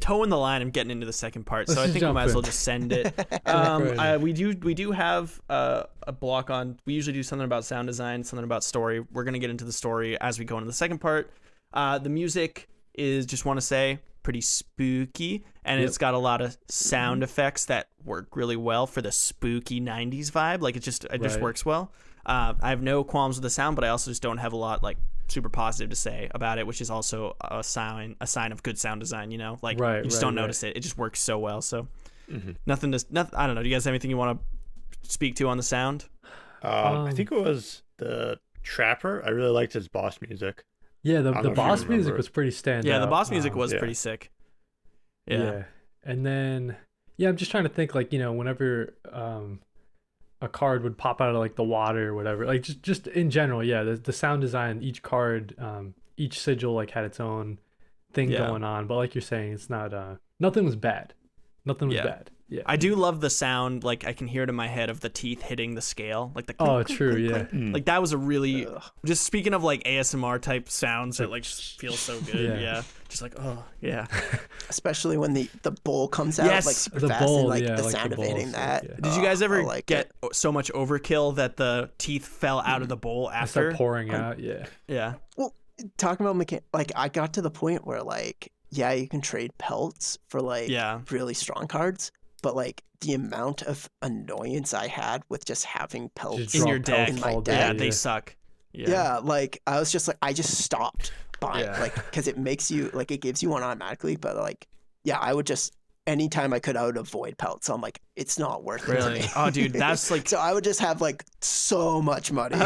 towing the line and getting into the second part. Let's So I just think we jump might as well in. just send it. Right. We do have a block on. We usually do something about sound design, something about story. We're gonna get into the story as we go into the second part. The music is, just want to say, pretty spooky, and Yep. it's got a lot of sound effects that work really well for the spooky 90s vibe. Like it just Right. works well. I have no qualms with the sound, but I also just don't have a lot like super positive to say about it, which is also a sign of good sound design, you know? Like Right, you just right, don't right. notice it. It just works so well. So Mm-hmm. nothing I don't know. Do you guys have anything you want to speak to on the sound? I think it was the Trapper. I really liked his boss music. Yeah, I the don't know if you boss music remember was pretty standout. Yeah, the boss music was yeah. pretty sick. Yeah. Yeah. And then I'm just trying to think, like, whenever a card would pop out of like the water or whatever, like just in general, yeah, the sound design, each card, each sigil like had its own thing Yeah. going on, but like you're saying, it's not nothing was bad. Nothing was Yeah. bad. Yeah. I do love the sound, like I can hear it in my head of the teeth hitting the scale, like the Oh, clink, true, clink, yeah. clink. Mm. Like that was a really Ugh. just speaking of like ASMR type sounds that like just feel so good. Yeah. Yeah. Just like yeah. Especially when the bowl comes out Yes, like super the fast bowl, and like yeah, the like sound the of it hitting bowl's that. sick, yeah. Did you guys ever I like get it. so much overkill that the teeth fell out of the bowl I start after? pouring out. Yeah. Yeah. Talking about like I got to the point where like yeah, you can trade pelts for like Yeah. really strong cards, but like the amount of annoyance I had with just having pelts Just In draw your deck. pelts in my all Yeah, day, they suck. yeah. Like I was just like I just stopped buying Yeah. like because it makes you like it gives you one automatically, but like yeah, I would just anytime I could I would avoid pelts. So I'm like it's not worth it to Really? me. Oh dude, that's like So I would just have like so much money.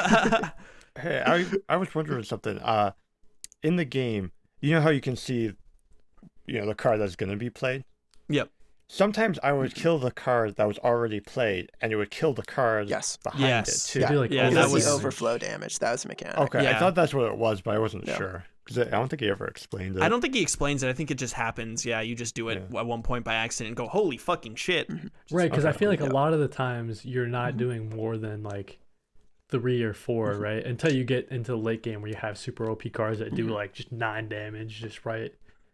Hey, I was wondering something. In the game, you know how you can see, the card that's gonna be played. Yep. Sometimes I would kill the card that was already played, and it would kill the card Yes. behind Yes. it too. Yeah. Do, like, Yeah, It that was was- the overflow damage. That was a mechanic. Okay, Yeah. I thought that's what it was, but I wasn't Yeah. sure because I don't think he ever explained it. I don't think he explains it. I think it just happens. Yeah, you just do it Yeah. at one point by accident and go, "Holy fucking shit!" Right, because I Okay. feel like Yeah. a lot of the times you're not Mm-hmm. doing more than like 3 or 4, right? Until you get into the late game where you have super OP cards that do like just 9 damage just right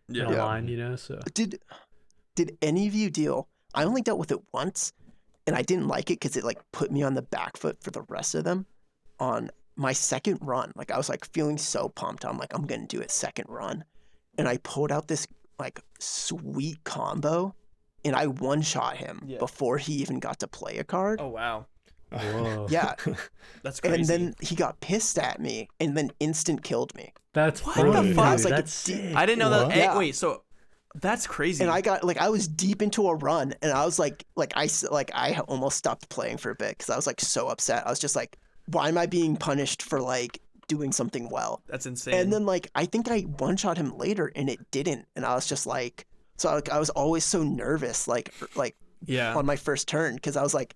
in a Yeah. line, so. Did any of you deal? I only dealt with it once, and I didn't like it because it like put me on the back foot for the rest of them. On my second run, like I was like feeling so pumped. I'm like I'm gonna do it second run, and I pulled out this like sweet combo, and I one shot him Yeah. before he even got to play a card. Oh wow, Whoa. Yeah, that's crazy. and then he got pissed at me, and then instant killed me. That's What funny, the dude. fuck? I was like, That's dude, sick. I didn't know that. What? Hey, Yeah. wait, so that's crazy. And I got like I was deep into a run, and I was like I almost stopped playing for a bit because I was like so upset. I was just like, why am I being punished for like doing something well? That's insane. And then like I think I one shot him later, and it didn't, and I was just like, so like, I was always so nervous, like yeah, on my first turn because I was like,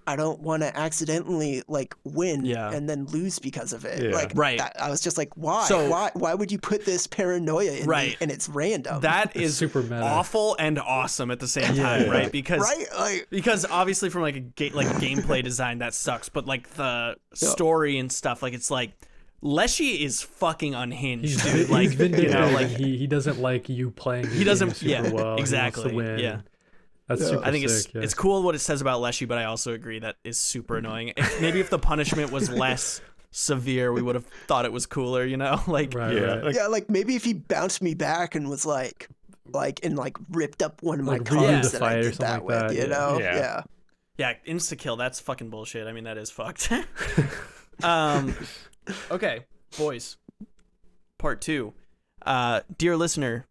I don't want to accidentally like win Yeah. and then lose because of it. Yeah. Like Right. I was just like, why? So- why would you put this paranoia in Right. me and it's random? that is super meta. awful and awesome at the same Yeah. time, Yeah. right? Because right? Like because obviously from like a gameplay design that sucks, but like the story and stuff, like it's like Leshy is fucking unhinged, dude. Like he's vindictive. like he doesn't like you playing. his he doesn't. game super Yeah, well. He wants exactly. to win. Yeah. That's Yeah. super I think sick. it's cool what it says about Leshy, but I also agree that is super annoying. Maybe if the punishment was less severe, we would have thought it was cooler, Like Right, Yeah, right. like- yeah, like maybe if he bounced me back and was like and ripped up one of my Like, redo cards the that I fight or did something that like with, that, you yeah. know? Yeah. yeah, insta kill, that's fucking bullshit. I mean, that is fucked. Okay, boys. Part 2. Dear listener,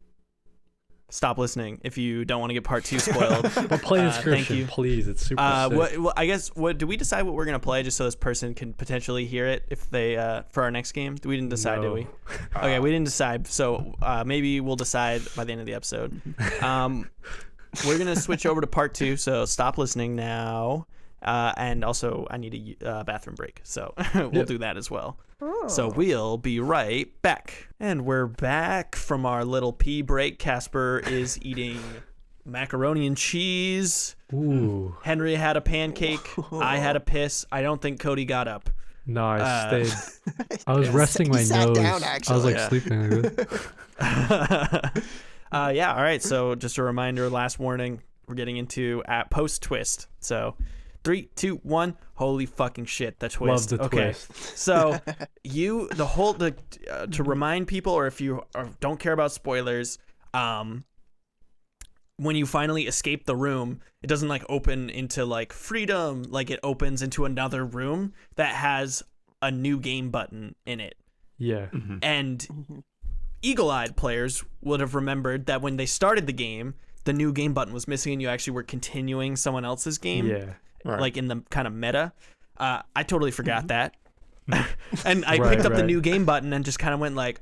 stop listening if you don't want to get part 2 spoiled. But play Thank Inscryption, you. please. It's super sick. I guess do we decide what we're gonna play just so this person can potentially hear it if they for our next game? We didn't decide, did No. we? Okay, we didn't decide. So maybe we'll decide by the end of the episode. We're gonna switch over to part 2. So stop listening now. And also, I need a bathroom break, so we'll Yep. do that as well. So we'll be right back. And we're back from our little pee break. Casper is eating macaroni and cheese. Ooh. Henry had a pancake. I had a piss. I don't think Kody got up. No, I Uh, stayed. I was He resting my sat nose. down, I was like actually. sleeping like this. Yeah, all right. So just a reminder, last warning, we're getting into at post twist. So 3, 2, 1. Holy fucking shit, the twist. Love the okay. twist. So to remind people, or if you don't care about spoilers, when you finally escape the room, it doesn't like open into like freedom, like it opens into another room that has a new game button in it. Yeah. And eagle-eyed players would have remembered that when they started the game, the new game button was missing and you actually were continuing someone else's game. Yeah. Like in the kind of meta. I totally forgot that. And I picked up the new game button and just kind of went like,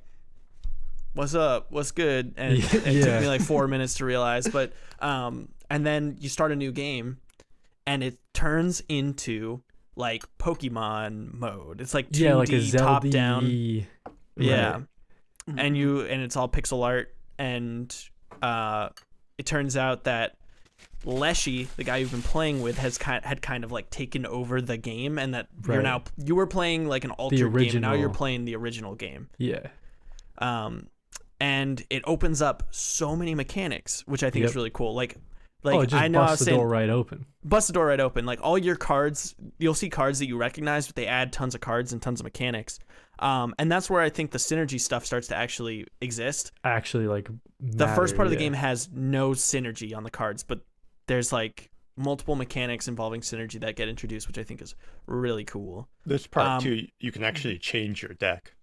what's up? What's good? And it took me like 4 minutes to realize. But and then you start a new game and it turns into like Pokemon mode. It's like 2D like a top Zelda-y. down. Yeah. Right. And it's all pixel art, and it turns out that Leshy, the guy you've been playing with, had kind of like taken over the game, and that you were playing like an altered game, and now you're playing the original game. Yeah. And it opens up so many mechanics, which I think is really cool. Like just I know bust the door right open. Bust the door right open. Like all your cards, you'll see cards that you recognize, but they add tons of cards and tons of mechanics. And that's where I think the synergy stuff starts to actually exist. Actually, like the first part of the game has no synergy on the cards, but there's like multiple mechanics involving synergy that get introduced, which I think is really cool. This part too, you can actually change your deck.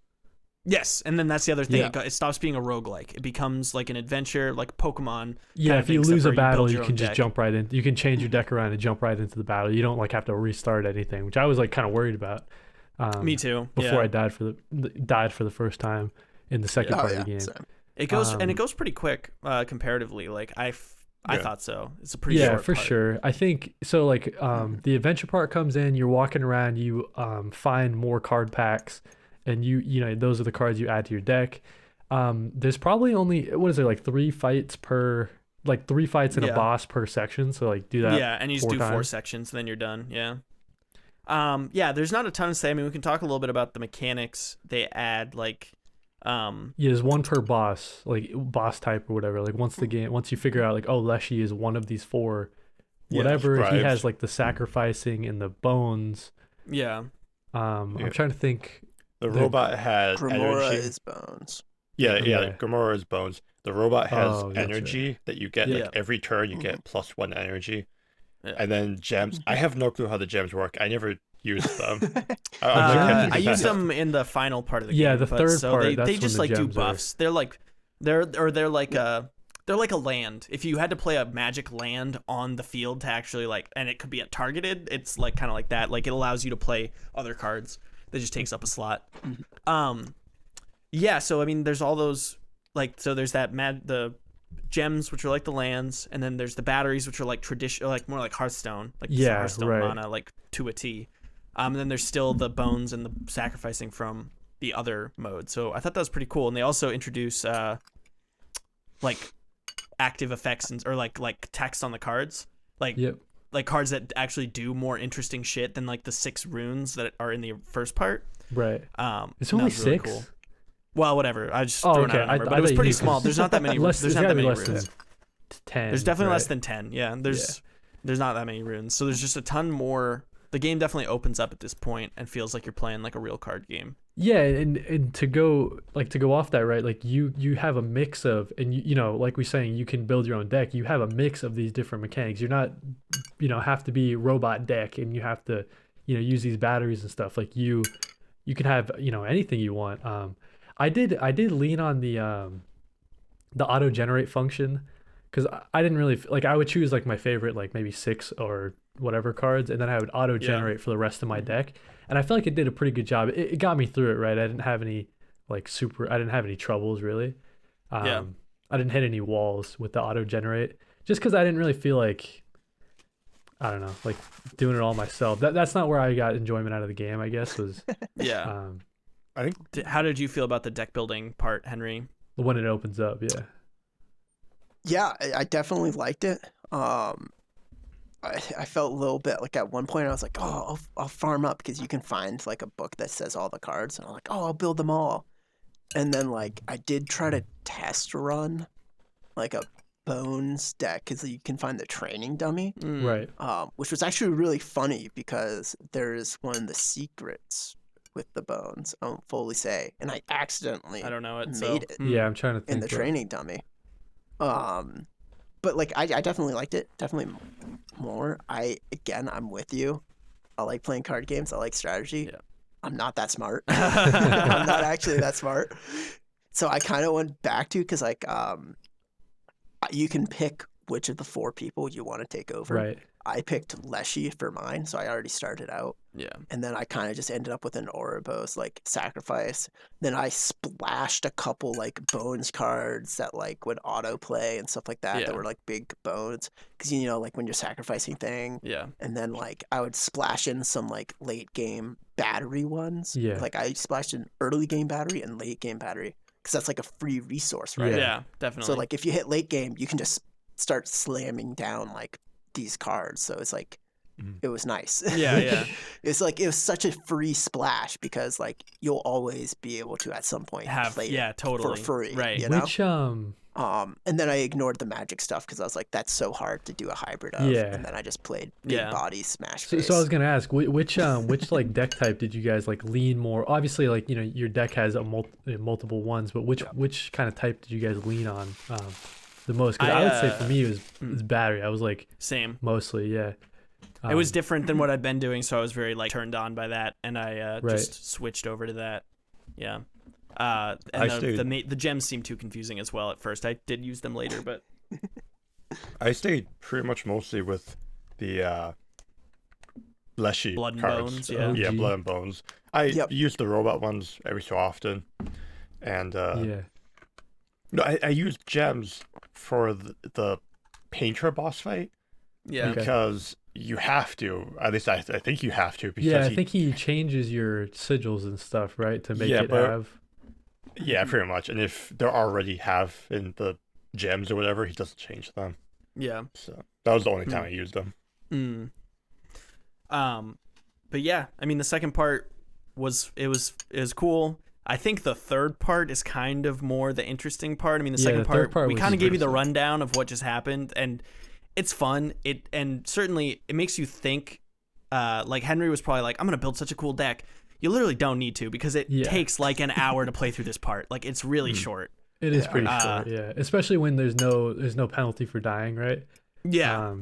Yes, and then that's the other thing. It stops being a roguelike. It becomes like an adventure, like Pokemon. Yeah, if you lose a battle, you can just jump right in. You can change your deck around and jump right into the battle. You don't like have to restart anything, which I was like kind of worried about. Me too. Before I died for the first time in the second part of the game. Same. It goes pretty quick comparatively. Like I thought so. It's a pretty short for part. sure. I think so. Like the adventure part comes in. You're walking around. You find more card packs. And you know those are the cards you add to your deck. There's probably only like 3 fights and a boss per section. So like do that. Yeah, and you just do 4 sections, and then you're done. Yeah. There's not a ton to say. I mean, we can talk a little bit about the mechanics they add. Like, there's one per boss, like boss type or whatever. Like once you figure out like, oh, Leshy is one of these 4, whatever. He has like the sacrificing and the bones. Yeah. I'm trying to think. The robot has energy. Gamora's bones. Yeah, Gamora's bones. The robot has energy that you get like every turn. You get +1 energy, and then gems. I have no clue how the gems work. I never used them. I used them in the final part of the game. Yeah, the third part. They just like do buffs. They're like a land. If you had to play a magic land on the field to actually like, and it could be targeted, it's like kind of like that. Like it allows you to play other cards. That just takes up a slot. So I mean, there's all those there's the gems, which are like the lands, and then there's the batteries, which are like traditional, like more like Hearthstone, like Hearthstone mana, like to a T. And then there's still the bones and the sacrificing from the other mode. So I thought that was pretty cool. And they also introduce like active effects or like text on the cards, like cards that actually do more interesting shit than like the 6 runes that are in the first part. Right. It's only 6. Really cool. Well, whatever. I just threw out a number, but it was pretty small. There's not that many. There's not that many runes. 10. There's definitely less than 10. Yeah. There's not that many runes. So there's just a ton more. The game definitely opens up at this point and feels like you're playing like a real card game. Yeah, and to go off that, right? Like you have a mix of, and you know, like we're saying, you can build your own deck. You have a mix of these different mechanics. You're not, have to be robot deck, and you have to, use these batteries and stuff. Like you can have, anything you want. I did lean on the auto generate function, because I didn't really like. I would choose like my favorite, like maybe 6 or whatever cards, and then I would auto generate for the rest of my deck. And I feel like it did a pretty good job. It got me through it, right? I didn't have any I didn't have any troubles really. I didn't hit any walls with the auto generate, just because I didn't really feel like, I don't know, like doing it all myself. That's not where I got enjoyment out of the game, I guess, was I think. How did you feel about the deck building part, Henry? When it opens up, Yeah, I definitely liked it. I felt a little bit like at one point I was like, oh, I'll farm up, because you can find like a book that says all the cards, and I'm like, oh, I'll build them all. And then like I did try to test run like a bones deck, because you can find the training dummy, right? Which was actually really funny, because there's one of the secrets with the bones, I won't fully say, and I accidentally I don't know it, made it. Yeah, I'm trying to think in the training dummy. But like I definitely liked it. Definitely more. I'm with you. I like playing card games. I like strategy. Yeah. I'm not that smart. I'm not actually that smart. So I kind of went back to because like you can pick which of the 4 people you want to take over. Right. I picked Leshy for mine, so I already started out. Yeah. And then I kind of just ended up with an Ouroboros like sacrifice. Then I splashed a couple like bones cards that like would autoplay and stuff like that Yeah. that were like big bones because you know like when you're sacrificing thing. Yeah. And then like I would splash in some like late game battery ones. Yeah. Like I splashed in early game battery and late game battery because that's like a free resource, right? Yeah, definitely. So like if you hit late game, you can just start slamming down like these cards. So it's like it was nice. Yeah. It's like it was such a free splash because like you'll always be able to at some point play it totally. for free. Right. You know? Which And then I ignored the magic stuff because I was like, that's so hard to do a hybrid of. Yeah. And then I just played big body smash face. so I was gonna ask which like deck type did you guys like lean more? Obviously, like you know your deck has multiple ones, but which kind of type did you guys lean on the most? Because I would say for me it was battery. I was like same. Mostly, yeah. It was different than what I've been doing, so I was very like turned on by that, and I just switched over to that. Yeah. And the gems seemed too confusing as well at first. I did use them later, but I stayed pretty much mostly with the fleshy Blood and cards. Bones, yeah. Yeah, blood and bones. I use the robot ones every so often, and no, I use gems for the painter boss fight. Yeah, because you have to. At least I think you have to. Because I think he changes your sigils and stuff, right, to make it have. Yeah, pretty much. And if they already have in the gems or whatever, he doesn't change them. Yeah. So that was the only time I used them. But yeah, I mean the second part was cool. I think the third part is kind of more the interesting part. I mean the second part we kind of gave you the rundown of what just happened, and it's fun. And certainly it makes you think. Like Henry was probably like, I'm gonna build such a cool deck. You literally don't need to because it takes like an hour to play through this part. Like it's really short. It is pretty short, yeah. Especially when there's no penalty for dying, right? Yeah.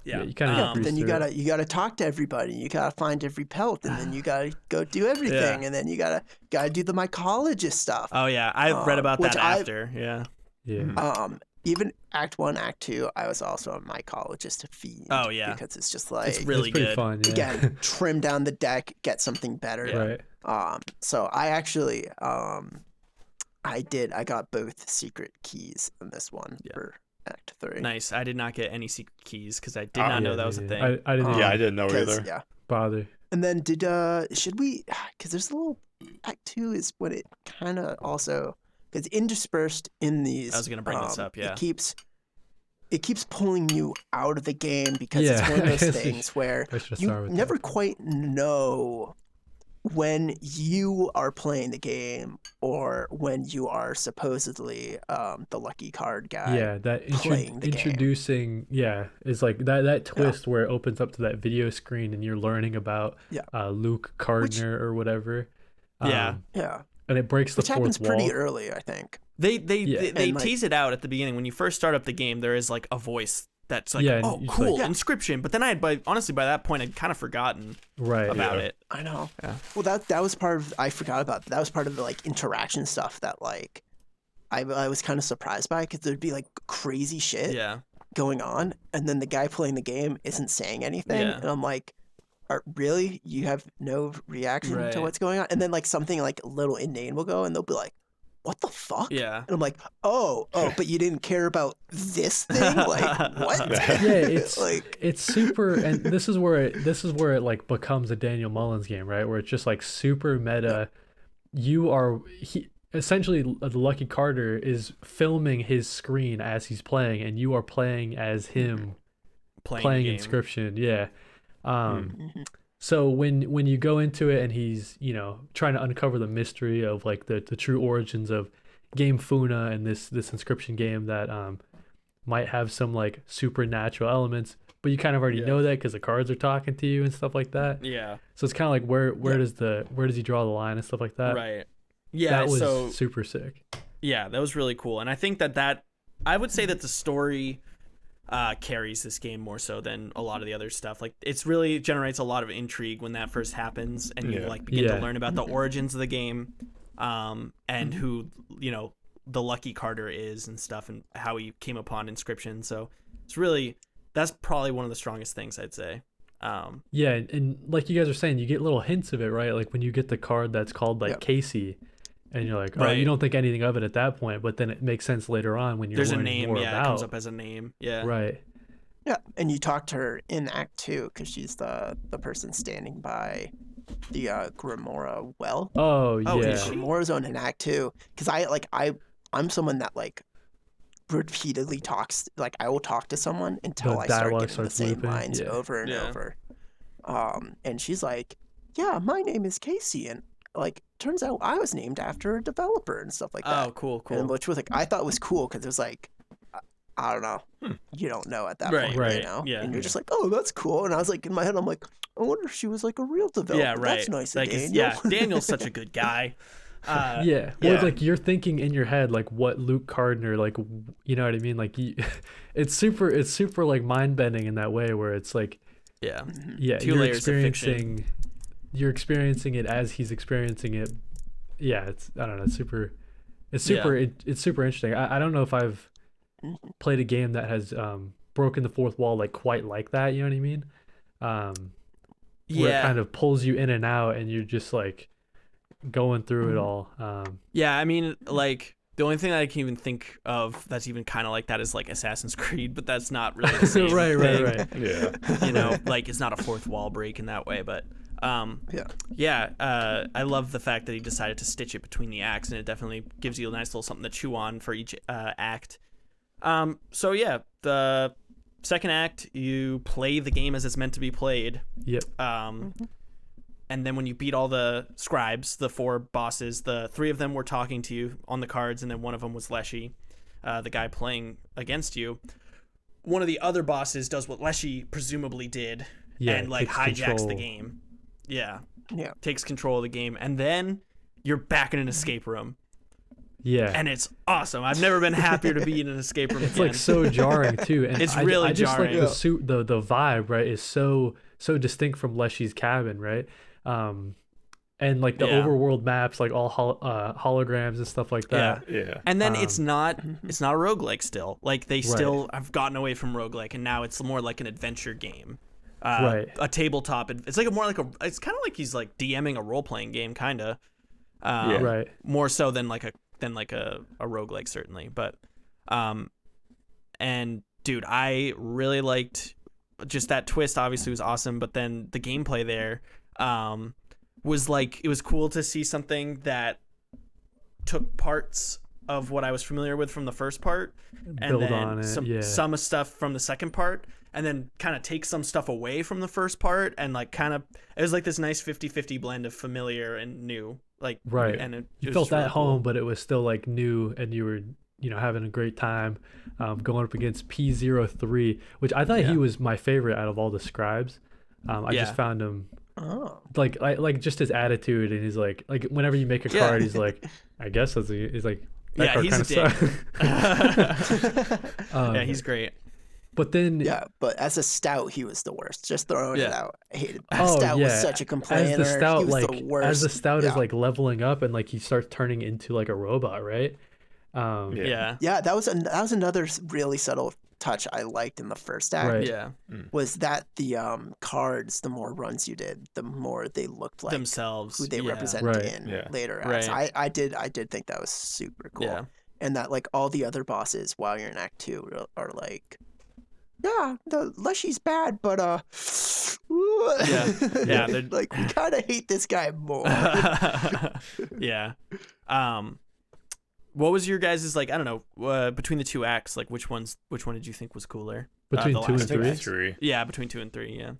You kind of then you gotta talk to everybody. You gotta find every pelt, and then you gotta go do everything, and then you gotta do the mycologist stuff. Oh yeah, I read about that after. Yeah. Even Act 1, Act 2, I was also a mycologist fiend. Oh yeah, because it's just like it's really pretty good. Fun, yeah. Again, trim down the deck, get something better. Right. So I actually I got both secret keys in this one for Act 3. Nice. I did not get any secret keys because I did not know that was a thing. I didn't. I didn't know either. Yeah. Bother. And then should we? Because there's a little Act 2 is when it kind of also. It's interspersed in these. I was gonna bring this up. Yeah, it keeps pulling you out of the game because it's one of those things where you never quite know when you are playing the game or when you are supposedly the lucky card guy. Yeah, that introducing is like that twist where it opens up to that video screen and you're learning about Luke Cardner or whatever. And it breaks the fourth wall. Which happens pretty early, I think. They tease it out at the beginning. When you first start up the game, there is like a voice that's like, oh, cool, Inscryption. But then honestly, by that point, I'd kind of forgotten about it. I know. Yeah. Well, that was part of, I forgot about that. That was part of the like interaction stuff that like, I was kind of surprised by because there'd be like crazy shit going on. And then the guy playing the game isn't saying anything. And I'm like, really? You have no reaction to what's going on? And then like something like a little inane will go and they'll be like, what the fuck? Yeah. And I'm like, oh, but you didn't care about this thing? Like, what? It's like it's super, and this is where it like becomes a Daniel Mullins game, right? Where it's just like super meta. Essentially the Lucky Carter is filming his screen as he's playing, and you are playing as him playing Inscryption. Yeah. So when you go into it and he's, trying to uncover the mystery of like the true origins of Game Funa and this Inscryption game that might have some like supernatural elements, but you kind of already know that because the cards are talking to you and stuff like that. Yeah. So it's kind of like where does he draw the line and stuff like that? Right. Yeah. That was super sick. Yeah, that was really cool, and I think that I would say that the story carries this game more so than a lot of the other stuff. Like, it's really generates a lot of intrigue when that first happens, and you like begin to learn about the origins of the game, and who the Lucky Carter is and stuff, and how he came upon Inscryption. So it's really, that's probably one of the strongest things I'd say. Yeah, and like you guys are saying, you get little hints of it, right? Like when you get the card that's called like Casey, and you're like, oh, you don't think anything of it at that point, but then it makes sense later on when you're there's a learning name, more it about. comes up as a name, right. Yeah, and you talk to her in Act 2 because she's the person standing by the Grimoire well. Oh yeah, is she? Grimoire Zone in Act 2, because I'm someone that like repeatedly talks, like I will talk to someone until I start getting the same lines over and over. And she's like, yeah, my name is Casey, and like turns out I was named after a developer and stuff like that. Oh, cool. And which was like, I thought was cool because it was like, I don't know, you don't know at that point, right, you know? yeah. And you're just like, oh, that's cool. And I was like, in my head, I'm like, I wonder if she was like a real developer. Yeah, right. That's nice like, of Daniel. yeah, Daniel's such a good guy. Well, it's like you're thinking in your head like what Luke Cardner, like, you know what I mean? Like it's super like mind bending in that way where it's like two you're layers of fiction. You're experiencing it as he's experiencing it. Yeah, it's, I don't know, it's super interesting. I don't know if I've played a game that has broken the fourth wall like quite like that, you know what I mean? Where it kind of pulls you in and out and you're just like going through it all. I mean, like the only thing that I can even think of that's even kind of like that is like Assassin's Creed, but that's not really the same right. Yeah. Like it's not a fourth wall break in that way, but I love the fact that he decided to stitch it between the acts, and it definitely gives you a nice little something to chew on for each act. So yeah, the second act, you play the game as it's meant to be played. Yep. And then when you beat all the scribes, the 4 bosses, the 3 of them were talking to you on the cards, and then one of them was Leshy, the guy playing against you. One of the other bosses does what Leshy presumably did, and like hijacks the game. Yeah. Takes control of the game, and then you're back in an escape room. Yeah. And it's awesome. I've never been happier to be in an escape room. It's like so jarring too, and it's really I just jarring. like the vibe, right, is so distinct from Leshy's cabin, right? And like the overworld maps, like all holograms and stuff like that. Yeah. And then it's not a roguelike still. Like they still have gotten away from roguelike, and now it's more like an adventure game. A tabletop. It's like it's kind of like he's like DMing a role playing game, kind of. Right. More so than like a roguelike, certainly. But and dude, I really liked just that twist. Obviously was awesome, but then the gameplay there was like, it was cool to see something that took parts of what I was familiar with from the first part and build then on it, some stuff from the second part, and then kind of take some stuff away from the first part, and like kind of, it was like this nice 50-50 blend of familiar and new, like, right. And you felt at home, but it was still like new, and you were having a great time going up against P03, which I thought he was my favorite out of all the scribes. I just found him like just his attitude, and he's like whenever you make a card, he's like, I guess he's like, that card he's a sucks. he's great. But then but as a stout, he was the worst. Just throwing it out. I hated Stout was such a complainer. As the stout, he was like the worst. as the stout is like leveling up, and like he starts turning into like a robot, right? That was another really subtle touch I liked in the first act. Right. Was that the cards, the more runs you did, the more they looked like themselves, who they represent in later acts. I did think that was super cool. And that like all the other bosses while you're in Act 2 are like, the Leshy's bad, but they're like, we kind of hate this guy more. What was your guys' like, I don't know, between the 2 acts, like which one did you think was cooler? Between 2 and 3? 3. Yeah, between 2 and 3, yeah.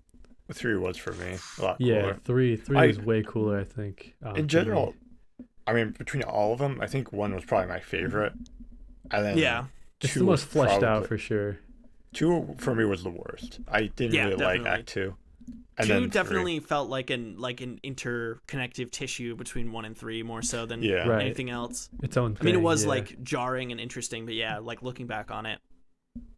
3 was for me a lot cooler. 3 was way cooler, I think. In general, I mean, between all of them, I think 1 was probably my favorite. And then it's the most fleshed out for sure. 2 for me was the worst. I didn't really like Act 2. And 2 then definitely felt like an interconnective tissue between 1 and 3 more so than Yeah. anything else. Its own thing. I mean, it was yeah. like jarring and interesting, but yeah, like looking back on it,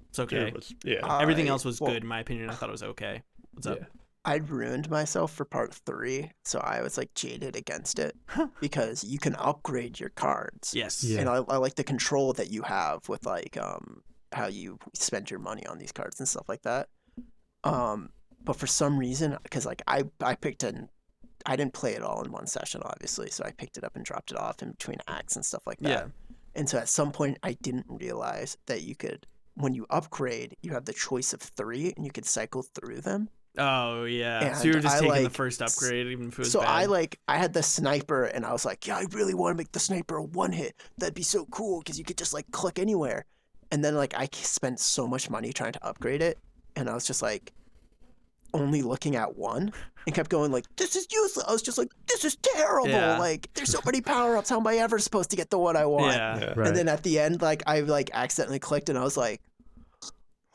it's okay. It was, yeah. Everything else was well, good in my opinion. I thought it was okay. What's up? Yeah. I'd ruined myself for part 3, so I was like jaded against it because you can upgrade your cards. Yes. Yeah. And I like the control that you have with like how you spend your money on these cards and stuff like that. But for some reason, because like I didn't play it all in one session, obviously, so I picked it up and dropped it off in between acts and stuff like that. Yeah. And so at some point, I didn't realize that you could, when you upgrade, you have the choice of 3, and you could cycle through them. Oh yeah. And So you were just I, taking the like, first upgrade, even if it was So bad. I had the sniper, and I was like, yeah, I really want to make the sniper a 1-hit. That'd be so cool because you could just like click anywhere. And then like I spent so much money trying to upgrade it, and I was just like only looking at 1 and kept going like, this is useless. I was just like, this is terrible. Yeah. Like there's so many power-ups. How am I ever supposed to get the one I want? Yeah. Yeah. Right. And then at the end, like I like accidentally clicked, and I was like,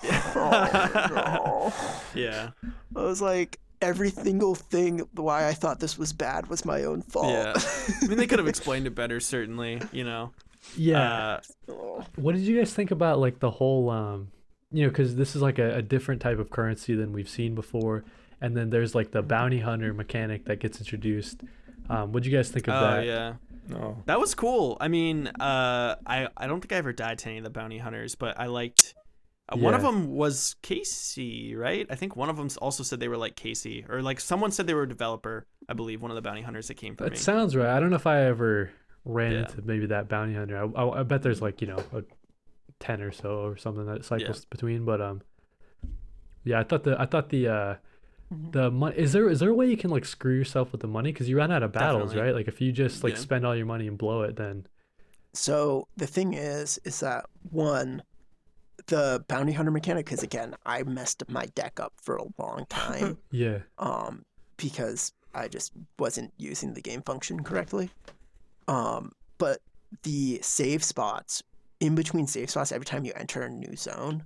oh no. Yeah. I was like, every single thing why I thought this was bad was my own fault. Yeah. I mean, they could have explained it better, certainly. You know. Yeah. Oh. What did you guys think about like the whole because this is like a different type of currency than we've seen before, and then there's like the bounty hunter mechanic that gets introduced. What do you guys think of Oh that? yeah. No. That was cool. I mean, I don't think I ever died to any of the bounty hunters, but I liked. One of Yeah. them was Casey, right? I think one of them also said they were like Casey, or like someone said they were a developer. I believe one of the bounty hunters that came from That me. sounds right. I don't know if I ever ran Yeah. into maybe that bounty hunter. I bet there's like a 10 or so or something that cycles between. But yeah, I thought the money is there a way you can like screw yourself with the money because you run out of battles, Definitely. right? Like if you just like Yeah. spend all your money and blow it, then So the thing is that one, the bounty hunter mechanic, because again, I messed my deck up for a long time, yeah, because I just wasn't using the game function correctly. But the save spots, in between save spots, every time you enter a new zone,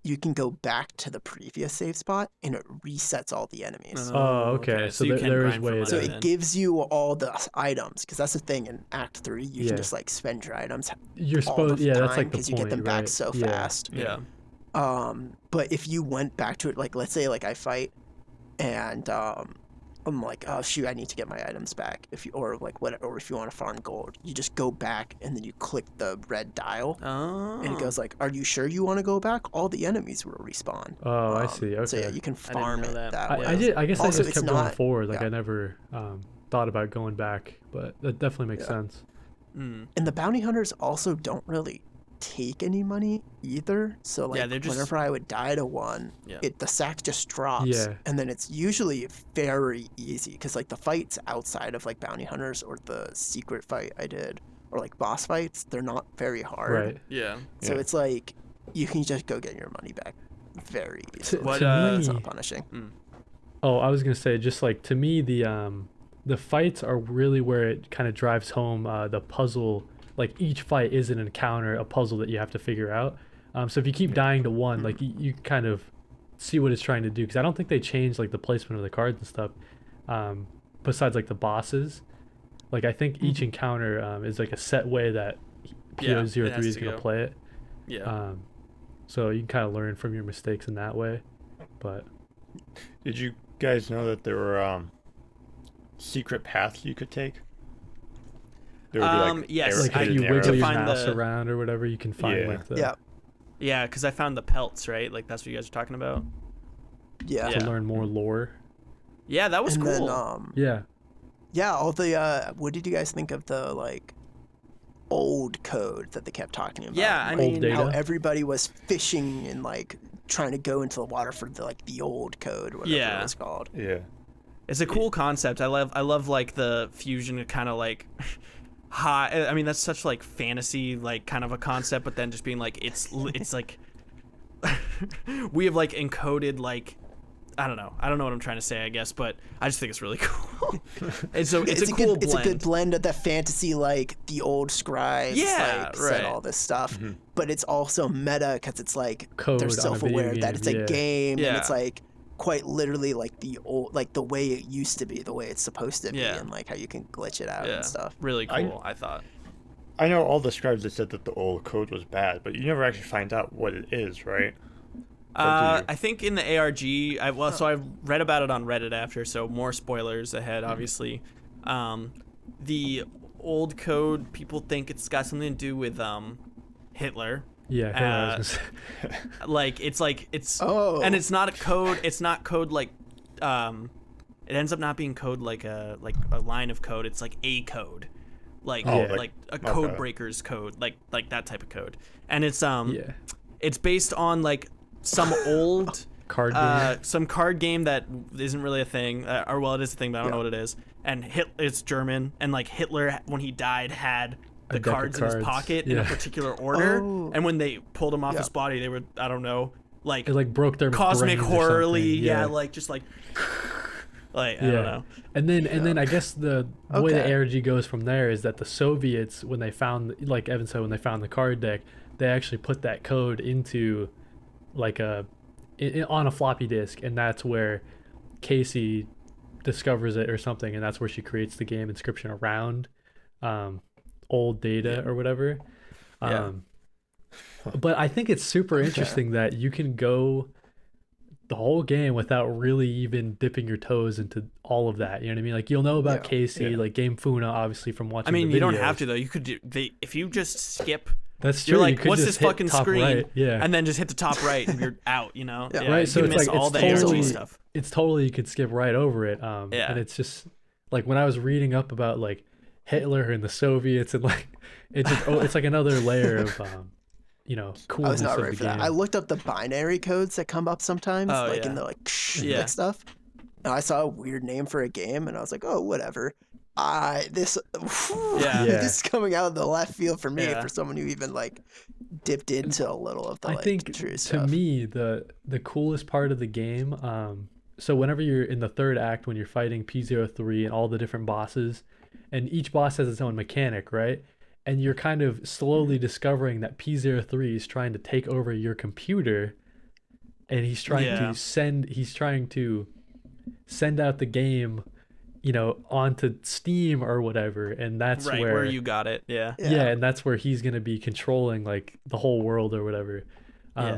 you can go back to the previous save spot and it resets all the enemies. Oh, okay. So you there- can there is grind for ways So money to- it then. gives you all the items, because that's the thing in Act 3. You Yeah. can just like spend your items you're all supposed the yeah, time that's like the because point, you get them back right? so Yeah. fast. Yeah. But if you went back to it, like let's say like I fight and I'm like, oh shoot, I need to get my items back. If you or like whatever, or if you want to farm gold, you just go back and then you click the red dial, Oh. and it goes like, are you sure you want to go back? All the enemies will respawn. Oh, I see. So yeah, Okay. you can didn't farm know it that. that way. I guess Also, I just it's kept going not- forward. Like yeah. I never thought about going back, but that definitely makes Yeah. sense. Mm. And the bounty hunters also don't really take any money either. So like Yeah, they're just- whenever I would die to one, Yeah. the sack just drops. Yeah. And then it's usually very easy because like the fights outside of like bounty hunters or the secret fight I did or like boss fights, they're not very hard. Right. Yeah. So Yeah. it's like you can just go get your money back very easily. What, It's me, not punishing. oh, I was gonna say just like to me the fights are really where it kind of drives home the puzzle. Like each fight is an encounter, a puzzle that you have to figure out. So if you keep dying to one, like you kind of see what it's trying to do. Because I don't think they changed like the placement of the cards and stuff. Besides like the bosses, like I think each encounter is like a set way that Yeah, it PO03 has is to gonna go. play it. Yeah. So you can kind of learn from your mistakes in that way. But Did you guys know that there were secret paths you could take? There would be yes, like I- if you hidden wiggle arrows. your find mouse the- around or whatever, you can find Yeah. like the Yeah. Yeah, because I found the pelts, right? Like that's what you guys are talking about. Yeah. to Yeah. learn more lore. Yeah, that was And cool. then Yeah. yeah, all the what did you guys think of the like old code that they kept talking about? Yeah, I Like, Old mean, how data? everybody was fishing and like trying to go into the water for the like the old code, whatever Yeah. it was called. Yeah. it's a cool concept. I love like the fusion of kind of like high. I mean, that's such like fantasy like kind of a concept, but then just being like it's like we have like encoded like I don't know what I'm trying to say, I guess, but I just think it's really cool. And so it's a cool good, blend. It's a good blend of the fantasy, like the old scribes, Yeah, like, said right. all this stuff, but it's also meta because it's like Code they're on a video self-aware that game, it's a yeah. game, Yeah. and it's like quite literally like the old, like the way it used to be, the way it's supposed to be, Yeah. and like how you can glitch it out Yeah, and stuff. really cool. I thought. I know all the scribes that said that the old code was bad, but you never actually find out what it is, right? Or do you? I think in the ARG, so I read about it on Reddit after, so more spoilers ahead, obviously. The old code, people think it's got something to do with Hitler. Yeah, I was And it's not a code. It's not code like, it ends up not being code like a line of code. It's like a code, like a code breaker's code, like that type of code. And it's it's based on like some old card game. some card game that isn't really a thing, or well, it is a thing, but I don't know what it is. And it's German, and like Hitler, when he died, had the cards in his pocket in a particular order, and when they pulled him off his body, they were, I don't know, like it like broke their cosmic brains or horrorly, something. like just like I don't know. And then I guess the way the ARG goes from there is that the Soviets, when they found, like Evan said, when they found the card deck, they actually put that code into like on a floppy disk, and that's where Casey discovers it or something, and that's where she creates the game Inscryption around old data or whatever. But I think it's super interesting that you can go the whole game without really even dipping your toes into all of that. You know what I mean? Like, you'll know about Casey, like Game Funa, obviously, from watching. I mean, the you don't videos. have to though. You could if you just skip. That's true. You're like, you could what's just this fucking hit top screen? right. Yeah. And then just hit the top right, and you're out. You know. Yeah. Right. You So can it's miss like all it's the totally, ARG stuff. it's totally, you could skip right over it. And it's just like when I was reading up about like Hitler and the Soviets, and like it just it's like another layer of coolness. I was not of ready the for that. game. I looked up the binary codes that come up sometimes, like in the like stuff. And I saw a weird name for a game, and I was like, oh, whatever. This is coming out of the left field for me, for someone who even like dipped into a little of the I think true to stuff. me the coolest part of the game, so whenever you're in the third act, when you're fighting P03 and all the different bosses, and each boss has its own mechanic, right? And you're kind of slowly discovering that P03 is trying to take over your computer, and he's trying to send out the game, onto Steam or whatever, and that's where you got it. Yeah, and that's where he's gonna be controlling like the whole world or whatever.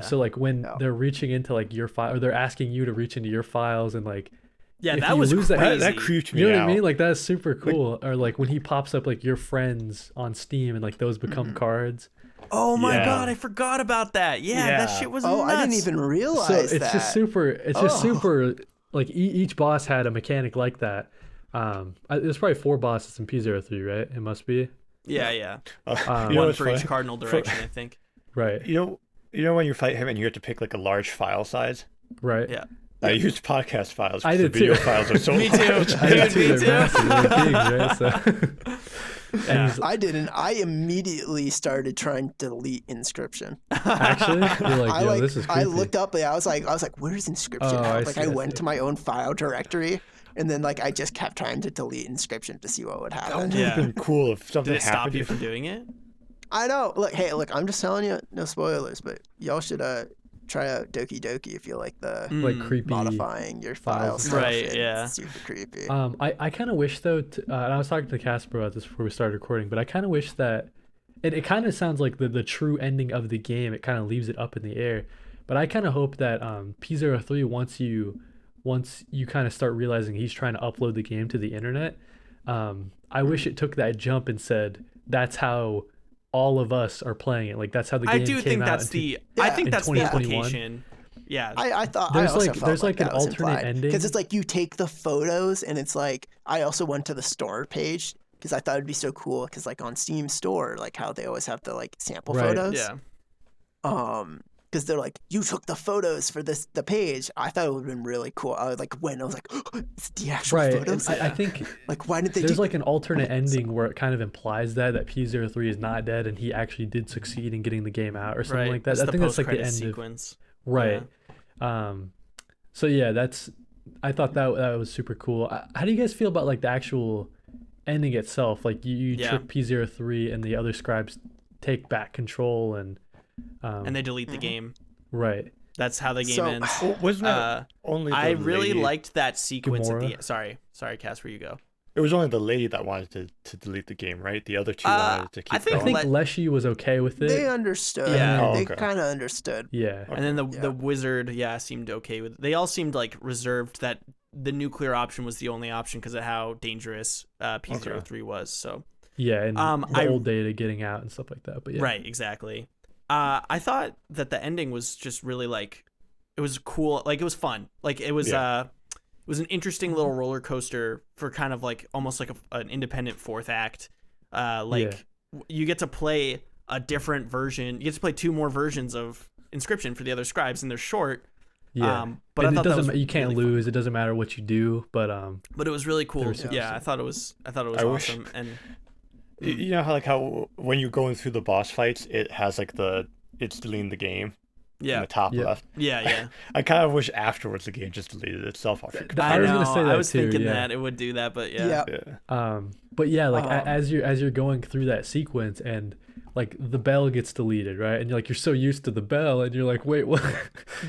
So like when they're reaching into like your file, or they're asking you to reach into your files, and like that was crazy. That creeped me you know out. what I mean? Like that's super cool. Or like when he pops up like your friends on Steam, and like those become cards. Oh my god, I forgot about that. That shit was nuts. I didn't even realize so that. it's just super like each boss had a mechanic like that. There's probably 4 bosses in P03, right? It must be. Yeah. One for each cardinal direction, I think. Right. You know when you fight him and you have to pick like a large file size? Right. Yeah. I used podcast files. I did the video too. files are so Me too. large. I did too. Me They're too. massive. They're big, right? So, I didn't. I immediately started trying to delete Inscryption. actually, you're like, yo, this is creepy. I looked up and I was like, where's Inscryption? I went to my own file directory, and then like I just kept trying to delete Inscryption to see what would That happen. would have been cool if something Did it stop happened. you from doing it? I know. Look, I'm just telling you, no spoilers, but y'all should try out Doki Doki if you like the like creepy modifying your files. files. Right, It's yeah. super creepy. I kind of wish though, and I was talking to Casper about this before we started recording, but I kind of wish that it kind of sounds like the true ending of the game. It kind of leaves it up in the air, but I kind of hope that P03 once you kind of start realizing he's trying to upload the game to the internet, I wish it took that jump and said that's how all of us are playing it. Like that's how the game I do came think out that's in I think that's the 2021. implication. Yeah. I thought There's I also like- felt there's like an that was alternate implied. ending. Because it's like you take the photos and it's like I also went to the store page because I thought it'd be so cool because like on Steam Store, like how they always have the like sample Right. photos. Yeah. Because they're like, you took the photos for the page. I thought it would have been really cool. I was like, it's the actual Right. photos. And I think Like, why didn't they? there's do like an alternate ending where it kind of implies that P03 is not dead and he actually did succeed in getting the game out or something Right. like that. It's I the think that's like the post-credit end sequence. right. So yeah, I thought that was super cool. How do you guys feel about like the actual ending itself? Like you trick P03 and the other scribes take back control and And they delete the game. right. That's how the game So- ends. Well, wasn't it only the I really lady? liked that sequence at the Gamora? sorry, Casper, you go. It was only the lady that wanted to delete the game, right? The other two wanted to keep I think I going. think Leshy was okay with it. They understood. Yeah. Oh, They okay. kind of understood. Yeah. And then the Yeah. the wizard, seemed okay with. They all seemed like reserved that the nuclear option was the only option because of how dangerous P03 was. So Yeah, and the I- old data getting out and stuff like that. But yeah. right, exactly. I thought that the ending was just really like, it was cool. Like it was fun. Like it was it was an interesting little roller coaster for kind of like almost like an independent fourth act. You get to play a different version. You get to play 2 more versions of Inscryption for the other scribes, and they're short. Yeah. But I And thought it that was doesn't. You can't really fun. lose. It doesn't matter what you do. But But it was really cool. was super Yeah, I thought it was I wish- awesome. And You know how when you're going through the boss fights, it has like it's deleting the game in yeah, the top Yeah. left. yeah. I kind of wish afterwards the game just deleted itself. I forgot. I was gonna say I that was too, thinking yeah. that it would do that, but Yeah. Yeah. But yeah, like Um, as you're going through that sequence and like the bell gets deleted, right? And you're so used to the bell, and you're like, wait, what?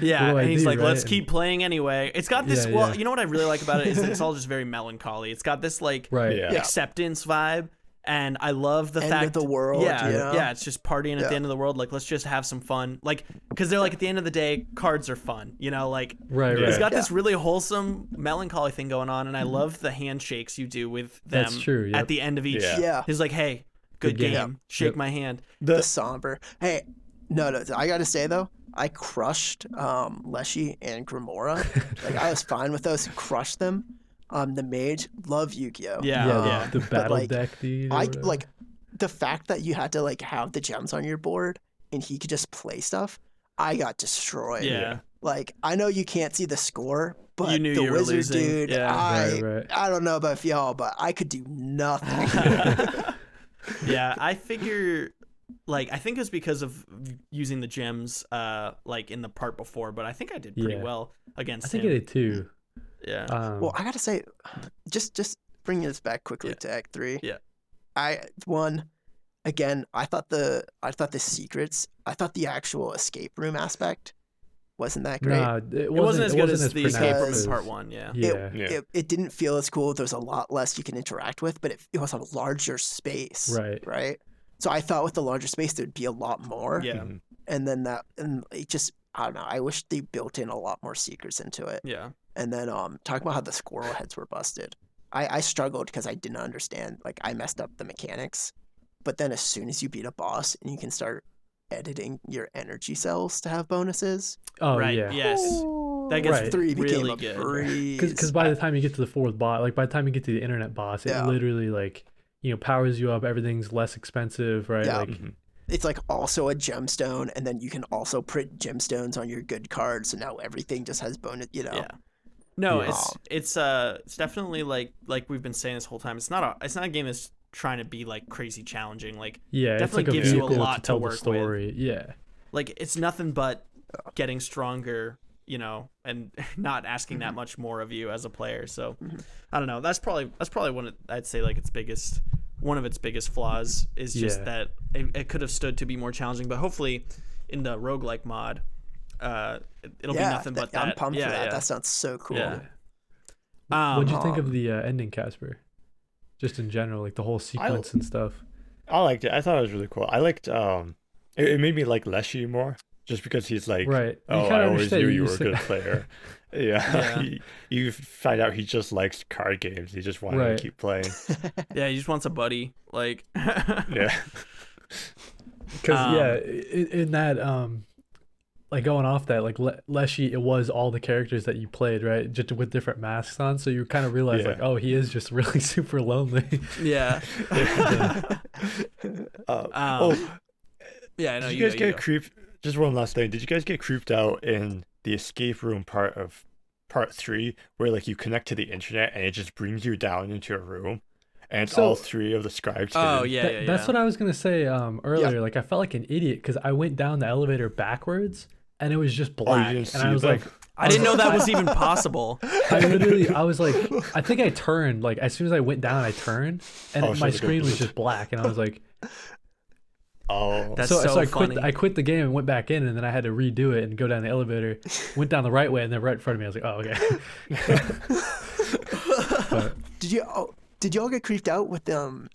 Yeah, What do I and he's do, like, right? let's And- keep playing anyway. It's got this. Yeah, well, yeah. you know what I really like about it is that it's all just very melancholy. It's got this like Right. Yeah. acceptance vibe, and I love the End fact of the world. Yeah, you know? yeah, it's just partying at Yeah. the end of the world. Like, let's just have some fun. Like, because they're like at the end of the day, cards are fun. You know, like Right. Yeah. it's Right. got this really wholesome melancholy thing going on, and I love the handshakes you do with them. That's true, yep. At the end of each, Yeah. Yeah. he's like, "Hey, good game." game. Shake Yep. my hand." The somber. Hey, no, I gotta say though, I crushed Leshy and Gamora. Like I was fine with those. Crushed them. The mage, love Yu-Gi-Oh. Yeah, Yeah. yeah. The battle like, deck, dude. or I whatever. like the fact that you had to like have the gems on your board and he could just play stuff. I got destroyed. Yeah. Like I know you can't see the score, but You knew the you were wizard losing. dude, Yeah. Right. I don't know about y'all, but I could do nothing. Yeah, I figure, like, I think it was because of using the gems, like in the part before, but I think I did pretty Yeah. well against I think him. it did too. Yeah. Well, I gotta say, just bringing this back quickly Yeah. to Act 3. Yeah. I thought the secrets, I thought the actual escape room aspect wasn't that great. Nah, It wasn't as good as the escape room pronounced in as- part 1. Yeah. Yeah. Yeah. It didn't feel as cool. There's a lot less you can interact with, but it was a larger space. Right. Right. So I thought with the larger space there'd be a lot more. Yeah. Mhm. And then it just, I don't know. I wish they built in a lot more secrets into it. Yeah. And then talking about how the squirrel heads were busted. I struggled because I didn't understand. Like I messed up the mechanics. But then as soon as you beat a boss and you can start editing your energy cells to have bonuses, Oh right. yeah. Yes. That gets Right. 3 became really a good. breeze. Because by the time you get to the 4th boss, like by the time you get to the internet boss, it Yeah. literally like powers you up. Everything's less expensive, right? Yeah. Like Mhm. It's like also a gemstone, and then you can also print gemstones on your good cards, so now everything just has bonus. Yeah. No, Yeah. it's definitely like we've been saying this whole time. It's not a game that's trying to be like crazy challenging. Like yeah, Definitely it's like gives a you a vehicle lot to to tell work the with. story. Yeah. like it's nothing but getting stronger, and not asking that much more of you as a player. So I don't know. That's probably I'd say like one of its biggest flaws is just Yeah. that it could have stood to be more challenging, but hopefully in the roguelike mod it'll be nothing but that. I'm pumped yeah, for that. yeah. That sounds so cool. Yeah. What'd you think of Um, the ending, Casper? Just in general, like the whole sequence and stuff. I liked it. I thought it was really cool. I liked it made me like Leshy more just because he's like, Right. You oh, kinda I always understand knew you you were a used good to- player. Yeah. Yeah. You find out he just likes card games. He just wanted Right. to keep playing. Yeah, he just wants a buddy. Like Yeah. Because yeah, in that like going off that, like Leshy, it was all the characters that you played, right? Just with different masks on, so you kind of realize Yeah. like, oh, he is just really super lonely. yeah. Oh, Yeah, I know did you you guys go, get creeped? Just one last thing. Did you guys get creeped out in the escape room part of part 3, where like you connect to the internet and it just brings you down into a room, and it's So- all 3 of the scribes? Oh hidden? yeah, That's what I was gonna say earlier. Like I felt like an idiot because I went down the elevator backwards and it was just black, didn't and see I was them? like, I didn't know that was even possible. I was like, I think I turned, like as soon as I went down, I turned, and Oh, so my the good screen was news. just black, and I was like, Oh, That's so I funny. quit the game and went back in, and then I had to redo it and go down the elevator. Went down the right way, and then right in front of me, I was like, oh, okay. But Did y'all get creeped out with in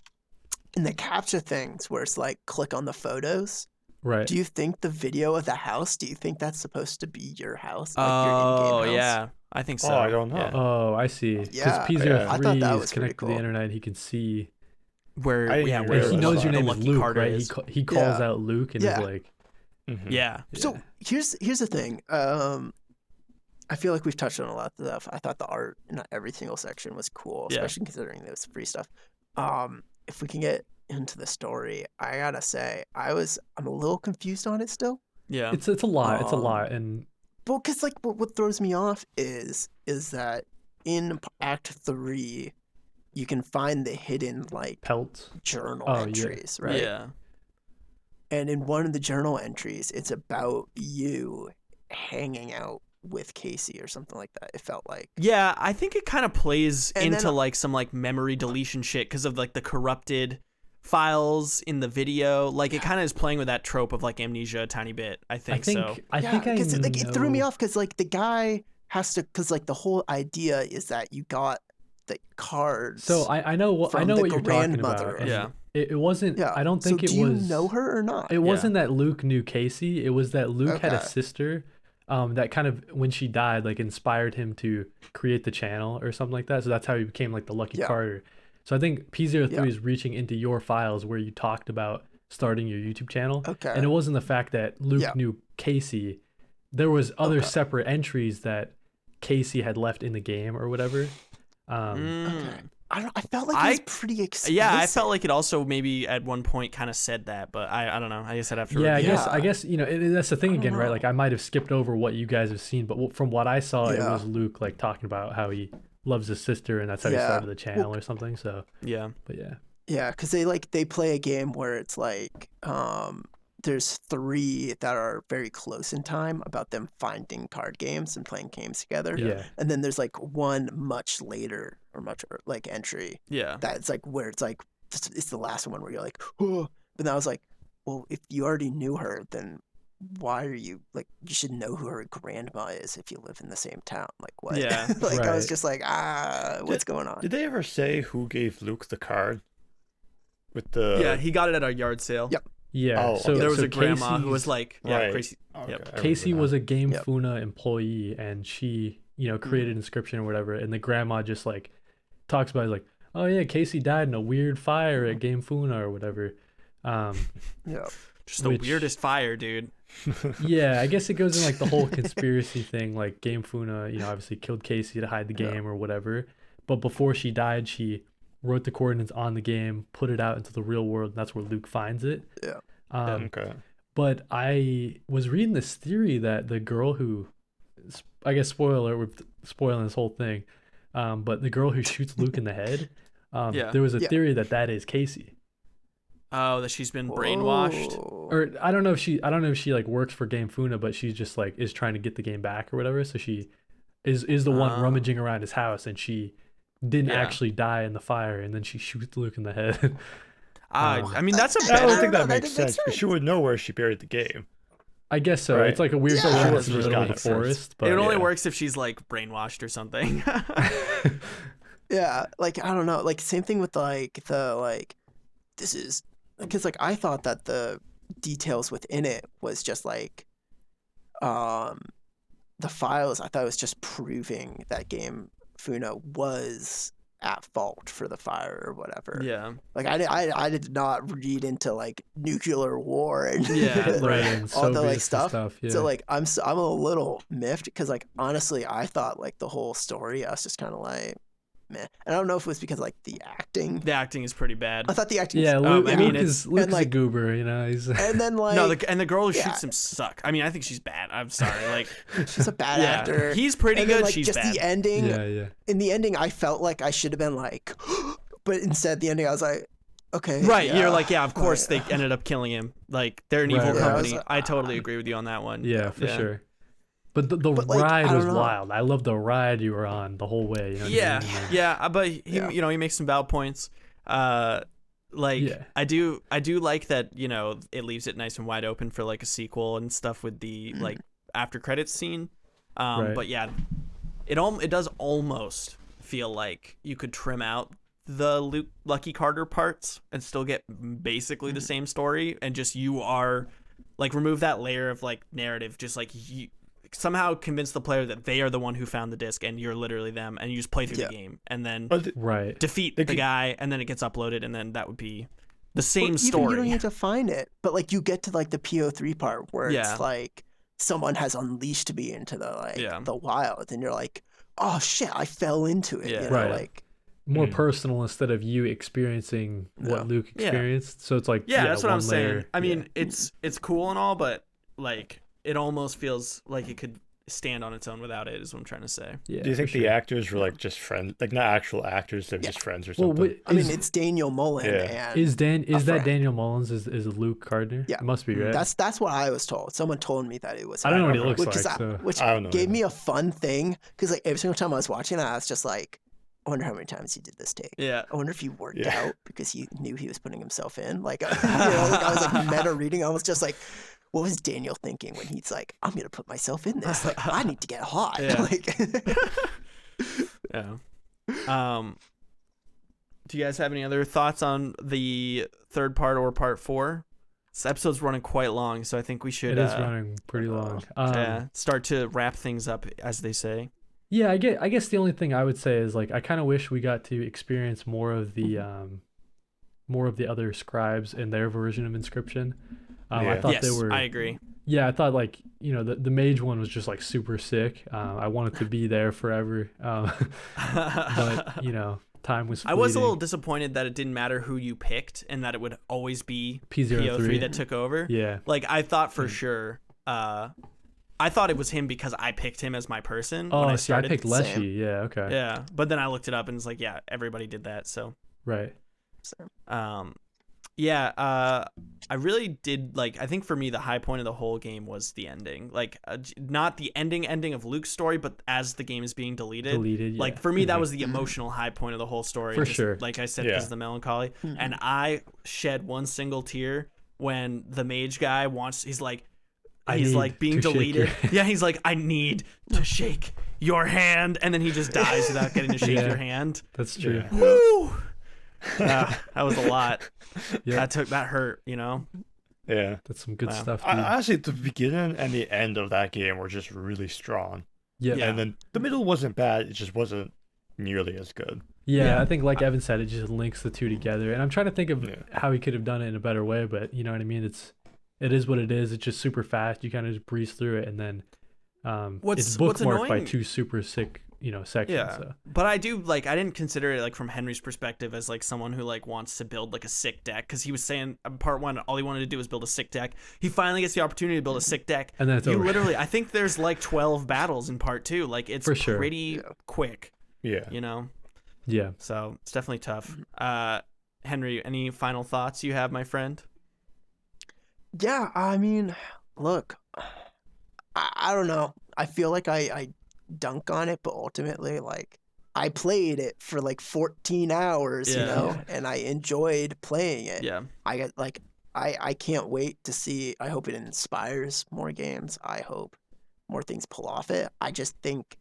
the capture things where it's like click on the photos? right. Do you think the video of the house? Do you think that's supposed to be your house? Like your in-game Oh house? yeah, I think so. I don't know. Yeah. Oh, I see. Because Yeah, P03 I thought that is was pretty connected to the cool. internet. He can see. Where I didn't yeah, even where And he realize knows your that. name the is lucky Luke, card right? is. He calls Yeah. out Luke and Yeah. is like, Mhm. Yeah. So here's the thing. I feel like we've touched on a lot of stuff. I thought the art in every single section was cool, Yeah. especially considering it was free stuff. If we can get into the story, I gotta say I'm a little confused on it still. Yeah. it's a lot. It's a lot. And Well, because like what throws me off is that in Act 3, you can find the hidden like pelts. journal Oh, yeah. entries, right? Yeah. And in one of the journal entries, it's about you hanging out with Casey or something like that. It felt like. Yeah, I think it kind of plays And into then- like some like memory deletion shit because of like the corrupted files in the video. Like it kind of is playing with that trope of like amnesia a tiny bit. I think so. I think I because like, it threw me know- off because like the guy has to because like the whole idea is that you got the cards. So I know what from the you're talking grandmother. about. And Yeah. It wasn't. yeah. I don't think so it do was. you know her or not? It wasn't that Luke knew Casey. It was that Luke had a Okay. sister that kind of, when she died, like inspired him to create the channel or something like that. So that's how he became like the Lucky Yeah. Carter. So I think P03 Yeah. is reaching into your files where you talked about starting your YouTube channel. Okay. And it wasn't the fact that Luke Yeah. knew Casey. There was other Okay. separate entries that Casey had left in the game or whatever. Okay. I felt like it was pretty explicit. Yeah, I felt like it also maybe at one point kind of said that, but I don't know. I guess I'd have to. Yeah, review it. I guess that's the thing again, right? know. Like I might have skipped over what you guys have seen, but from what I saw, it Yeah. was Luke like talking about how he loves his sister and that's how he Yeah. started the channel or something. So, Yeah. but yeah, Yeah, because they play a game where it's like there's 3 that are very close in time about them finding card games and playing games together. yeah, And then there's like one much later or like entry Yeah. that's like where it's like it's the last one where you're like, oh. But then I was like, well, if you already knew her, then why are you like you should know who her grandma is if you live in the same town. Like what? Yeah. like I was Right. just like, what's going on? Did they ever say who gave Luke the card? With the Yeah, he got it at our yard sale. Yep. yeah. Oh, so okay. There was so a grandma who was Casey's- like, yeah, Right. crazy. Okay, Yep. I remember Casey now. was a Game Yep. Funa employee, and she created Inscryption or whatever, and the grandma just like talks about it, like, oh yeah, Casey died in a weird fire at Game Funa or whatever. Yeah. Just the Which- weirdest fire, dude. Yeah, I guess it goes in like the whole conspiracy thing. Like Game Funa, obviously killed Casey to hide the game or whatever. But before she died, she wrote the coordinates on the game, put it out into the real world, and that's where Luke finds it. Yeah. Okay. But I was reading this theory that the girl who, I guess spoiler, we're spoiling this whole thing, but the girl who shoots Luke in the head, Yeah. there was a Yeah. theory that is Casey. Oh, that she's been brainwashed. Whoa. Or I don't know if she like works for Game Funa, but she's just like is trying to get the game back or whatever. So she is the one Oh. rummaging around his house, and she didn't Yeah. actually die in the fire, and then she shoots Luke in the head. I mean, that's a I don't better. think know, that that makes didn't make sense because she would know where she buried the game. I guess so. Right. It's like a weird Yeah, forest that's in the really middle of gotta the make sense. forest. But It only yeah. works if she's like brainwashed or something. Yeah, like I don't know, like same thing with like the like this is because like I thought that the details within it was just like the files. I thought it was just proving that Game Funa was at fault for the fire or whatever. Yeah. Like I did not read into like nuclear war and Yeah, right, and all the Soviets like and stuff. yeah. So like I'm a little miffed because like honestly I thought like the whole story I was just kind of like meh. And I don't know if it was because like the acting. The acting is pretty bad. I thought the acting. yeah, was, Luke, I mean, Luke is Luke and, is a like- goober. He's and then like No, and the girl who yeah. shoots him suck. I mean, I think she's bad. I'm sorry. Like, she's a bad yeah, actor. he's pretty and good. Then, like, She's just bad. the ending. yeah. In the ending, I felt like I should have been like, but instead the ending I was like, okay. Right, yeah, you're like, yeah, of course like, they ended up killing him. Like, they're an Right, evil right. company. Yeah, I was I like, totally agree with you on that one. Yeah, for sure. But the But, like, ride I was don't know. wild. I love the ride you were on the whole way. You know what I Yeah, mean? Like, yeah, but he, Yeah. he makes some valid points. Like Yeah. I do like that, you know, it leaves it nice and wide open for like a sequel and stuff with the like after credits scene. Right. But yeah, it does almost feel like you could trim out the Lucky Carter parts and still get basically the same story, and just you are like remove that layer of like narrative, just like you somehow convince the player that they are the one who found the disc and you're literally them, and you just play through the game and then Right. defeat the guy, and then it gets uploaded, and then that would be the same Well, story. Even you don't need to find it, but like you get to like the PO3 part where Yeah. it's like someone has unleashed me into the like the wild, and you're like, oh shit, I fell into it. Yeah. You know, Right. like More personal instead of you experiencing what Luke experienced. So it's like that's what I'm saying. layer. I mean, it's cool and all, but like it almost feels like it could stand on its own without it, is what I'm trying to say. Yeah, Do you think for the sure. actors were like just friends, like not actual actors, they're just friends or Well, something? wait, I mean, it's Daniel Mullins and is that friend. Daniel Mullins is Luke Gardner? Yeah. It must be, right? That's what I was told. Someone told me that it was. I don't know what he him, looks which like, is- so- which I don't know gave either. me a fun thing, because like every single time I was watching it, I was just like, I wonder how many times he did this take. Yeah. I wonder if he worked Yeah. out because he knew he was putting himself in. Like, like I was like meta reading. I was just like, what was Daniel thinking when he's like, I'm gonna put myself in this? Like, I need to get hot. Yeah. Like, Yeah. Do you guys have any other thoughts on the third part or part 4? This episode's running quite long, so I think we should It is running pretty long. start to wrap things up, as they say. Yeah, I guess the only thing I would say is like I kind of wish we got to experience more of the other scribes in their version of Inscryption. I thought yes, they were. I agree. Yeah, I thought like the mage one was just like super sick. I wanted to be there forever, but time was. I was a fleeting. little disappointed that it didn't matter who you picked and that it would always be P03 PO3 that took over. Yeah, Like I thought for sure. I thought it was him because I picked him as my person. when Oh, I see, I started. picked Leshy. Yeah, okay. Yeah, but then I looked it up and it's like, yeah, everybody did that. So, Right. I really did like. I think for me, the high point of the whole game was the ending. Like, not the ending of Luke's story, but as the game is being deleted. Like Yeah. for me, that was the emotional high point of the whole story. For just, sure. Like I said, because of the melancholy, and I shed one single tear when the mage guy he's like being to shake deleted. your- Yeah, he's like, I need to shake your hand, and then he just dies without getting to shake Yeah. your hand. That's true. Yeah. Woo! That was a lot. Yeah. That hurt, Yeah. That's some good Wow. stuff. I, Dude. honestly, the beginning and the end of that game were just really strong. Yeah. Yeah. And then the middle wasn't bad, it just wasn't nearly as good. Yeah, I think like Evan said, it just links the two together. And I'm trying to think of how he could have done it in a better way, but you know what I mean? It is what it is. It's just super fast. You kind of just breeze through it, and then it's what's bookmarked by annoying- two super sick, sections. Yeah, So. but I do like. I didn't consider it like from Henry's perspective as like someone who like wants to build like a sick deck, because he was saying part 1 all he wanted to do was build a sick deck. He finally gets the opportunity to build a sick deck, And then it's you over. literally. I think there's like 12 battles in part 2. Like it's For sure. pretty quick, Yeah. Yeah. So it's definitely tough. Henry, any final thoughts you have, my friend? yeah, I mean, look, I don't know. I feel like I dunk on it, but ultimately, like, I played it for like 14 hours, Yeah. and I enjoyed playing it. Yeah. I get like, I can't wait to see. I hope it inspires more games. I hope more things pull off it. I just think,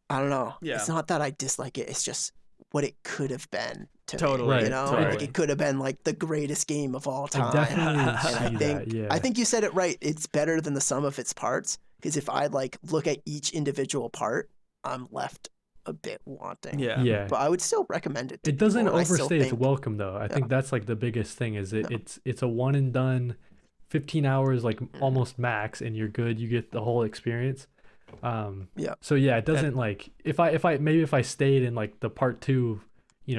I don't know. Yeah. It's not that I dislike it. It's just what it could have been to Totally. me. Right, You know, totally. like it could have been like the greatest game of all time. I definitely And see I think that. Yeah. I think you said it right. It's better than the sum of its parts, because if I like look at each individual part, I'm left a bit wanting. Yeah. Yeah. But I would still recommend it. To It doesn't people, and I still overstay its think- welcome though. I think that's like the biggest thing is it's a one and done, 15 hours like almost max, and you're good. You get the whole experience. Yeah. So yeah, it doesn't like if I stayed in like the part 2,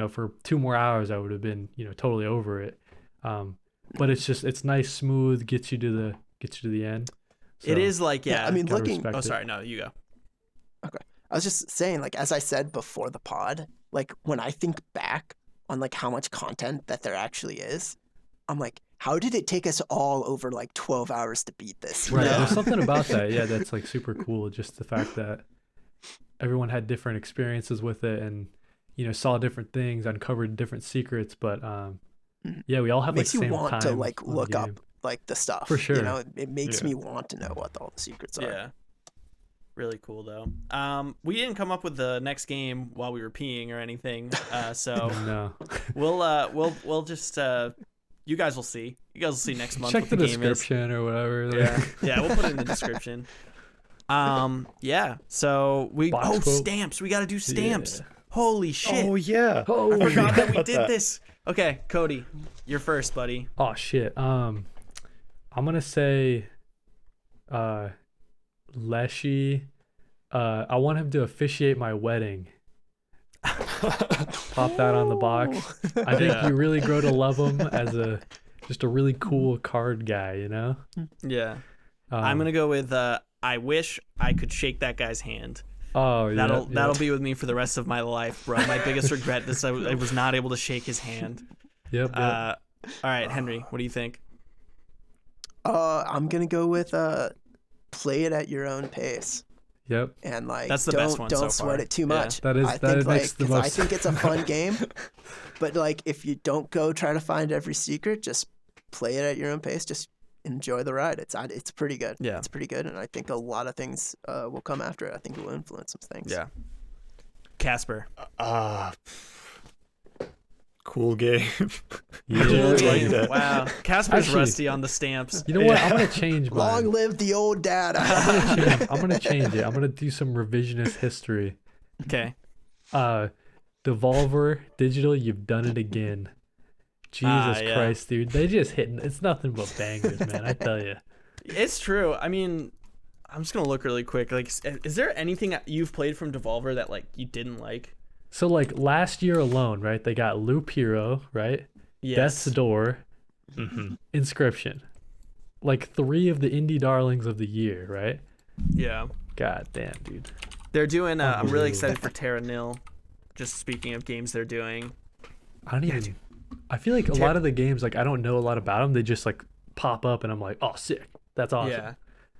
for 2 more hours, I would have been totally over it. But it's nice, smooth, gets you to the end. So, It is like, yeah. I mean, gotta looking. respect Oh, it. sorry. No, you go. I was just saying, like, as I said before the pod, like when I think back on like how much content that there actually is, I'm like, how did it take us all over like 12 hours to beat this? you Right. know? There's something about that. Yeah, that's like super cool. Just the fact that everyone had different experiences with it and, saw different things, uncovered different secrets. But Yeah, we all have makes like you same want time to like on the look up game. like the stuff. For sure. You know, it makes Yeah. me want to know what all the secrets are. Yeah. Really cool though. We didn't come up with the next game while we were peeing or anything. So No. we'll just you guys will see. You guys will see next month Check what the the game is. description or whatever. Yeah. Yeah, we'll put it in the description. Yeah. So Box quote. stamps. We got to do stamps. Yeah. Holy shit. Oh yeah. Oh, I forgot that we about did that. this. Okay, Kody, you're first, buddy. Oh shit. I'm gonna say Leshy. I want him to officiate my wedding. Pop that on the box. I think Yeah. you really grow to love him as just a really cool card guy, you know? Yeah. I'm going to go with I wish I could shake that guy's hand. Oh, yeah. That'll be with me for the rest of my life, bro. My biggest regret is I was not able to shake his hand. Yep. All right, Henry, what do you think? I'm gonna go with play it at your own pace. Yep. And like That's the don't best one so sweat far. it too Yeah. much. That is- I that think makes the 'cause I most- think it's a fun game. But like if you don't go try to find every secret, just play it at your own pace. Just enjoy the ride. It's pretty good. Yeah. It's pretty good, and I think a lot of things will come after it. I think it will influence some things. Yeah. Casper. Cool game. Yeah. really like Damn, that. wow. Casper's Actually- rusty on the stamps. You know what? I'm gonna change Long mine. live the old data. I'm gonna change it. I'm gonna do some revisionist history. Okay. Devolver Digital, you've done it again. Jesus yeah. Christ, dude. They just hitting. It's nothing but bangers, man. I tell you. It's true. I mean, I'm just going to look really quick. Like, is there anything you've played from Devolver that, like, you didn't like? So like last year alone, right? They got Loop Hero, right? Yes. Death's Door, Inscryption. Like 3 of the indie darlings of the year, right? Yeah. God damn, dude. They're doing, I'm really Unbelievable. excited for Terra Nil. Just speaking of games they're doing. I don't even. I feel like a lot of the games, like I don't know a lot about them. They just like pop up, and I'm like, oh, sick. That's awesome. Yeah.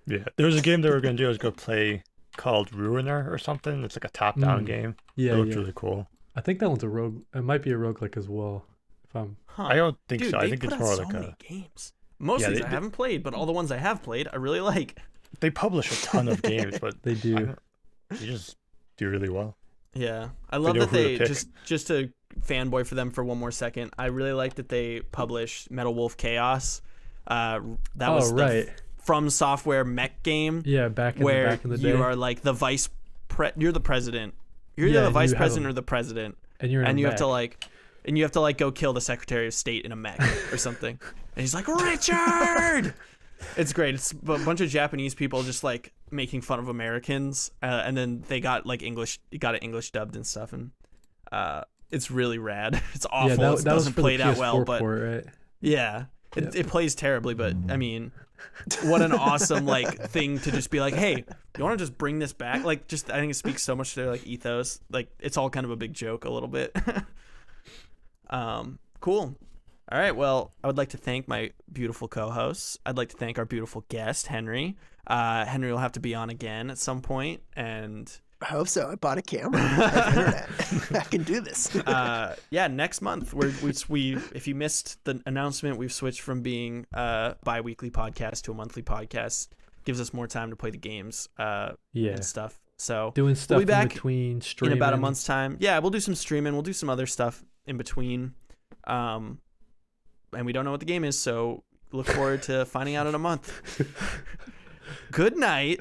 Yeah. There was a game they were gonna do. I was gonna play called Ruiner or something. It's like a top-down game. Yeah, It looked yeah. really cool. I think that one's a rogue. It might be a roguelike as well. If I'm. Huh. I don't think Dude, so. I they think put it's out more so like many a. games. Most Yeah, of these they- I haven't played, but all the ones I have played, I really like. They publish a ton of games, but They I do. don't- they just do really well. Yeah, I love know that who to they pick. just to fanboy for them for one more second. I really like that they publish Metal Wolf Chaos. That was the right. From Software mech game Yeah, back in where the day. you are like the you're the president. You're Yeah, either the and vice you have president a- or the president, and you're in and a you have to mech. like go kill the Secretary of State in a mech or something. And he's like, Richard. It's great. It's a bunch of Japanese people just like making fun of Americans, and then they got like it English dubbed and stuff, and it's really rad. It's awful. Yeah, It that was doesn't for play the that well, PS4 but port, right? yeah, it plays terribly. But I mean, what an awesome like thing to just be like, hey, you want to just bring this back? Like, just I think it speaks so much to their like ethos. Like, it's all kind of a big joke a little bit. Cool. All right. Well, I would like to thank my beautiful co-hosts. I'd like to thank our beautiful guest, Henry. Henry will have to be on again at some point, and I hope so. I bought a camera. I have internet. I can do this. yeah, next month we if you missed the announcement, we've switched from being a bi-weekly podcast to a monthly podcast. Gives us more time to play the games Yeah. and stuff. So Doing stuff be back in between in streaming. about a month's time. Yeah, we'll do some streaming. We'll do some other stuff in between. And we don't know what the game is, so look forward to finding out in a month. Good night.